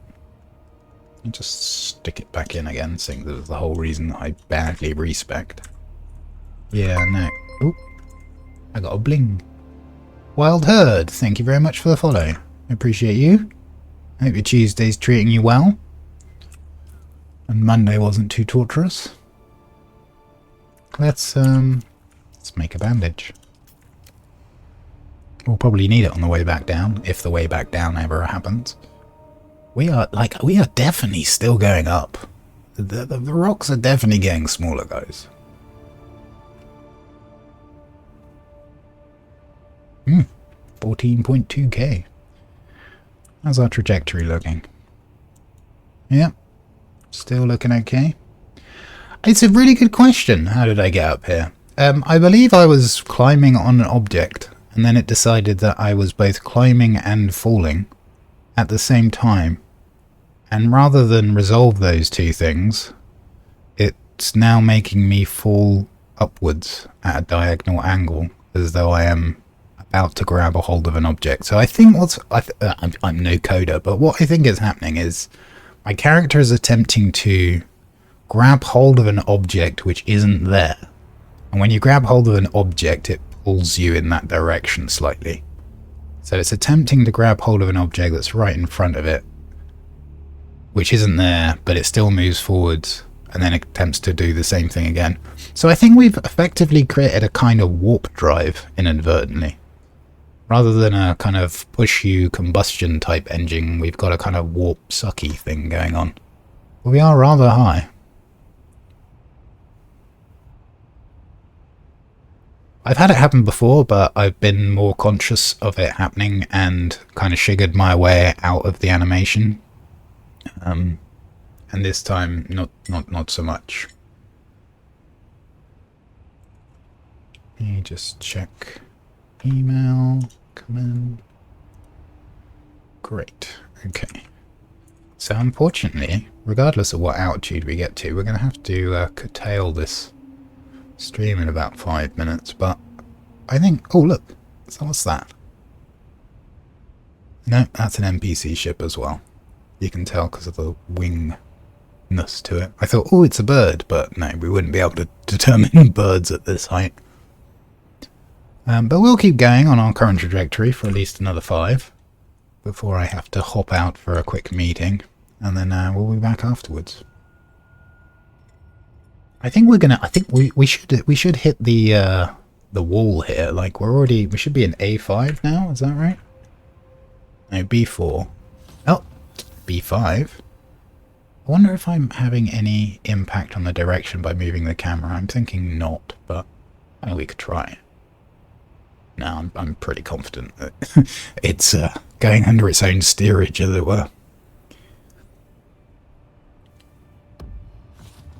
You just stick it back in again, saying that was the whole reason I badly respec. Yeah, no. Oh, I got a bling. Wild Herd, thank you very much for the follow. I appreciate you. I hope your Tuesday's treating you well. And Monday wasn't too torturous. Let's make a bandage. We'll probably need it on the way back down, if the way back down ever happens. We are definitely still going up. The rocks are definitely getting smaller, guys. 14.2k. How's our trajectory looking? Yeah, still looking okay. It's a really good question. How did I get up here? I believe I was climbing on an object, and then it decided that I was both climbing and falling at the same time. And rather than resolve those two things, it's now making me fall upwards at a diagonal angle, as though I am about to grab a hold of an object. So I think I'm no coder, but what I think is happening is my character is attempting to grab hold of an object which isn't there. And when you grab hold of an object, it pulls you in that direction slightly. So it's attempting to grab hold of an object that's right in front of it, which isn't there, but it still moves forwards, and then attempts to do the same thing again. So I think we've effectively created a kind of warp drive inadvertently. Rather than a kind of push-you combustion type engine, we've got a kind of warp sucky thing going on. But we are rather high. I've had it happen before, but I've been more conscious of it happening and kind of sugared my way out of the animation. And this time, not so much. Let me just check. Email, come in. Great, okay. So unfortunately, regardless of what altitude we get to, we're going to have to curtail this stream in about 5 minutes, but I think... Oh, look. So what's that? No, that's an NPC ship as well. You can tell because of the wingness to it. I thought, oh, it's a bird, but no, we wouldn't be able to determine birds at this height. But we'll keep going on our current trajectory for at least another 5 before I have to hop out for a quick meeting, and then we'll be back afterwards. I think we're gonna. I think we should hit the wall here. Like we should be in A5 now. Is that right? No, B4. Oh, B5. I wonder if I'm having any impact on the direction by moving the camera. I'm thinking not, but I mean, we could try. No, I'm pretty confident that it's going under its own steerage, as it were.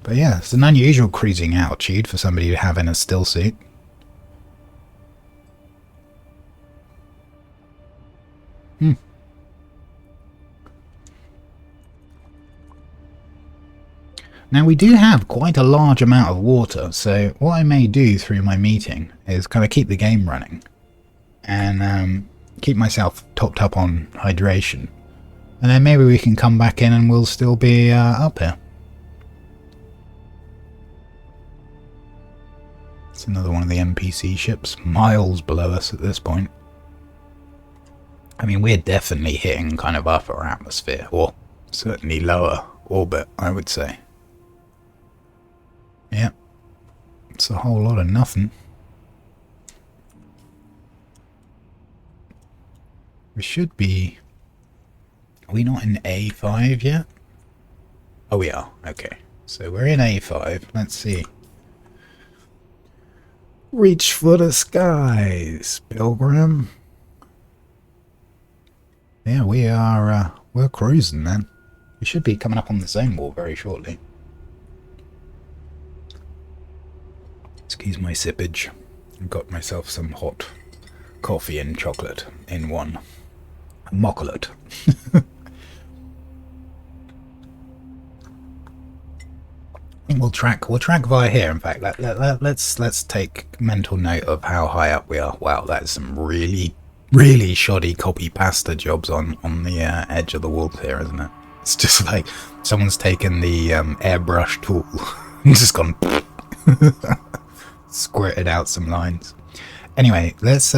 But yeah, it's an unusual cruising altitude for somebody to have in a still suit. Now we do have quite a large amount of water, so what I may do through my meeting is kind of keep the game running and keep myself topped up on hydration, and then maybe we can come back in and we'll still be up here. It's another one of the NPC ships, miles below us at this point. I mean, we're definitely hitting kind of upper atmosphere, or certainly lower orbit, I would say. Yep, it's a whole lot of nothing. We should be... Are we not in A5 yet? Oh, we are. Okay. So we're in A5. Let's see. Reach for the skies, Pilgrim. Yeah, we are, we're cruising, man. We should be coming up on the zone wall very shortly. Excuse my sippage. I've got myself some hot coffee and chocolate in one. Mochocolate. I think we'll track via here. In fact, let's take mental note of how high up we are. Wow, that's some really shoddy copy pasta jobs on the edge of the wall here, isn't it? It's just like someone's taken the airbrush tool and just gone squirted out some lines. Anyway, let's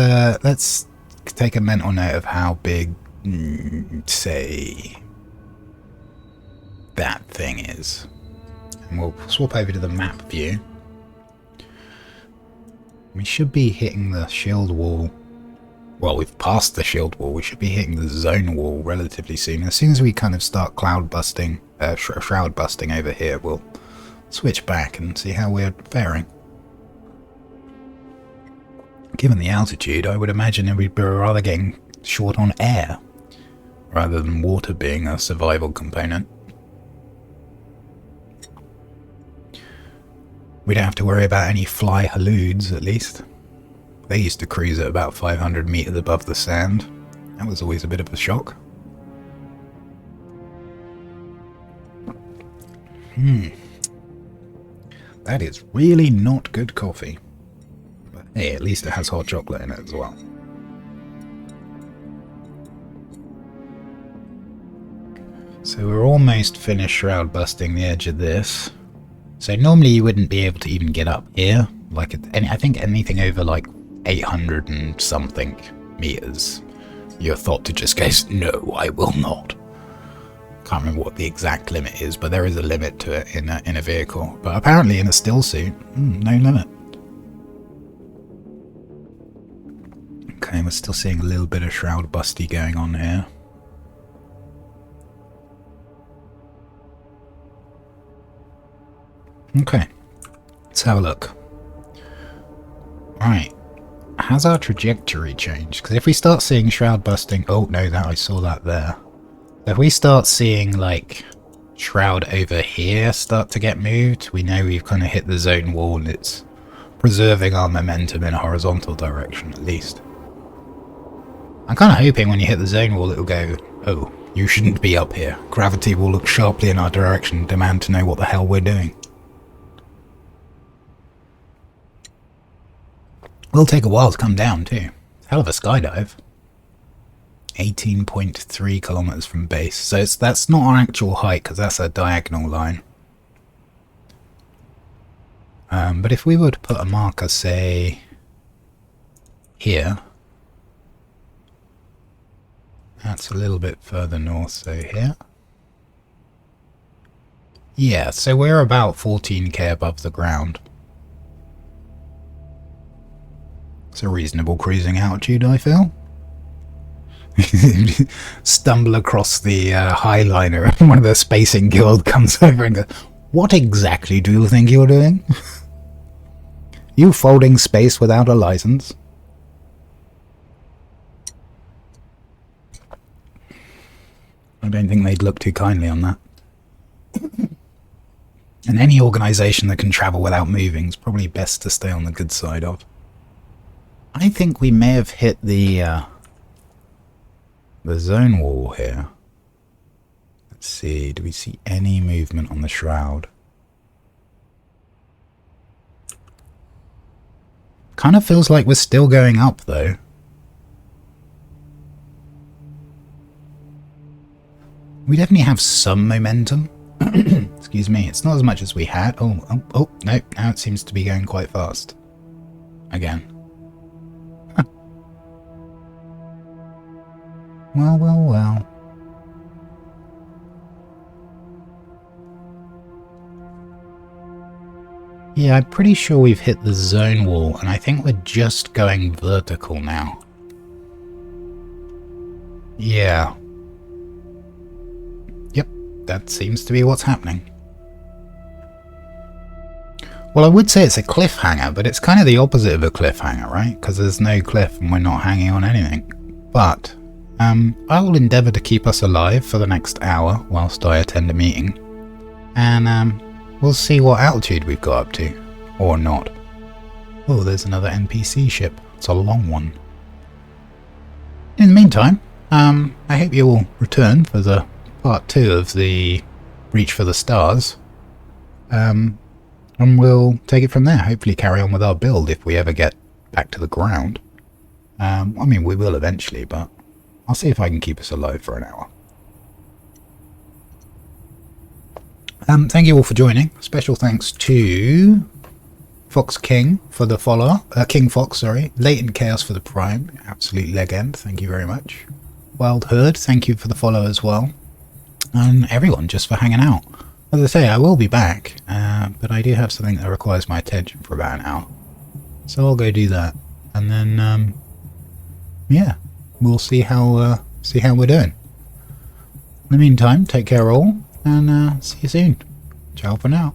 take a mental note of how big, say, that thing is. And we'll swap over to the map view. We should be hitting the shield wall. Well, we've passed the shield wall. We should be hitting the zone wall relatively soon. As soon as we kind of start cloud busting, shroud busting over here, we'll switch back and see how we're faring. Given the altitude, I would imagine we'd be rather getting short on air, rather than water being a survival component. We don't have to worry about any fly halludes, at least. They used to cruise at about 500 meters above the sand. That was always a bit of a shock. That is really not good coffee. But hey, at least it has hot chocolate in it as well. So we're almost finished shroud busting the edge of this. So normally you wouldn't be able to even get up here. Like, I think anything over like 800 and something meters, you're thought to just go, no, I will not. Can't remember what the exact limit is, but there is a limit to it in a vehicle. But apparently in a still suit, no limit. Okay, we're still seeing a little bit of shroud busty going on here. Okay, let's have a look. Right, has our trajectory changed? Because if we start seeing shroud busting... Oh, no, I saw that there. If we start seeing, like, shroud over here start to get moved, we know we've kind of hit the zone wall and it's preserving our momentum in a horizontal direction, at least. I'm kind of hoping when you hit the zone wall it'll go, oh, you shouldn't be up here. Gravity will look sharply in our direction and demand to know what the hell we're doing. Will take a while to come down too. Hell of a skydive. 18.3 kilometers from base. So that's not our actual height because that's a diagonal line. But if we were to put a marker, say, here. That's a little bit further north, so here. Yeah, so we're about 14k above the ground. It's a reasonable cruising altitude, I feel. Stumble across the highliner and one of the Spacing Guild comes over and goes, what exactly do you think you're doing? You folding space without a license? I don't think they'd look too kindly on that. And any organisation that can travel without moving is probably best to stay on the good side of. I think we may have hit the zone wall here. Let's see, do we see any movement on the shroud? Kind of feels like we're still going up though. We definitely have some momentum. Excuse me, it's not as much as we had. Oh, no, now it seems to be going quite fast. Again. Huh. Well. Yeah, I'm pretty sure we've hit the zone wall, and I think we're just going vertical now. Yeah. Yep, that seems to be what's happening. Well, I would say it's a cliffhanger, but it's kind of the opposite of a cliffhanger, right? Because there's no cliff and we're not hanging on anything. But I will endeavour to keep us alive for the next hour whilst I attend a meeting. And we'll see what altitude we've got up to. Or not. Oh, there's another NPC ship. It's a long one. In the meantime, I hope you will return for the part 2 of the Reach for the Stars. And we'll take it from there. Hopefully carry on with our build if we ever get back to the ground. I mean, we will eventually, but I'll see if I can keep us alive for an hour. Thank you all for joining. Special thanks to Fox King for the follow. King Fox, sorry. Latent Chaos for the Prime. Absolute legend. Thank you very much. Wild Herd, thank you for the follow as well. And everyone just for hanging out. As I say, I will be back, but I do have something that requires my attention for about an hour. So I'll go do that. And then, yeah, we'll see how we're doing. In the meantime, take care all, and see you soon. Ciao for now.